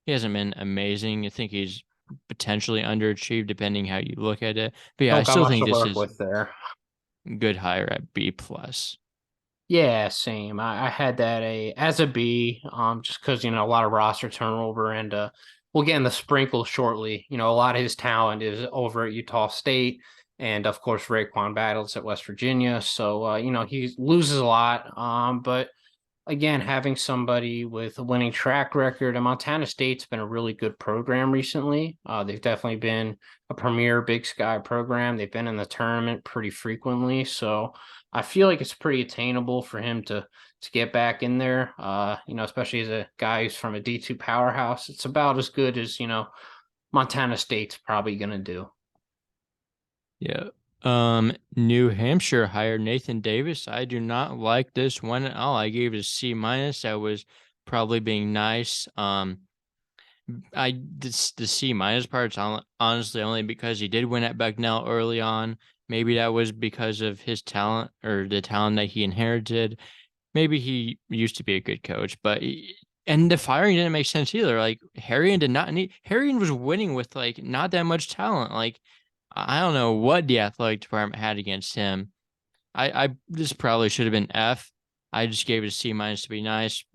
he hasn't been amazing. I think he's potentially underachieved depending how you look at it. But yeah, I Don't got still much think to this work is with there. good hire at B plus. Yeah, same. I had that as a B, just because a lot of roster turnover, and we'll get in the sprinkle shortly. A lot of his talent is over at Utah State, and of course Raekwon Battles at West Virginia. So he loses a lot. But again, having somebody with a winning track record, and Montana State's been a really good program recently. They've definitely been a premier Big Sky program. They've been in the tournament pretty frequently, so I feel like it's pretty attainable for him to get back in there. Especially as a guy who's from a D2 powerhouse, it's about as good as Montana State's probably going to do. Yeah. New Hampshire hired Nathan Davis. I do not like this one at all. I gave it a C minus. That was probably being nice. The C minus part's honestly only because he did win at Becknell early on. Maybe that was because of his talent or the talent that he inherited. Maybe he used to be a good coach, but and the firing didn't make sense either. Like Harrion did not need Harrion was winning with like not that much talent. Like I don't know what the athletic department had against him. I this probably should have been F. I just gave it a C minus to be nice.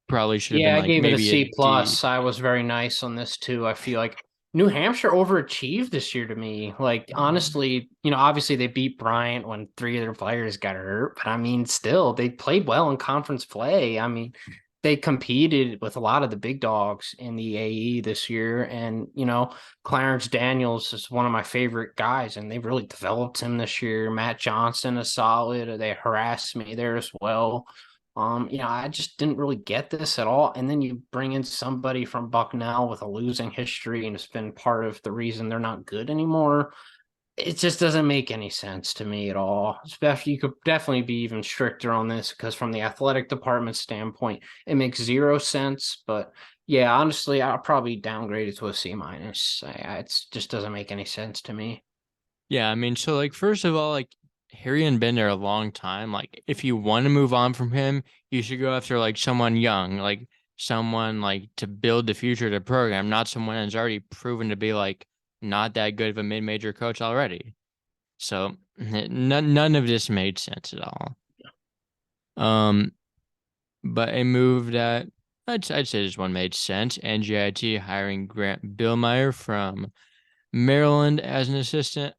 Probably should have been Yeah, I like gave it a maybe a C D. plus. I was very nice on this too. I feel like New Hampshire overachieved this year to me. Like honestly, obviously they beat Bryant when three of their players got hurt, but I mean, still they played well in conference play. I mean, they competed with a lot of the big dogs in the AE this year, and Clarence Daniels is one of my favorite guys, and they really developed him this year. Matt Johnson is solid. They harassed me there as well. I just didn't really get this at all. And then you bring in somebody from Bucknell with a losing history and it's been part of the reason they're not good anymore. It just doesn't make any sense to me at all. Especially, you could definitely be even stricter on this because from the athletic department standpoint, it makes zero sense. But yeah, honestly, I'll probably downgrade it to a C minus. It just doesn't make any sense to me. Yeah, I mean, so like first of all, like Harry had been there a long time. Like if you want to move on from him, you should go after like someone young, like someone like to build the future of the program, not someone that's already proven to be like not that good of a mid-major coach already. So none of this made sense at all. Um, but a move that I'd say this one made sense. NGIT hiring Grant Billmeyer from Maryland as an assistant.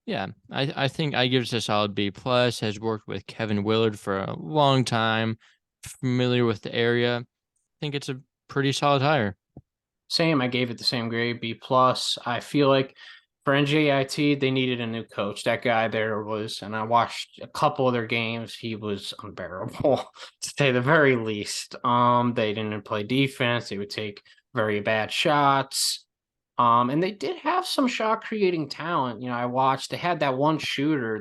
Yeah, I think I give it a solid B plus. Has worked with Kevin Willard for a long time, familiar with the area. I think it's a pretty solid hire. Same. I gave it the same grade, B plus. I feel like for NJIT, they needed a new coach. That guy there was, and I watched a couple of their games. He was unbearable to say the very least. They didn't play defense. They would take very bad shots. And they did have some shot creating talent. I watched. They had that one shooter,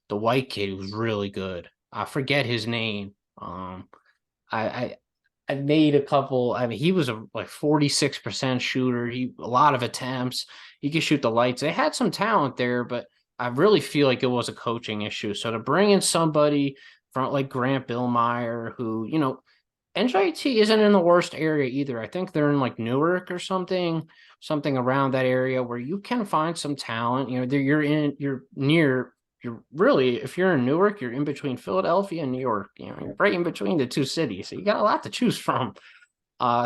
the white kid, who was really good. I forget his name. I I made a couple. I mean, he was a like 46% shooter. A lot of attempts. He could shoot the lights. They had some talent there, but I really feel like it was a coaching issue. So to bring in somebody from like Grant Billmeyer, who, NJT isn't in the worst area either. I think they're in like Newark or something around that area where you can find some talent. You're near you're really, if you're in Newark, you're in between Philadelphia and New York. You're right in between the two cities, so you got a lot to choose from.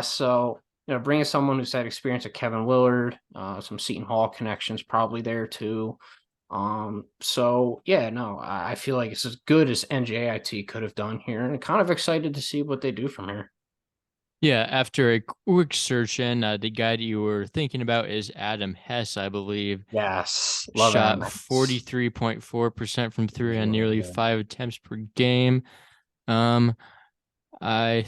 So bringing someone who's had experience at Kevin Willard, some Seton Hall connections probably there too. So yeah, no, I feel like it's as good as NJIT could have done here, and kind of excited to see what they do from here. Yeah, after a quick search in, the guy that you were thinking about is Adam Hess, I believe. Yes, love Shot Adams. 43.4% from He's three on really nearly good. 5 attempts per game. Um, I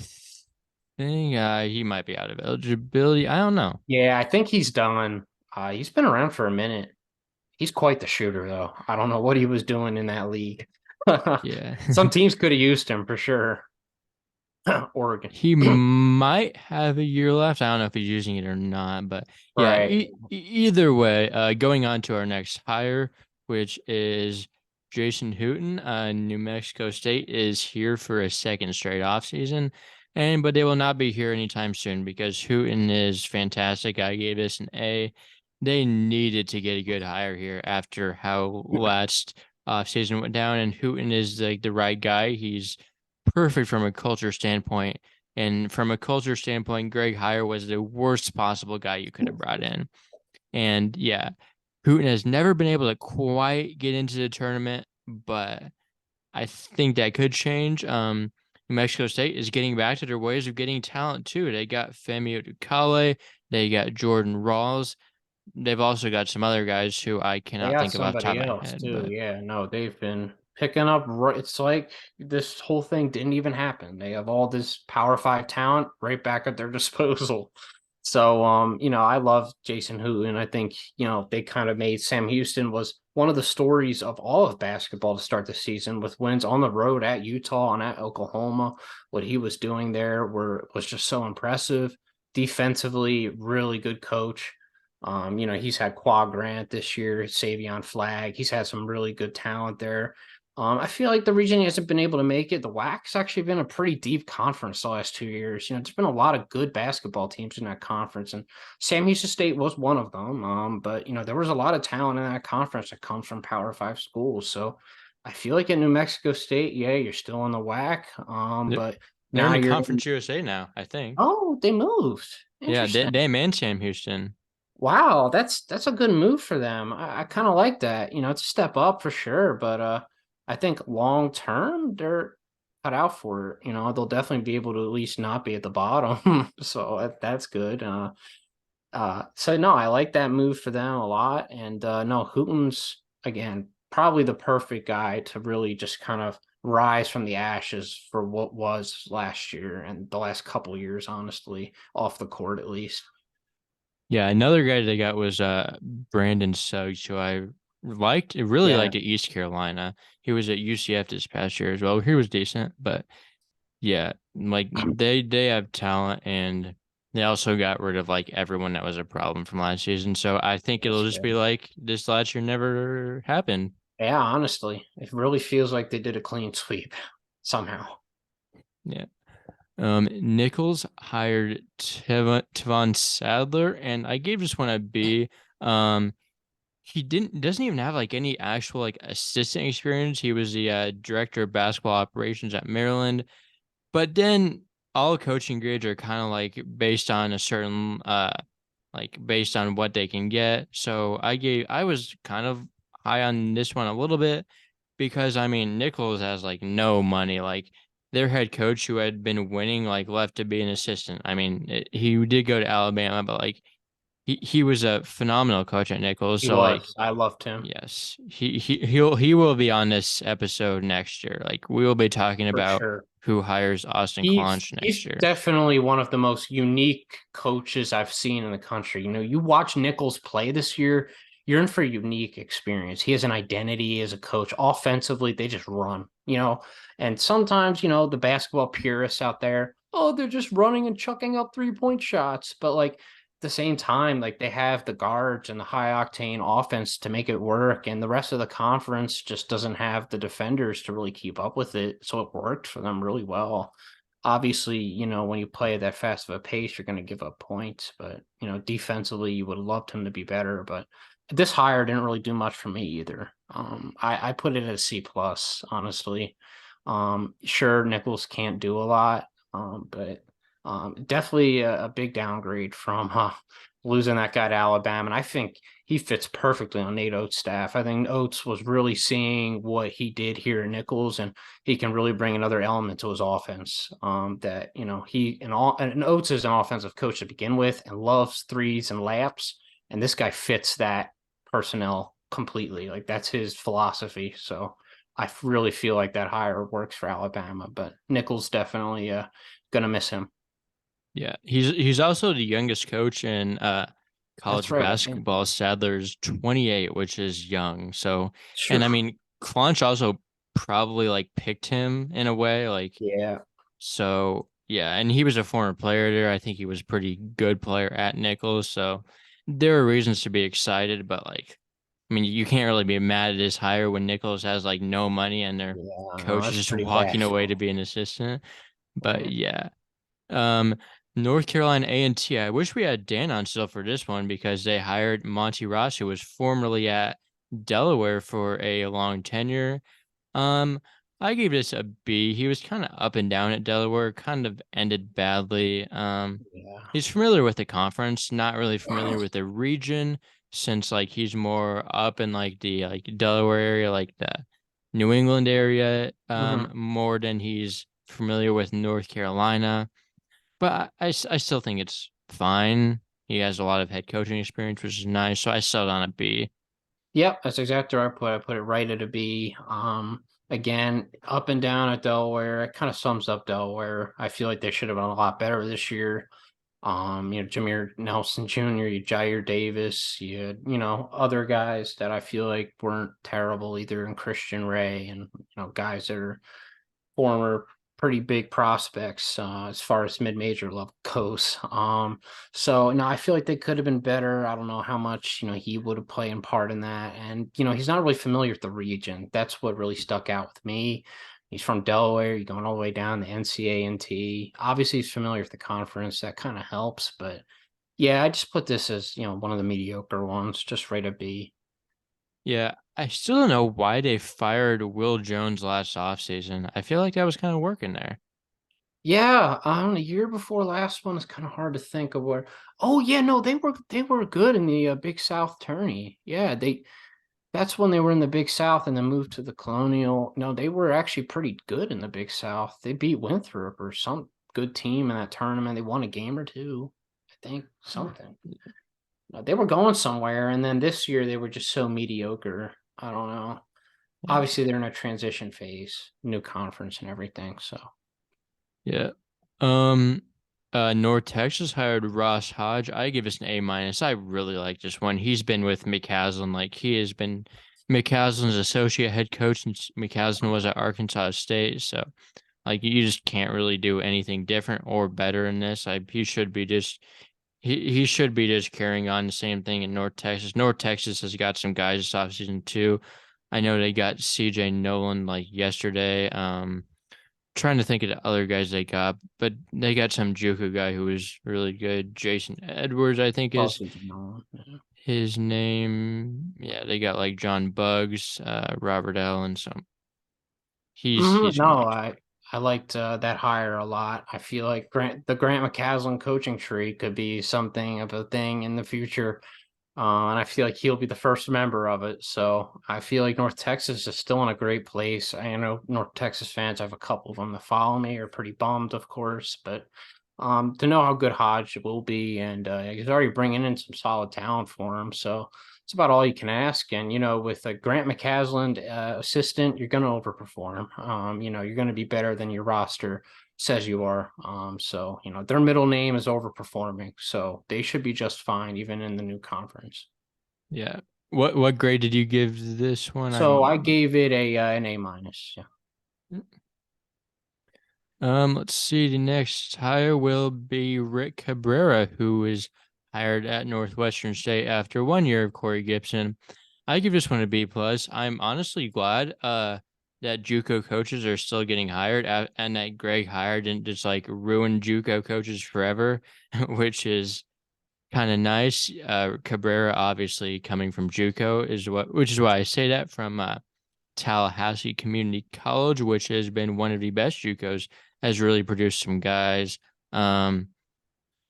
think he might be out of eligibility. I don't know. Yeah, I think he's done. He's been around for a minute. He's quite the shooter, though. I don't know what he was doing in that league. Yeah. Some teams could have used him for sure. Oregon. He might have a year left. I don't know if he's using it or not, but yeah, Right. either way, going on to our next hire, which is Jason Hooten. New Mexico State is here for a second straight offseason, but they will not be here anytime soon because Hooten is fantastic. I gave this an A. They needed to get a good hire here after how last offseason went down, and Hooten is like the right guy. He's perfect from a culture standpoint. And from a culture standpoint, Greg Heyer was the worst possible guy you could have brought in. And yeah, Putin has never been able to quite get into the tournament, but I think that could change. New Mexico State is getting back to their ways of getting talent too. They got Femi Odukale, they got Jordan Rawls. They've also got some other guys who I They cannot got think of off the top somebody of my else head, too. but Yeah, no, they've been picking up. It's like this whole thing didn't even happen. They have all this Power Five talent right back at their disposal. So, I love Jason Hu, and I think they kind of made Sam Houston was one of the stories of all of basketball to start the season with wins on the road at Utah and at Oklahoma. What he was doing there was just so impressive. Defensively, really good coach. He's had Qua Grant this year, Savion Flag. He's had some really good talent there. I feel like the region hasn't been able to make it. The WAC's actually been a pretty deep conference the last 2 years. There's been a lot of good basketball teams in that conference, and Sam Houston State was one of them. But there was a lot of talent in that conference that comes from Power Five schools. So I feel like at New Mexico State, yeah, you're still in the WAC. they're, But they're now in the you're Conference USA now, I think. oh, they moved. Yeah, Interesting. they and Sam Houston. Wow, that's a good move for them. I kind of like that. It's a step up for sure, but I think long term they're cut out for it. They'll definitely be able to at least not be at the bottom. So that's good. So no, I like that move for them a lot. And no, Hooten's again probably the perfect guy to really just kind of rise from the ashes for what was last year and the last couple years, honestly, off the court at least. Yeah, another guy they got was Brandon Suggs, who I really Yeah. liked at East Carolina. He was at UCF this past year as well. He was decent, but yeah, like they have talent, and they also got rid of like everyone that was a problem from last season. So I think it'll That's just be good. like this last year never happened. Yeah, honestly, it really feels like they did a clean sweep somehow. Yeah. Nichols hired Tavon Sadler, and I gave this one a B. Um, he doesn't even have like any actual like assistant experience. He was the director of basketball operations at Maryland, but then all coaching grades are kind of like based on a certain like based on what they can get. So I was kind of high on this one a little bit because I mean Nichols has like no money. Like their head coach who had been winning like left to be an assistant. I mean he did go to Alabama, but like he was a phenomenal coach at Nichols. He So like was. I loved him yes, he will be on this episode next year. Like we will be talking for about sure. who hires Austin He's Clonch next he's year. definitely one of the most unique coaches I've seen in the country. You watch Nichols play this year, you're in for a unique experience. He has an identity as a coach. Offensively, they just run. And sometimes, the basketball purists out there, oh, they're just running and chucking up 3-point shots. But like the same time, like they have the guards and the high octane offense to make it work. And the rest of the conference just doesn't have the defenders to really keep up with it. So it worked for them really well. Obviously, when you play at that fast of a pace, you're going to give up points. But, defensively, you would have loved him to be better. But this hire didn't really do much for me either. I put it at a C plus, honestly. Sure, Nichols can't do a lot, but definitely a big downgrade from losing that guy to Alabama. And I think he fits perfectly on Nate Oates' staff. I think Oates was really seeing what he did here in Nichols, and he can really bring another element to his offense. That and Oates is an offensive coach to begin with, and loves threes and layups. And this guy fits that personnel completely. Like that's his philosophy. So I really feel like that hire works for Alabama. But Nichols definitely gonna miss him. Yeah, he's also the youngest coach in That's college right. I think. basketball. Sadler's 28, which is young. So, Phew. and I mean, Clunch also probably like picked him in a way, like Yeah. so. Yeah, and he was a former player there. I think he was a pretty good player at Nichols. So there are reasons to be excited, but like, I mean, you can't really be mad at his hire when Nichols has like no money and their Yeah. No, coach is that's just pretty bad. walking away to be an assistant. But Yeah. yeah. Um, North Carolina A&T. I wish we had Dan on still for this one because they hired Monty Ross, who was formerly at Delaware for a long tenure. Um, I gave this a B. He was kind of up and down at Delaware, kind of ended badly. Yeah. He's familiar with the conference, not really familiar with the region, since like he's more up in like the like Delaware area, like the New England area, Hmm. more than he's familiar with North Carolina. But I still think it's fine. He has a lot of head coaching experience, which is nice. So I settled on a B. Yep, that's exactly where I put it. I put it right at a B. Again, up and down at Delaware. It kind of sums up Delaware. I feel like they should have done a lot better this year. Jameer Nelson Jr., you Jair Davis, you had, other guys that I feel like weren't terrible either, and Christian Ray, and guys that are former pretty big prospects as far as mid-major level goes. So no, I feel like they could have been better. I don't know how much he would have played in part in that, and he's not really familiar with the region. That's what really stuck out with me. He's from Delaware. You're going all the way down to NCANT. Obviously, he's familiar with the conference. That kind of helps, but yeah, I just put this as one of the mediocre ones, just right at B. Yeah, I still don't know why they fired Will Jones last offseason. I feel like that was kind of working there. Yeah, the year before last one is kind of hard to think of where. Oh yeah, no, they were good in the Big South tourney. Yeah, that's when they were in the Big South and then moved to the Colonial. No, they were actually pretty good in the Big South. They beat Winthrop or some good team in that tournament. They won a game or two, I think, something. No, they were going somewhere, and then this year they were just so mediocre. I don't know. Yeah. Obviously, they're in a transition phase, new conference and everything. So. Yeah. Um, North Texas hired Ross Hodge. I give this an A minus. I really like this one. He's been with McCaslin. Like he has been McCaslin's associate head coach since McCaslin was at Arkansas State. So like you just can't really do anything different or better in this. He should be just he should be just carrying on the same thing in North Texas. North Texas has got some guys this offseason too. I know they got CJ Nolan like yesterday. Trying to think of the other guys they got, but they got some JUCO guy who was really good. Jason Edwards, I think is Also, no. Yeah. his name. Yeah, they got like John Buggs, Robert Allen. So he's gonna No, be I liked that hire a lot. I feel like the Grant McCaslin coaching tree could be something of a thing in the future, and I feel like he'll be the first member of it. So I feel like North Texas is still in a great place. I know North Texas fans, I have a couple of them that follow me, are pretty bummed, of course, but to know how good Hodge will be, and he's already bringing in some solid talent for him. So it's about all you can ask. And with a Grant McCaslin assistant, you're going to overperform. You're going to be better than your roster says you are. So their middle name is overperforming, so they should be just fine even in the new conference. yeah. What grade did you give this one? I So don't I remember. gave it an A minus. Yeah. Let's see. The next hire will be Rick Cabrera, who was hired at Northwestern State after 1 year of Corey Gibson. I give this one a B plus. I'm honestly glad that JUCO coaches are still getting hired and that Greg hired didn't just like ruin JUCO coaches forever, which is kind of nice. Cabrera obviously coming from JUCO which is why I say that from Tallahassee Community College, which has been one of the best JUCOs, has really produced some guys. Um,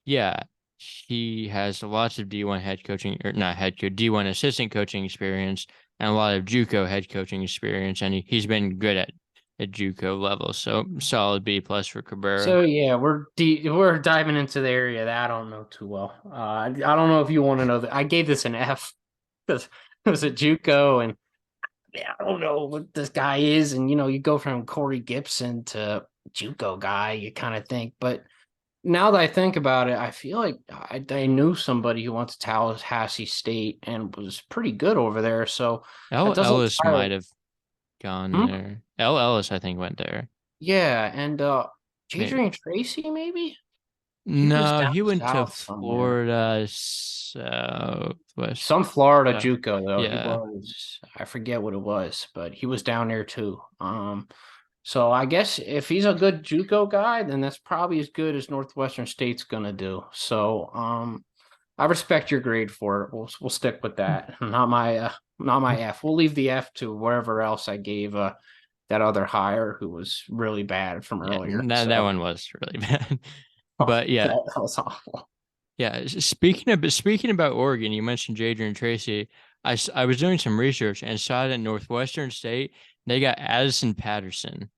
yeah, he has lots of D1 head coaching, or not head coach, D1 assistant coaching experience, and a lot of JUCO head coaching experience, and he's been good at JUCO level. So solid B plus for Cabrera. So yeah, we're diving into the area that I don't know too well. I don't know if you want to know that I gave this an F because it was a JUCO, and yeah, I don't know what this guy is. And you go from Corey Gibson to JUCO guy, you kind of think, but Now that I think about it, I feel like I knew somebody who went to Tallahassee State and was pretty good over there. So that L. doesn't Ellis might entirely. have gone Hmm? there. L. Ellis, I think, went there. Yeah, and Maybe. Adrian Tracy, maybe he was No, down he went to south somewhere. Florida Southwest. Some Florida Uh, JUCO though. He yeah, was, I forget what it was, but he was down there too. So I guess if he's a good JUCO guy, then that's probably as good as Northwestern State's gonna do. So I respect your grade for it. We'll stick with that. Not my F. We'll leave the F to wherever else I gave that other hire who was really bad from yeah. earlier. That So one was really bad. oh, But yeah, that was awful. yeah. Speaking about Oregon, you mentioned Jadrian Tracy. I was doing some research and saw that Northwestern State they got Addison Patterson.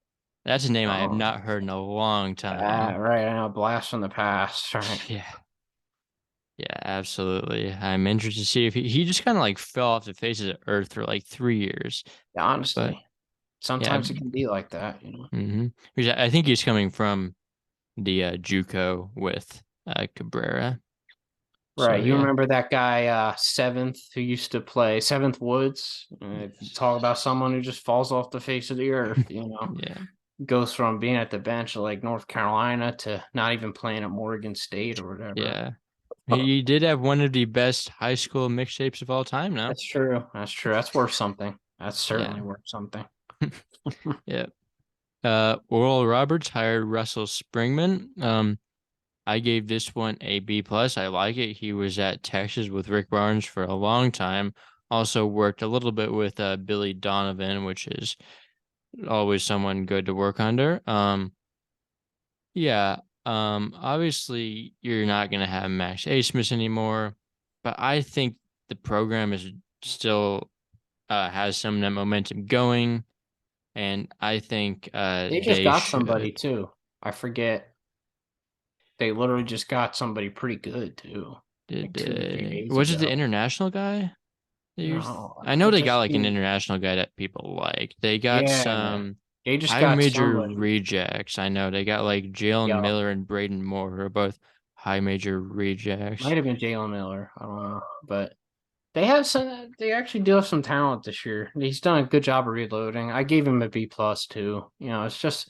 That's a name I have Oh, not heard in a long time. right. I know, blast from the past. Right. Yeah, yeah, absolutely. I'm interested to see if he just kind of like fell off the face of the earth for like 3 years. Yeah, But honestly, yeah, sometimes it can be like that. because I think he's coming from the JUCO with Cabrera. So Right. You yeah, remember that guy, Seventh, who used to play Seventh Woods? Talk about someone who just falls off the face of the earth, yeah, goes from being at the bench of like North Carolina to not even playing at Morgan State or whatever. yeah. He did have one of the best high school mixtapes of all time. Now, That's true. That's true. That's worth something. That's yeah, certainly worth something. yeah. Oral Roberts hired Russell Springman. I gave this one a B plus. I like it. He was at Texas with Rick Barnes for a long time. Also worked a little bit with Billy Donovan, which is always someone good to work under. Yeah. Obviously you're not gonna have Max Asmus anymore, but I think the program is still has some of that momentum going, and I think They just they got somebody should. too. I forget. They literally just got somebody pretty good too, like Did 2 or 3 days was it the ago. international guy? No, I know it they got just like an seemed, international guy that people like. They got yeah, some they just high got major somebody. rejects. I know they got like Jalen Yeah, Miller and Braden Moore, who are both high major rejects. might have been Jalen Miller. I don't know, but they have some. They actually do have some talent this year. He's done a good job of reloading. I gave him a B plus too. It's just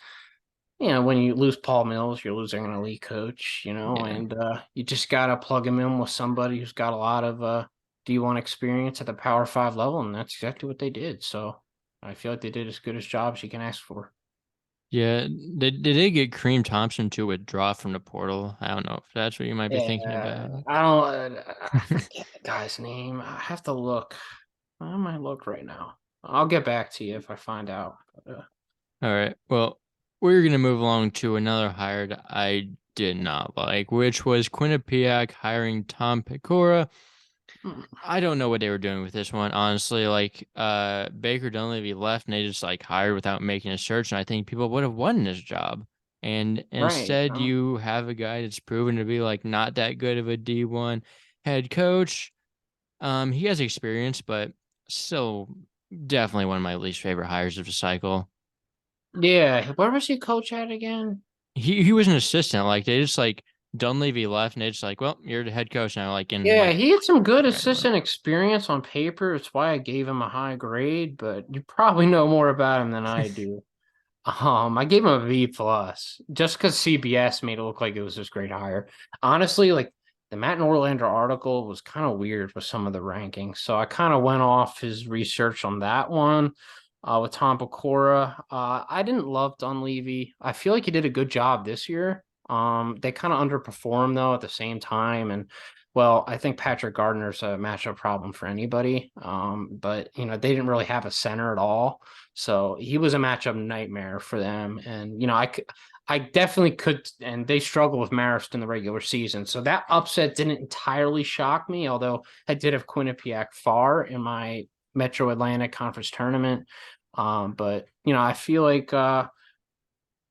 when you lose Paul Mills, you're losing an elite coach. Yeah. And you just gotta plug him in with somebody who's got a lot of D1 experience at the Power Five level, and that's exactly what they did. So I feel like they did as good as job as you can ask for. Yeah. Did they get Kareem Thompson to withdraw from the portal? I don't know if that's what you might be thinking Yeah, about. I don't. I forget the guy's name. I have to look. I might look right now. I'll get back to you if I find out. All right. Well, we're gonna move along to another hire that I did not like, which was Quinnipiac hiring Tom Pecora. Hmm, I don't know what they were doing with this one, honestly. Like, Baker Dunleavy left and they just like hired without making a search, and I think people would have won this job. And right. instead, you have a guy that's proven to be like not that good of a D1 head coach. He has experience, but still definitely one of my least favorite hires of the cycle. Yeah. Where was he coach at again? He was an assistant. Like they just like Dunleavy left, and they just like, well, you're the head coach now. Like in Yeah, like he had some good right away. assistant experience on paper. It's why I gave him a high grade, but you probably know more about him than I do. I gave him a B plus just because CBS made it look like it was this great hire. Honestly, like the Matt Norlander article was kind of weird with some of the rankings, so I kind of went off his research on that one. With Tom Pecora, I didn't love Dunleavy. I feel like he did a good job this year. They kind of underperformed though at the same time, and well, I think Patrick Gardner's a matchup problem for anybody. But they didn't really have a center at all. So he was a matchup nightmare for them. And, I definitely could, and they struggle with Marist in the regular season. So that upset didn't entirely shock me, although I did have Quinnipiac far in my Metro Atlantic Conference tournament. But, I feel like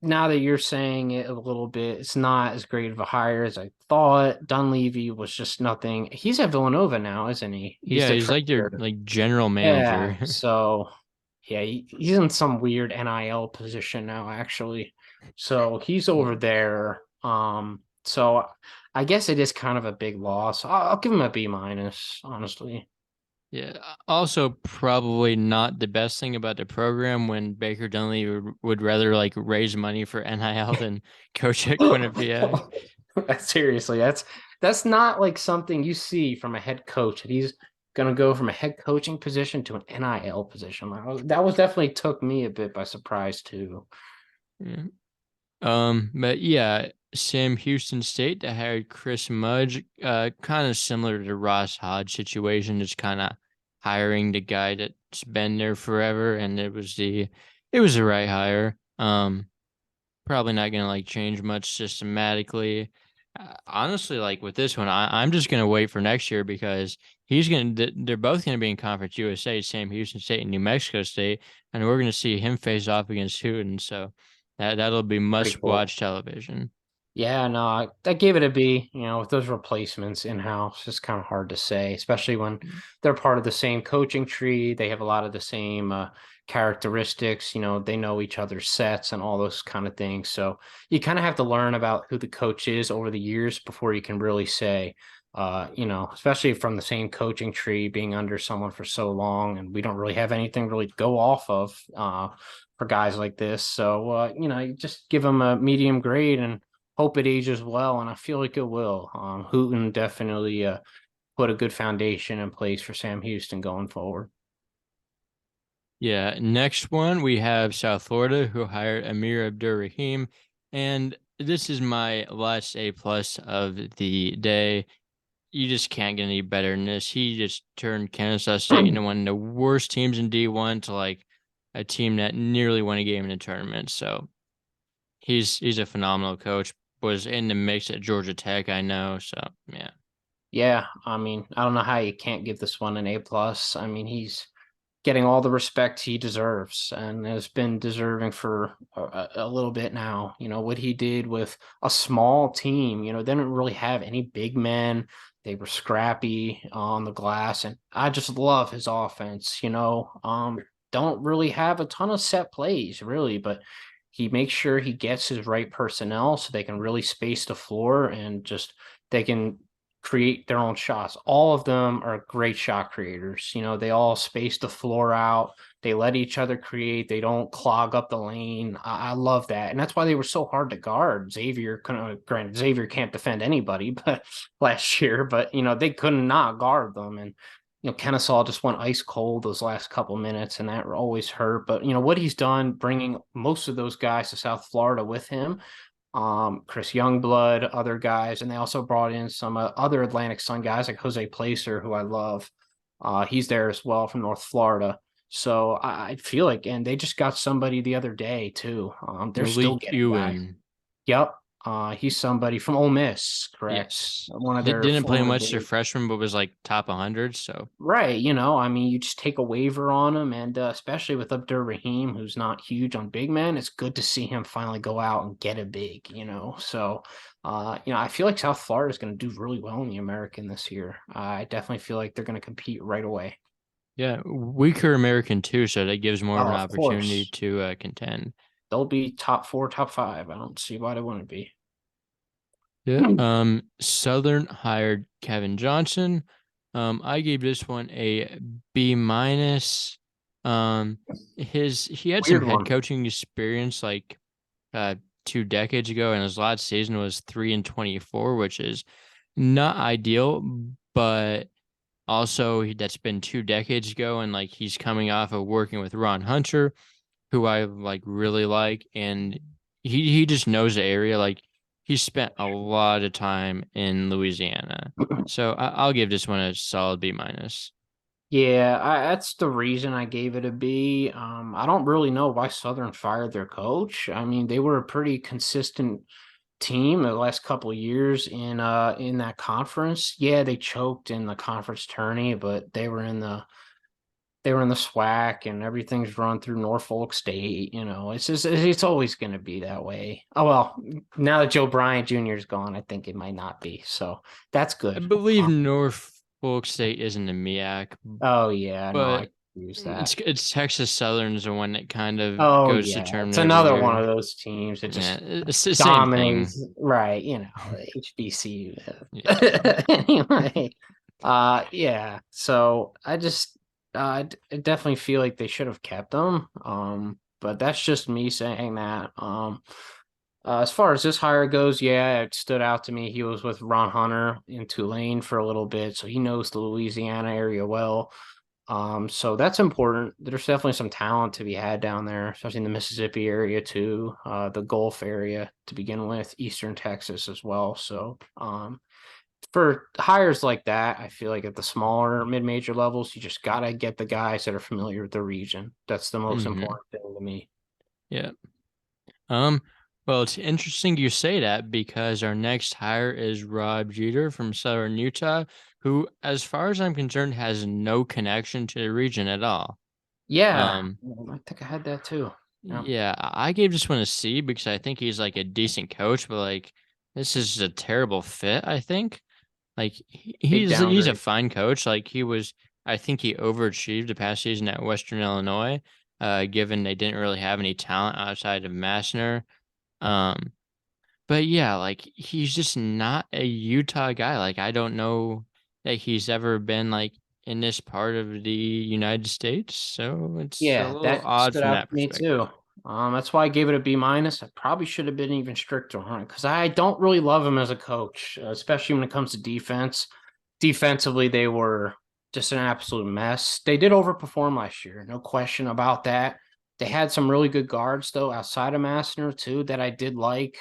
now that you're saying it a little bit, it's not as great of a hire as I thought. Dunleavy was just nothing. He's at Villanova now, isn't he? He's Yeah, the he's like their trainer. like general Yeah. manager. So yeah, he's in some weird NIL position now, actually. So he's over Yeah. there. So I guess it is kind of a big loss. I'll give him a B minus, honestly. Yeah. Also, probably not the best thing about the program when Baker Dunley would rather like raise money for NIL than coach at Quinnipiac. Seriously, that's not like something you see from a head coach. That he's gonna go from a head coaching position to an NIL position. That was definitely took me a bit by surprise too. Yeah. But yeah, Sam Houston State that hired Chris Mudge, kind of similar to Ross Hodge situation, just kind of hiring the guy that's been there forever, and it was the right hire. Probably not gonna like change much systematically. Honestly, like with this one, I'm just gonna wait for next year because they're both gonna be in Conference USA, Sam Houston State and New Mexico State, and we're gonna see him face off against Hooten. So that'll be Pretty must cool. watch television. Yeah, no, I gave it a B. You know, with those replacements in house, it's kind of hard to say, especially when Mm. they're part of the same coaching tree. They have a lot of the same characteristics. You know, they know each other's sets and all those kind of things. So you kind of have to learn about who the coach is over the years before you can really say, you know, especially from the same coaching tree, being under someone for so long, and we don't really have anything really to go off of for guys like this. So, you know, you just give them a medium grade and hope it ages well, and I feel like it will. Hooten definitely put a good foundation in place for Sam Houston going forward. Yeah, next one we have South Florida who hired Amir Abdur-Rahim, and this is my last A plus of the day. You just can't get any better than this. He just turned Kennesaw State into one of the worst teams in D1 to like a team that nearly won a game in the tournament. So he's a phenomenal coach. Was in the mix at Georgia Tech, I know. So yeah. Yeah, I mean, I don't know how you can't give this one an A plus. I mean, he's getting all the respect he deserves and has been deserving for a little bit now. You know, what he did with a small team, you know, they didn't really have any big men. They were scrappy on the glass. And I just love his offense, you know. Don't really have a ton of set plays, really, but he makes sure he gets his right personnel so they can really space the floor and just they can create their own shots. All of them are great shot creators. You know, they all space the floor out. They let each other create. They don't clog up the lane. I love that, and that's why they were so hard to guard. Xavier couldn't. Granted, Xavier can't defend anybody, but last year, but you know they could not guard them, and you know Kennesaw just went ice cold those last couple minutes, and that always hurt. But you know what he's done, bringing most of those guys to South Florida with him, Chris Youngblood, other guys, and they also brought in some other Atlantic Sun guys like Jose Placer, who I love. He's there as well from North Florida. So I feel like, and they just got somebody the other day too. They're still Malik getting guys. Ewan. Yep. He's somebody from Ole Miss, correct? Yes. One of their Didn't play former much their big. freshman, but was like top 100. So Right, you know, I mean, you just take a waiver on him, and especially with Abdur Rahim, who's not huge on big men, it's good to see him finally go out and get a big, you know. So, you know, I feel like South Florida is going to do really well in the American this year. I definitely feel like they're going to compete right away. yeah, weaker American too, so that gives more of Oh, an of opportunity course, to contend. they'll be top four, top five. I don't see why they wouldn't be. Yeah. Southern hired Kevin Johnson. I gave this one a B minus. He had some Weird head one. coaching experience like uh 2 decades ago, and his last season was 3-24, which is not ideal, but also that's been 2 decades ago, and like he's coming off of working with Ron Hunter, who I like really like, and he just knows the area. Like he spent a lot of time in Louisiana, so I'll give this one a solid B minus. Yeah, that's the reason I gave it a B. I don't really know why Southern fired their coach. I mean, they were a pretty consistent team the last couple of years in that conference. Yeah, they choked in the conference tourney, but they were in the SWAC and everything's run through Norfolk State. You know, it's just it's always going to be that way. Oh well, now that Joe Bryant Jr. is gone, I think it might not be. So that's I good. believe Norfolk State isn't a MEAC, Oh yeah, no, I but use that. It's Texas Southern's the one that kind of Oh goes to yeah, tournament it's every another one year. of those teams that Yeah, just it's the same thing. dominates, right? HBCU. Yeah. Anyway, yeah. So I definitely feel like they should have kept him. But that's just me saying that. As far as this hire goes, yeah, it stood out to me. He was with Ron Hunter in Tulane for a little bit, so he knows the Louisiana area well. So that's important. There's definitely some talent to be had down there, especially in the Mississippi area too, the Gulf area to begin with, Eastern Texas as well. So, for hires like that, I feel like at the smaller mid-major levels, you just gotta get the guys that are familiar with the region. That's the most Hmm. important thing to me. Yeah. Um, well, it's interesting you say that because our next hire is Rob Jeter from Southern Utah, who, as far as I'm concerned, has no connection to the region at all. Yeah, Um, I think I had that too. Yeah, yeah, I gave this one a C because I think he's like a decent coach, but like this is a terrible fit, I think. Like big he's a downgrade. fine coach. Like I think he overachieved the past season at Western Illinois, given they didn't really have any talent outside of Massner. Um, but yeah, like he's just not a Utah guy. Like I don't know that he's ever been like in this part of the United States. So it's a Yeah, little that odd stood from out that to me perspective. too. That's why I gave it a B minus. I probably should have been even stricter on it because I don't really love him as a coach, especially when it comes to defense. Defensively, they were just an absolute mess. They did overperform last year, no question about that. They had some really good guards though outside of Massner too that I did like.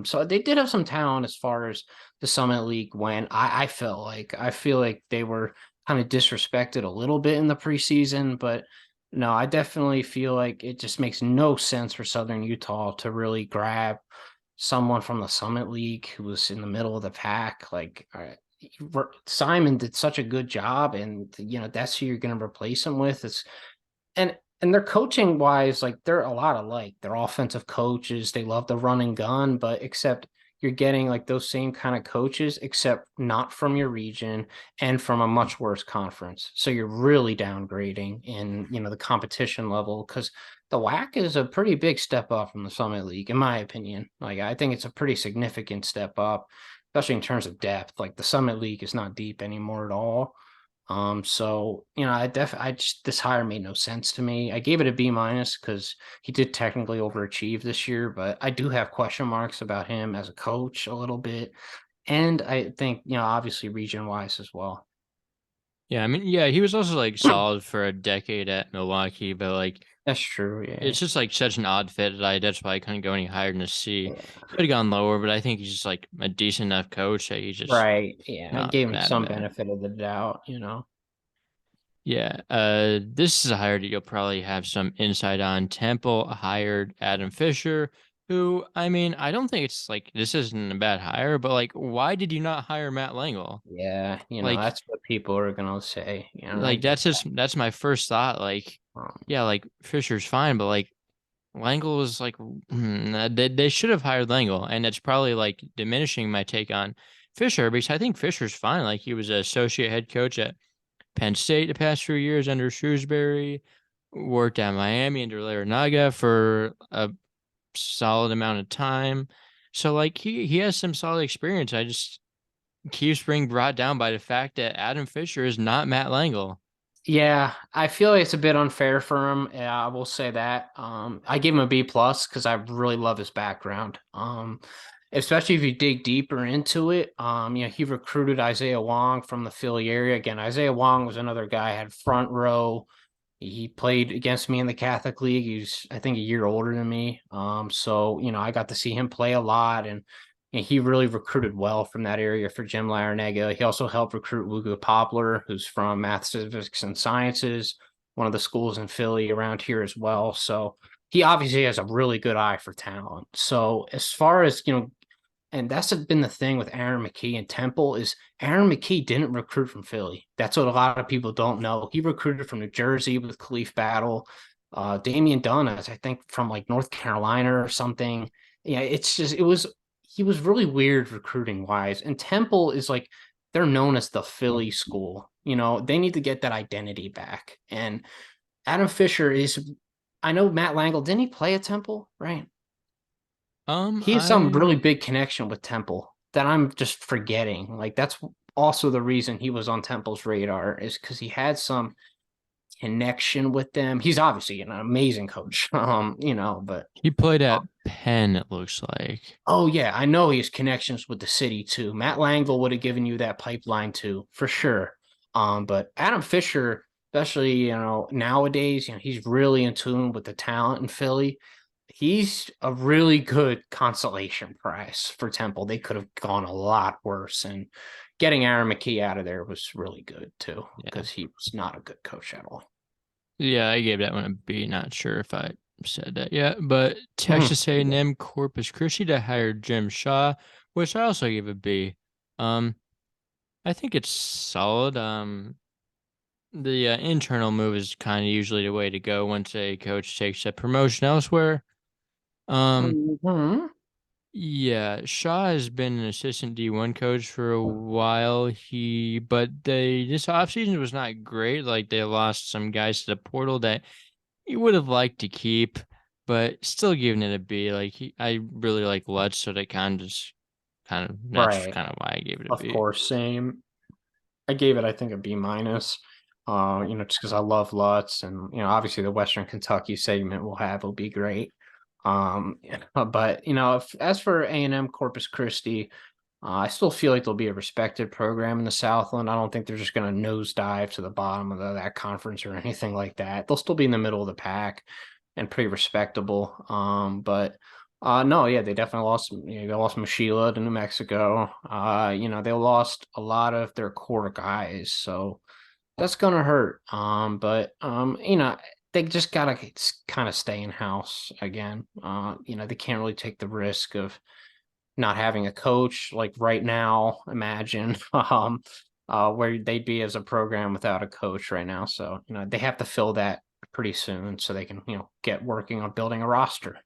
So they did have some talent as far as the Summit League went. I feel like they were kind of disrespected a little bit in the preseason, but no, I definitely feel like it just makes no sense for Southern Utah to really grab someone from the Summit League who was in the middle of the pack. Like, Simon did such a good job, and that's who you're going to replace him with. And their coaching wise, like they're a lot alike. They're offensive coaches. They love the run and gun, but except you're getting like those same kind of coaches, except not from your region and from a much worse conference. So you're really downgrading in the competition level because the WAC is a pretty big step up from the Summit League, in my opinion. Like I think it's a pretty significant step up, especially in terms of depth. Like the Summit League is not deep anymore at all. So I just this hire made no sense to me. I gave it a B minus because he did technically overachieve this year, but I do have question marks about him as a coach a little bit. And I think, obviously region wise as well. Yeah, I mean, yeah, he was also like solid for a decade at Milwaukee, but like That's true. Yeah. it's just like such an odd fit that that's why I couldn't go any higher than a C. Yeah. Could have gone lower, but I think he's just like a decent enough coach that he's just Right. Yeah. I not gave him that some bad. benefit of the doubt. Yeah, this is a hire that you'll probably have some insight on. Temple hired Adam Fisher, who I mean, I don't think it's like this isn't a bad hire, but like, why did you not hire Matt Langle? Yeah. Like, That's what people are going to say. I get that's just that's my first thought. Like, that. yeah, like Fisher's fine, but like Langle was like, they should have hired Langle, and it's probably like diminishing my take on Fisher because I think Fisher's fine. Like he was an associate head coach at Penn State the past few years under Shrewsbury, worked at Miami under Larinaga for a solid amount of time. So like he has some solid experience. I just keeps being brought down by the fact that Adam Fisher is not Matt Langle. Yeah, I feel like it's a bit unfair for him. Yeah, I will say that. I give him a B plus because I really love his background. Especially if you dig deeper into it. He recruited Isaiah Wong from the Philly area. Again, Isaiah Wong was another guy had front row. He played against me in the Catholic League. He's, I think, a year older than me. So I got to see him play a lot, and he really recruited well from that area for Jim Larinaga. He also helped recruit Luca Poplar, who's from Math, Physics, and Sciences, one of the schools in Philly around here as well. So he obviously has a really good eye for talent. So as far as and that's been the thing with Aaron McKee and Temple is Aaron McKee didn't recruit from Philly. That's what a lot of people don't know. He recruited from New Jersey with Khalif Battle. Damian Dunn is, I think, from like North Carolina or something. Yeah, it's just he was really weird recruiting wise. And Temple is like they're known as the Philly school. You know, they need to get that identity back. And Adam Fisher is, I know Matt Langle, didn't he play at Temple? Right. He has some I really big connection with Temple that I'm just forgetting. Like that's also the reason he was on Temple's radar is because he had some connection with them. He's obviously an amazing coach, you know, but he played at Penn, it looks like. oh yeah, I know he has connections with the city too. Matt Langle would have given you that pipeline too, for sure. But Adam Fisher, especially, you know, nowadays, you know, he's really in tune with the talent in Philly. He's a really good consolation prize for Temple. They could have gone a lot worse, and getting Aaron McKee out of there was really good too, Yeah. because he was not a good coach at all. Yeah, I gave that one a B. Not sure if I said that yet, but Texas A&M Corpus Christi to hire Jim Shaw, which I also gave a B. I think it's solid. The internal move is kind of usually the way to go once a coach takes a promotion elsewhere. Mm-hmm. Yeah, Shaw has been an assistant D1 coach for a while. But this offseason was not great. Like they lost some guys to the portal that he would have liked to keep, but still giving it a B. Like I really like Lutz, so they that's Right. kind of why I gave it a Of B. course, same. I gave it, I think, a B minus. You know, just because I love Lutz, and you know, obviously the Western Kentucky segment will be great. But you know, as for A&M Corpus Christi, I still feel like they'll be a respected program in the Southland. I don't think they're just going to nosedive to the bottom of that conference or anything like that. They'll still be in the middle of the pack and pretty respectable. But no, yeah, they definitely lost. You know, they lost Mashila to New Mexico. You know, they lost a lot of their core guys, so that's gonna hurt. But you know, they just gotta kind of stay in house again. You know, they can't really take the risk of not having a coach like right now. Imagine where they'd be as a program without a coach right now. So you know, they have to fill that pretty soon so they can, you know, get working on building a roster.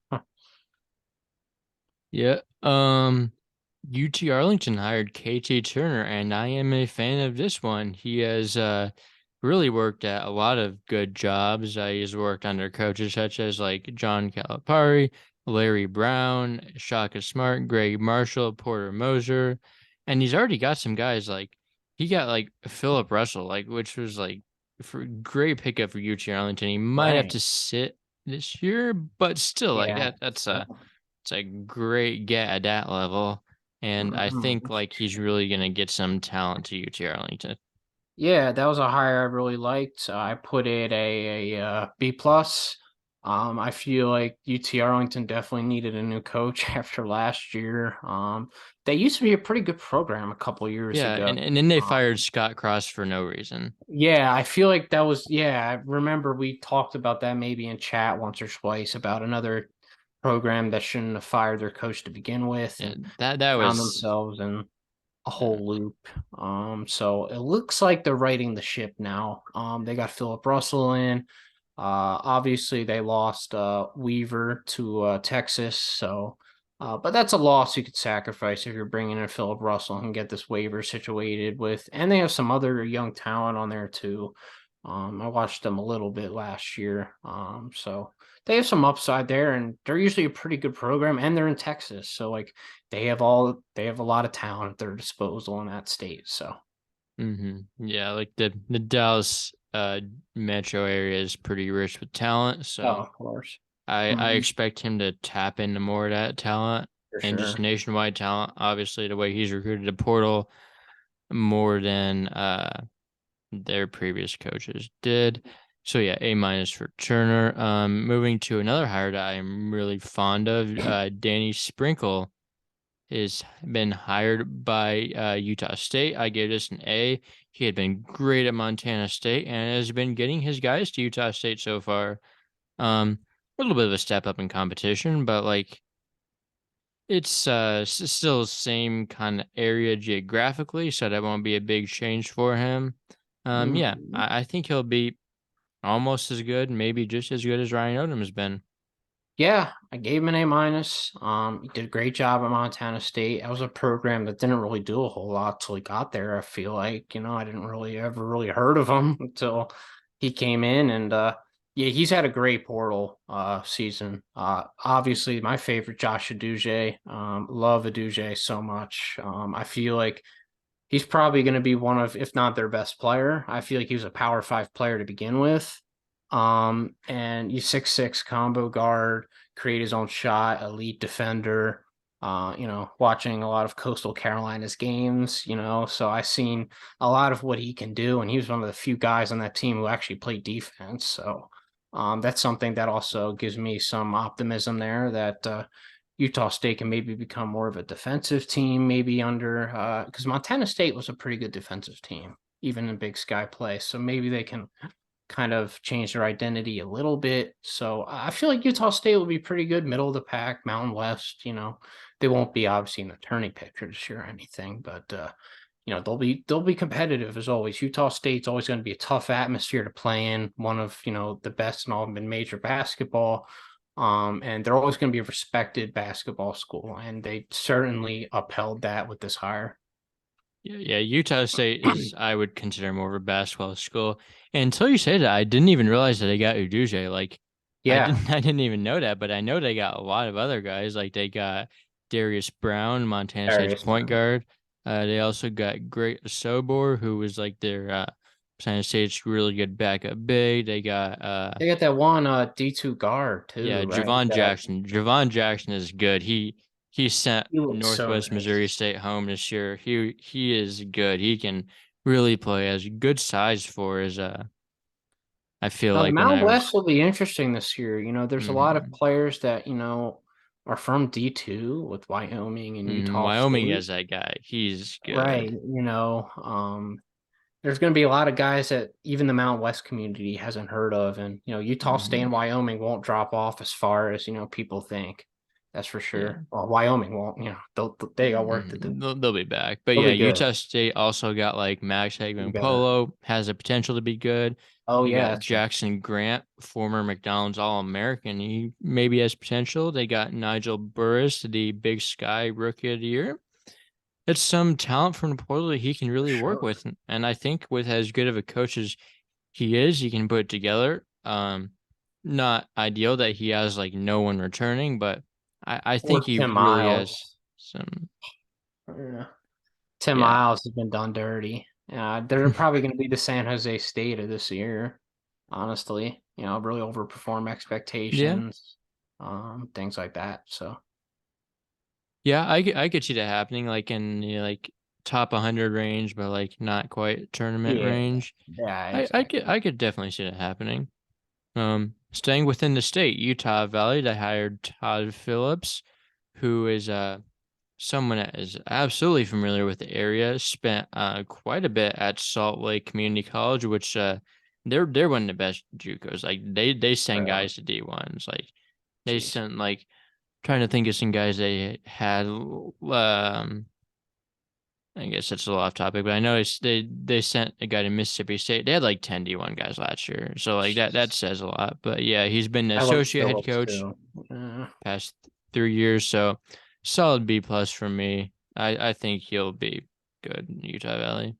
Yeah. UT Arlington hired KT Turner, and I am a fan of this one. He has really worked at a lot of good jobs. He's worked under coaches such as like John Calipari, Larry Brown, Shaka Smart, Greg Marshall, Porter Moser, and he's already got some guys like he got like Philip Russell, like which was like for great pickup for UT Arlington. He might have Right. to sit this year, but still like Yeah. that's a it's a great get at that level. And I think Mhm. like he's really gonna get some talent to UT Arlington. Yeah, that was a hire I really liked. I put it B plus. I feel like UT Arlington definitely needed a new coach after last year. They used to be a pretty good program a couple years Yeah, ago. and then they fired Um, Scott Cross for no reason. yeah, I feel like that was, yeah, I remember we talked about that maybe in chat once or twice about another program that shouldn't have fired their coach to begin with Yeah, and that found was themselves in a uh, whole loop. So it looks like they're righting the ship now. They got Philip Russell in. Obviously they lost Weaver to Texas, so but that's a loss you could sacrifice if you're bringing in Philip Russell and get this waiver situated with, and they have some other young talent on there too. I watched them a little bit last year. So they have some upside there, and they're usually a pretty good program, and they're in Texas, so like they have a lot of talent at their disposal in that state. So yeah, like the Dallas metro area is pretty rich with talent, oh, so of course. I Mhm. expect him to tap into more of that talent For and just sure. nationwide talent. Obviously, the way he's recruited the portal more than their previous coaches did. So yeah, A minus for Turner. Moving to another hire that I'm really fond of, Danny Sprinkle has been hired by Utah State. I gave this an A. He had been great at Montana State and has been getting his guys to Utah State so far. A little bit of a step up in competition, but like it's still same kind of area geographically, so that won't be a big change for him. Yeah, Mhm. I think he'll be almost as good, maybe just as good as Ryan Odom has been. Yeah, I gave him an A-. He did a great job at Montana State. That was a program that didn't really do a whole lot till he got there. I feel like, I didn't really ever really heard of him until he came in, and yeah, he's had a great portal season. Obviously my favorite, Josh Aduje. Love Aduje so much. I feel like he's probably going to be one of, if not their best player. I feel like he was a Power 5 player to begin with. And you 6'6" combo guard, create his own shot, elite defender. Watching a lot of Coastal Carolina's games, so I've seen a lot of what he can do, and he was one of the few guys on that team who actually played defense. So that's something that also gives me some optimism there that Utah State can maybe become more of a defensive team, maybe under because Montana State was a pretty good defensive team, even in Big Sky play. So maybe they can kind of change their identity a little bit. So I feel like Utah State will be pretty good, middle of the pack, Mountain West. They won't be obviously in the tourney picture this year or anything, but they'll be competitive as always. Utah State's always going to be a tough atmosphere to play in, one of the best in all mid-major basketball. And they're always going to be a respected basketball school, and they certainly upheld that with this hire. Yeah, Utah State is, I would consider, more of a basketball school. And until you say that, I didn't even realize that they got Uduje. Like, I Yeah, didn't, I didn't even know that, but I know they got a lot of other guys. Like, they got Darius Brown, Montana State's Darius point Brown. guard. They also got Great Sobor, who was like their Montana State's really good backup big. They got They got that one D2 guard yeah, too, right? Javon Jackson. Javon Jackson is good. He sent He looks so Northwest Missouri nice. State home this year. He is good. He can really play. Has good size for his I feel Now the like when Mountain I West was will be interesting this year. There's a lot of mhm, players that are from D2 with Wyoming and Utah Wyoming State, as that guy. He's right? good. There's going to be a lot of guys that even the Mountain West community hasn't heard of, and Utah State Hmm. and Wyoming won't drop off as far as people think. That's for Yeah. sure. Well, Wyoming won't. They got work to do. They'll be back. But They'll yeah, be good. Utah State also got like Max Be Hagman better. Polo, has the potential to be good. Oh You yeah, got that's right. Jackson Grant, former McDonald's All-American. He maybe has potential. They got Nigel Burris, the Big Sky Rookie of the Year. It's some talent from the portal that he can For really work sure. with. And I think with as good of a coach as he is, he can put it together. Not ideal that he has like no one returning, but I think Or he Tim really has Miles. some. Yeah. Tim Yeah. Miles has been done dirty. They're probably going to be the San Jose State of this year. Honestly, really overperform Yeah. expectations, things like that. So Yeah, I could see that happening, like in like top 100 range, but like not quite tournament yeah, range. yeah, I exactly. could definitely see that happening. Staying within the state, Utah Valley, they hired Todd Phillips, who is someone that is absolutely familiar with the area. Spent quite a bit at Salt Lake Community College, which they're one of the best JUCOs. Like they send Really. guys to D1s. Like they Jeez. sent like trying to think of some guys they had. I guess that's a little off topic, but I noticed they sent a guy to Mississippi State. They had like 10 D1 guys last year, so like that Jeez. says a lot. But yeah, he's been the I like associate head Phillips coach too. past 3 years, so solid B plus for me. I think he'll be good in Utah Valley.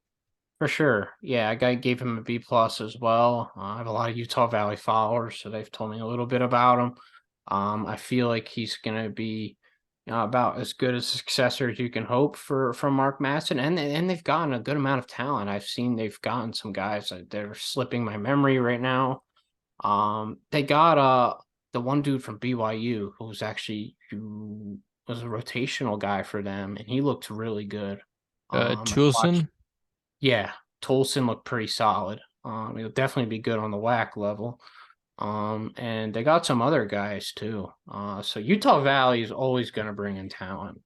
For sure. Yeah, I gave him a B plus as well. I have a lot of Utah Valley followers, so they've told me a little bit about him. I feel like he's gonna be about as good a successor as you can hope for from Mark Masson, and they've gotten a good amount of talent. I've seen they've gotten some guys that they're slipping my memory right now. They got the one dude from BYU who was a rotational guy for them, and he looked really good. I watched. Toulson, Yeah, Tolson looked pretty solid. He'll definitely be good on the WAC level. And they got some other guys too. So Utah Valley is always going to bring in talent.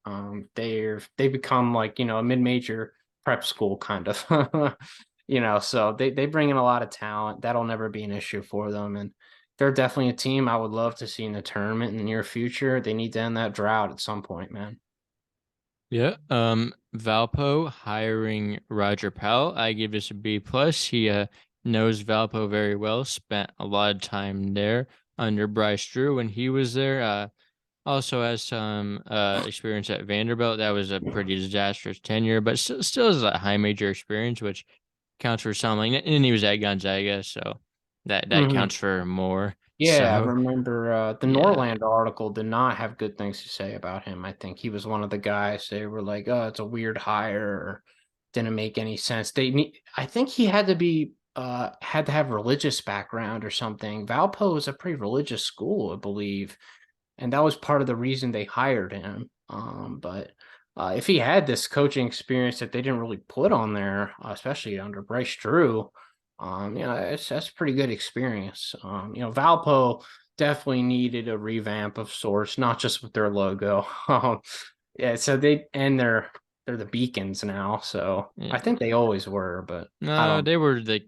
They become like a mid-major prep school kind of, So they bring in a lot of talent. That'll never be an issue for them, and they're definitely a team I would love to see in the tournament in the near future. They need to end that drought at some point, man. yeah. Valpo hiring Roger Powell. I give this a B plus. He knows Valpo very well. Spent a lot of time there. under Bryce Drew when he was there. Also has some experience at Vanderbilt. That was a pretty disastrous tenure, but still is a high major experience, which counts for something. And he was at Gonzaga, so that Mhm. counts for more. Yeah, I So remember the yeah, Norlander article did not have good things to say about him. I think he was one of the guys they were like, "Oh, it's a weird hire," or didn't make any sense. I think he had to have religious background or something. Valpo is a pretty religious school, I believe, and that was part of the reason they hired him. But if he had this coaching experience that they didn't really put on there, especially under Bryce Drew, that's pretty good experience. Valpo definitely needed a revamp of sorts, not just with their logo. Yeah, so they're the Beacons now, so I yeah. think they always were, but I No, don't. they The were they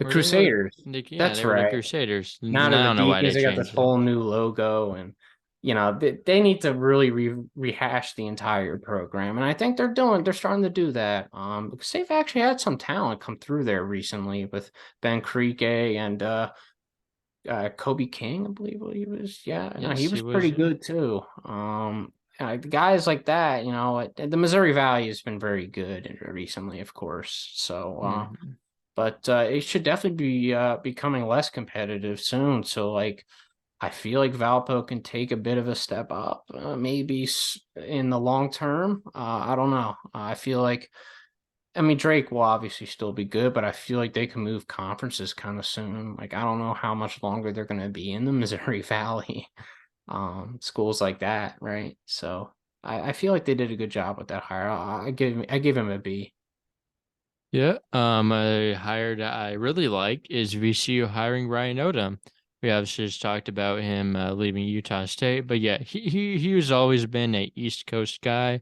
what? Crusaders, Yeah, they that's were the right. Crusaders. Now And to I the don't know why Beacons, they they got this changed it. whole new logo, and they need to really rehash the entire program, and I think they're starting to do that. Because they've actually had some talent come through there recently with Ben Krieke and Kobe King, I believe he was. Yeah, no, he Yes, he was pretty was. good too. Guys like that, the Missouri Valley has been very good recently, of course. So, Mhm. but it should definitely be becoming less competitive soon. So, like, I feel like Valpo can take a bit of a step up, maybe in the long term. I don't know. I feel like, I mean, Drake will obviously still be good, but I feel like they can move conferences kind of soon. Like, I don't know how much longer they're going to be in the Missouri Valley, schools like that, right? So I feel like they did a good job with that hire. I give him a B. Yeah. A hire that I really like is VCU hiring Ryan Odom. We obviously just talked about him leaving Utah State, but yeah, he has always been a East Coast guy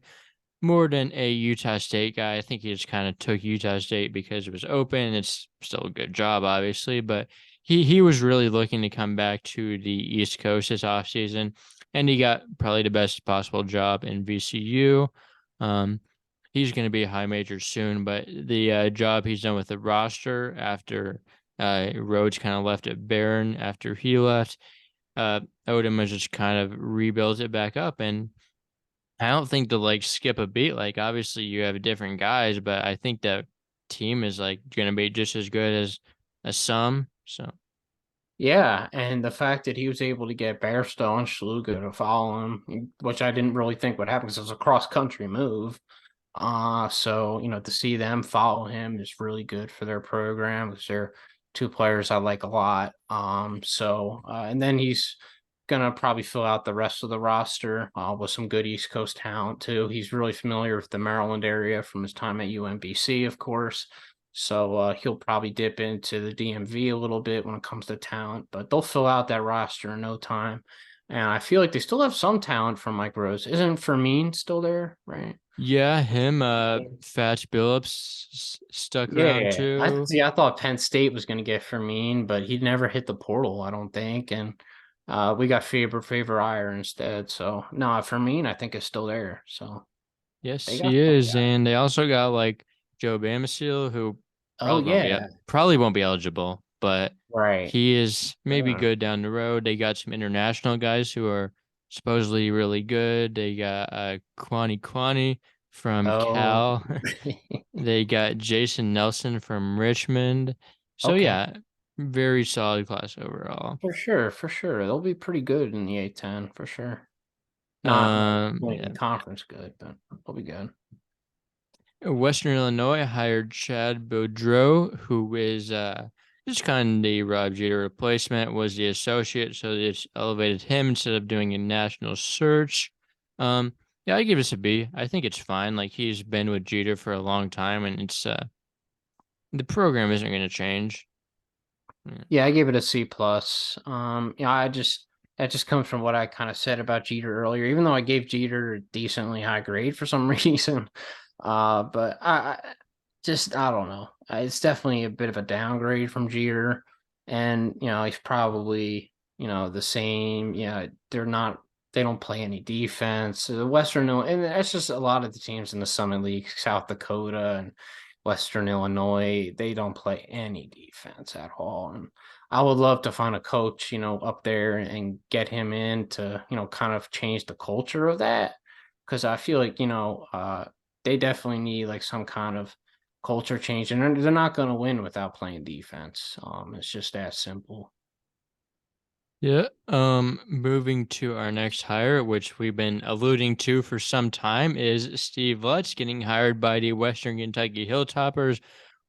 more than a Utah State guy. I think he just kind of took Utah State because it was open. It's still a good job, obviously, but he was really looking to come back to the East Coast this offseason, and he got probably the best possible job in VCU. Um, he's going to be a high major soon, but the job he's done with the roster after Rhodes kind of left it barren after he left, Odom has just kind of rebuilt it back up, and I don't think to like skip a beat. Like obviously you have different guys, but I think that team is like gonna be just as good as some. So Yeah, and the fact that he was able to get Bairstow and Schluga to follow him, which I didn't really think would happen because it was a cross country move. So to see them follow him is really good for their program because they're two players I like a lot. And then he's gonna probably fill out the rest of the roster with some good East Coast talent too. He's really familiar with the Maryland area from his time at UMBC, of course. So he'll probably dip into the DMV a little bit when it comes to talent, but they'll fill out that roster in no time. And I feel like they still have some talent from Mike Rose. Isn't Fermin still there, right? yeah, him Fats Billups stuck around Yeah, too. I thought Penn State was going to get Fermin, but he never hit the portal, I don't think. And we got Favor Iyer instead. So no, Fermin I think is still there. So they Yes, got he some is, guys. and they also got like Joe Bamasiel, who Oh yeah, probably won't be eligible, but right. he is maybe Yeah. good down the road. They got some international guys who are supposedly really good. They got Kwani from Oh, Cal. They got Jason Nelson from Richmond. So okay. yeah, very solid class overall. For sure, for sure. They'll be pretty good in the A10 for sure. Not like winning Yeah. conference good, but they'll be good. Western Illinois hired Chad Boudreau, who is just kind of the Rob Jeter replacement, was the associate, so they just elevated him instead of doing a national search. Yeah, I give this a B. I think it's fine. Like he's been with Jeter for a long time, and it's the program isn't going to change. Yeah. Yeah, I gave it a C plus. I just that just comes from what I kind of said about Jeter earlier. Even though I gave Jeter a decently high grade for some reason, but I don't know. It's definitely a bit of a downgrade from Jeter, and he's probably the same. Yeah, they're not. They don't play any defense. The Western, and that's just a lot of the teams in the Summit League, South Dakota and Western Illinois. They don't play any defense at all, and I would love to find a coach, up there and get him in to, kind of change the culture of that. Because I feel like, they definitely need like some kind of culture change, and they're not going to win without playing defense. It's just that simple. Yeah. Moving to our next hire, which we've been alluding to for some time, is Steve Lutz getting hired by the Western Kentucky Hilltoppers.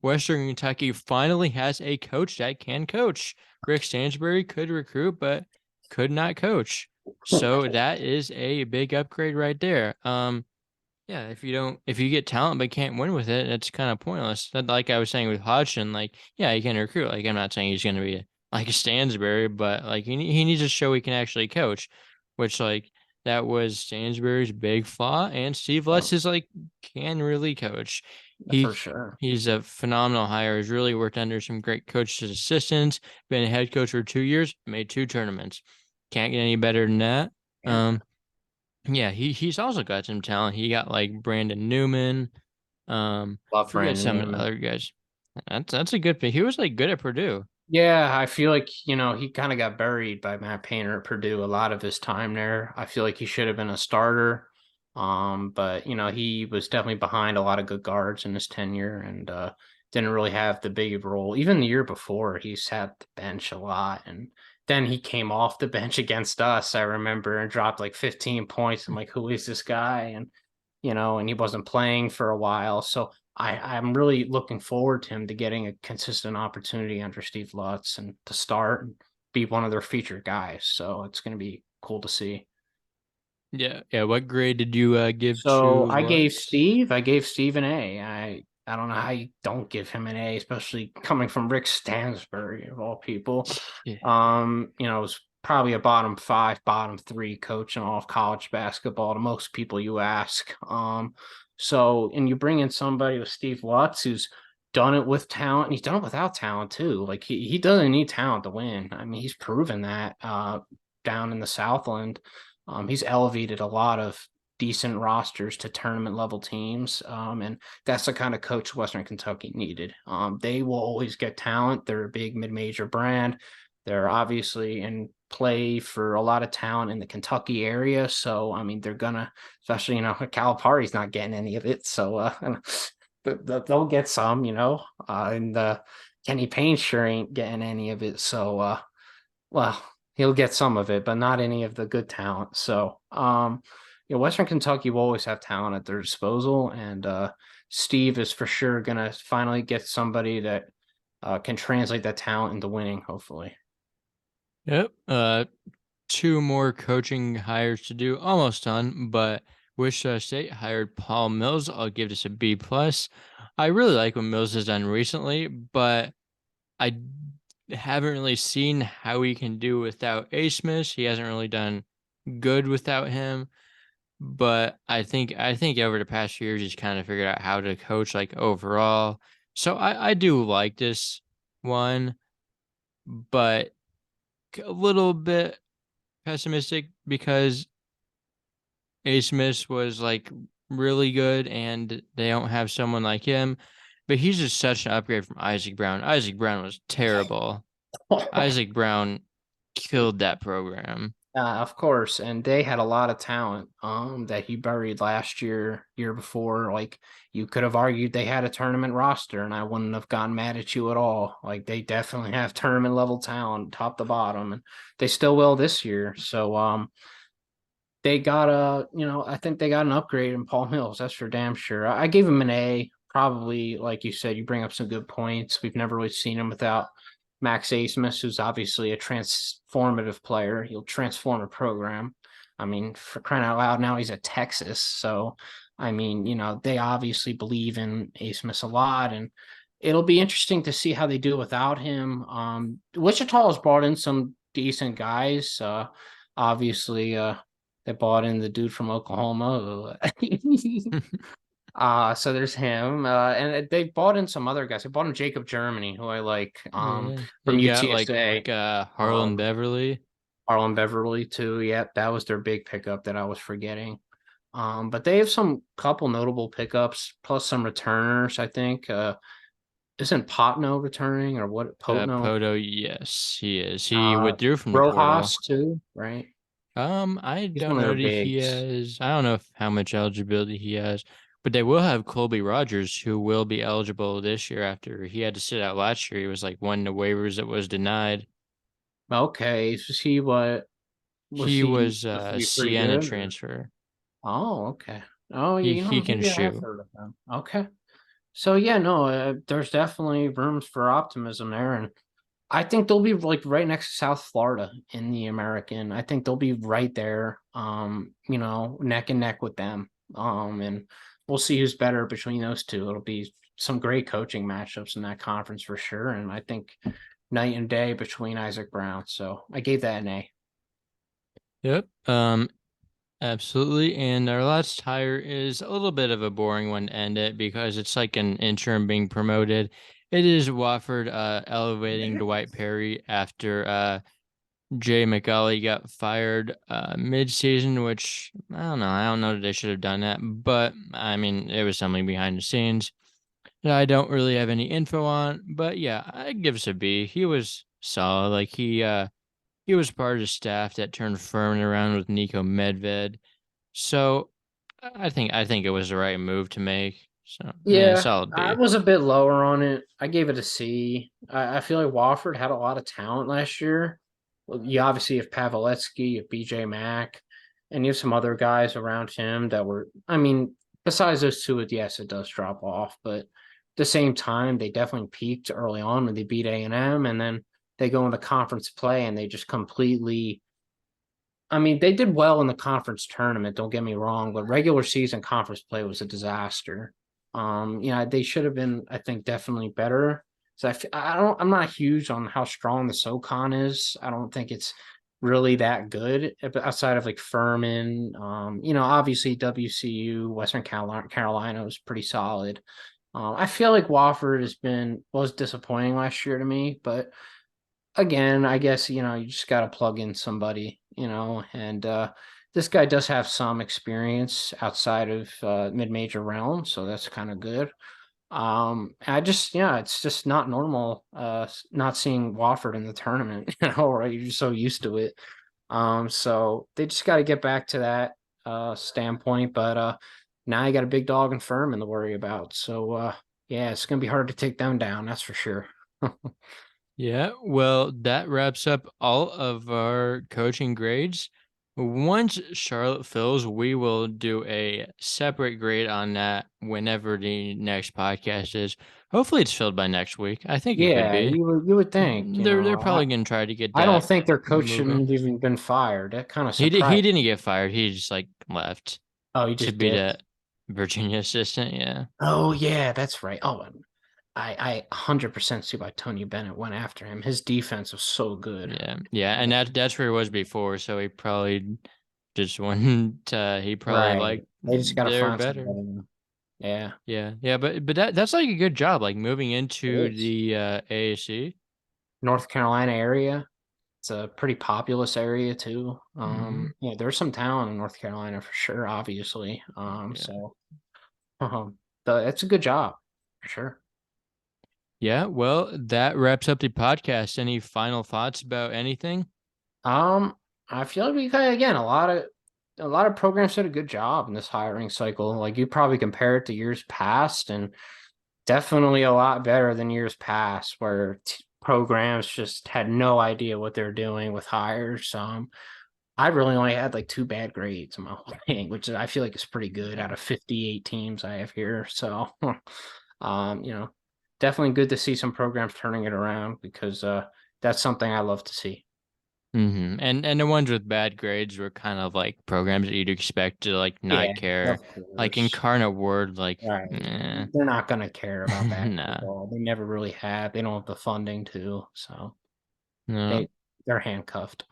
Western Kentucky finally has a coach that can coach. Rick Stansbury could recruit, but could not coach. So that is a big upgrade right there. Yeah, if you get talent but can't win with it, it's kind of pointless. Like I was saying with Hodgson, like, yeah, he can recruit. Like, I'm not saying he's going to be like a Stansbury, but like he needs to show he can actually coach, which like that was Stansbury's big flaw. And Steve Yeah, Lutz is like can really coach. for He sure. he's a phenomenal hire. He's really worked under some great coaches assistants. Been a head coach for 2 years. Made 2 tournaments. Can't get any better than that. Yeah. Yeah, he's also got some talent. He got like Brandon Newman. Love Forget Brandon some of the Newman. other guys. That's a good pick. He was like good at Purdue. Yeah, I feel like, he kind of got buried by Matt Painter at Purdue a lot of his time there. I feel like he should have been a starter. But he was definitely behind a lot of good guards in his tenure, and didn't really have the big role. Even the year before, he sat the bench a lot, and then he came off the bench against us, I remember, and dropped like 15 points. I'm like, who is this guy? And he wasn't playing for a while. So I'm really looking forward to him to getting a consistent opportunity under Steve Lutz and to start and be one of their featured guys. So it's going to be cool to see. Yeah, yeah. What grade did you give So to Lutz? I gave Steve an A. I don't know how you don't give him an A, especially coming from Rick Stansbury of all people. Yeah. It was probably a bottom five, bottom three coach in all of college basketball to most people you ask. And you bring in somebody with Steve Lutz who's done it with talent, and he's done it without talent too. Like he doesn't need talent to win. I mean, he's proven that down in the Southland. He's elevated a lot of decent rosters to tournament level teams. And that's the kind of coach Western Kentucky needed. They will always get talent. They're a big mid-major brand. They're obviously in play for a lot of talent in the Kentucky area. So, I mean, they're gonna, especially, Calipari's not getting any of it. So, they'll get some, and Kenny Payne sure ain't getting any of it. So, well, he'll get some of it, but not any of the good talent. So, Western Kentucky will always have talent at their disposal, and Steve is for sure gonna finally get somebody that can translate that talent into winning. Hopefully, Yep. Two more coaching hires to do. Almost done, but Wichita State hired Paul Mills. I'll give this a B plus. I really like what Mills has done recently, but I haven't really seen how he can do without A. Smith. He hasn't really done good without him. But I think over the past few years he's kind of figured out how to coach like overall. So I do like this one, but a little bit pessimistic because A. Smith was like really good and they don't have someone like him. But he's just such an upgrade from Isaac Brown. Isaac Brown was terrible. Isaac Brown killed that program. of course, and they had a lot of talent that he buried last year, year before. Like you could have argued they had a tournament roster, and I wouldn't have gotten mad at you at all. Like they definitely have tournament level talent, top to bottom, and they still will this year. So they got I think they got an upgrade in Paul Mills. That's for damn sure. I gave him an A. Probably, like you said, you bring up some good points. We've never really seen him without Max Asmus, who's obviously a transformative player. He'll transform a program. I mean, for crying out loud, now he's at Texas. So, I mean, they obviously believe in Asmus a lot, and it'll be interesting to see how they do without him. Wichita has brought in some decent guys. Obviously, they bought in the dude from Oklahoma. So there's him. And they bought in some other guys. They bought in Jacob Germany, who I like, Yeah. from They got like UTSA. Harlan Um, Beverly. Harlan Beverly too. Yep, that was their big pickup that I was forgetting. But they have some couple notable pickups plus some returners, I think. isn't Potno returning or what? Potno, Poto, yes, he is. He withdrew from the portal. Rojas too, right? I He's don't one of know their that he bigs. has. I don't know how much eligibility he has, but they will have Colby Rogers, who will be eligible this year after he had to sit out last year. He was like one of the waivers that was denied. Okay, so he what was He he was supposed to a be pretty Siena good? Or? transfer. Oh, okay. Oh, yeah, He can maybe I have shoot. heard of him. Okay. So yeah, no, there's definitely rooms for optimism there, and I think they'll be like right next to South Florida in the American. I think they'll be right there, neck and neck with them. And we'll see who's better between those two. It'll be some great coaching matchups in that conference for sure. And I think night and day between Isaac Brown. So I gave that an A. Yep. Absolutely. And our last hire is a little bit of a boring one to end it because it's like an interim being promoted. It is Wofford elevating Dwight Perry after Jay McGully got fired mid-season, which I don't know. I don't know that they should have done that, but I mean, it was something behind the scenes that I don't really have any info on. But yeah, I give us a B. He was solid. Like he was part of the staff that turned Furman around with Nico Medved. So I think it was the right move to make. So yeah, Yeah, solid I B. was a bit lower on it. I gave it a C. I feel like Wofford had a lot of talent last year. Well, you obviously have Paveletsky, you have BJ Mack, and you have some other guys around him that were, I mean, besides those two, yes, it does drop off, but at the same time, they definitely peaked early on when they beat A&M, and then they go into conference play and they just completely, I mean, they did well in the conference tournament, don't get me wrong, but regular season conference play was a disaster. They should have been, I think, definitely better. So I'm not huge on how strong the SoCon is. I don't think it's really that good outside of like Furman. Obviously WCU, Western Carolina was pretty solid. I feel like Wofford was disappointing last year to me, but again, I guess, you just got to plug in somebody, and this guy does have some experience outside of mid-major realm, so that's kind of good. It's just not normal not seeing Wofford in the tournament, right? You're just so used to it. So they just got to get back to that standpoint, but now you got a big dog and Furman to worry about. So yeah, it's gonna be hard to take them down, that's for sure. Yeah, well, that wraps up all of our coaching grades. Once Charlotte fills, we will do a separate grade on that whenever the next podcast is. Hopefully, it's filled by next week. I think it could Yeah, be. you would think, They're probably gonna try to get I don't that think their coach moving. shouldn't have even been fired. That kind of He surprised. didn't get fired. He just like left Oh, he to just be did. the Virginia assistant. Yeah. Oh yeah, that's right. Oh, and I 100% see why Tony Bennett went after him. His defense was so good. Yeah, yeah, and that's where he was before. So he probably just went. He probably Right. like They just got to they're find better. somebody now. Yeah, Yeah, yeah, but that's like a good job, like moving it into is. the AAC. North Carolina area. It's a pretty populous area too. Hmm. Yeah, there's some talent in North Carolina for sure, obviously. Yeah, So it's a good job for sure. yeah. Well, that wraps up the podcast. Any final thoughts about anything? Um, I feel like we got again a lot of programs did a good job in this hiring cycle. Like you probably compare it to years past, and definitely a lot better than years past, where programs just had no idea what they're doing with hires. I really only had like two bad grades in my whole thing, which I feel like is pretty good out of 58 teams I have here. So, um, you know, definitely good to see some programs turning it around because that's something I love to see. And the ones with bad grades were kind of like programs that you'd expect to like Yeah, not care. of Like course. Incarnate Word, like, Right. eh, They're not going to care about nah, basketball. They never really have. They don't have the funding to, so no. they're handcuffed.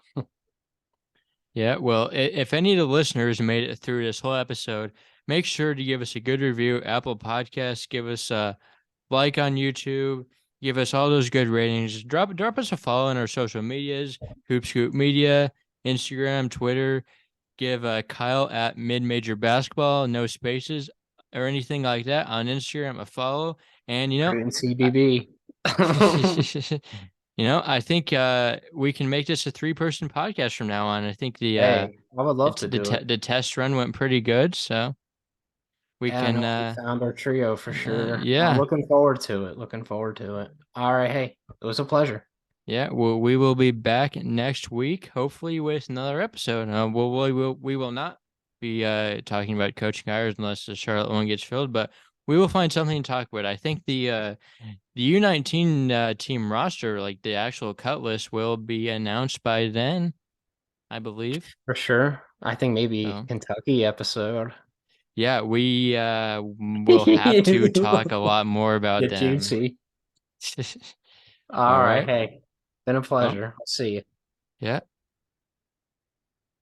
Yeah, well, if any of the listeners made it through this whole episode, make sure to give us a good review. Apple Podcasts, give us a like on YouTube, give us all those good ratings. Drop us a follow on our social medias, Hoop Scoop Media, Instagram, Twitter. Give Kyle at Mid Major Basketball, no spaces or anything like that on Instagram a follow, And Creating CBB. I think we can make this a 3-person podcast from now on. I think Hey, I would love to do it. the test run went pretty good, so we Yeah, can no, we found our trio for sure. I'm yeah. looking forward to it. Looking forward to it. All right, hey, it was a pleasure. Yeah, well, we will be back next week, hopefully with another episode. We will not be talking about coaching hires unless the Charlotte one gets filled, but we will find something to talk about. I think the U19 team roster, like the actual cut list, will be announced by then, I believe. For sure. I think maybe So Kentucky episode. yeah, we will have to talk a lot more about Get them. juicy. All All right, right. hey, been a Well, pleasure. I'll see you. yeah.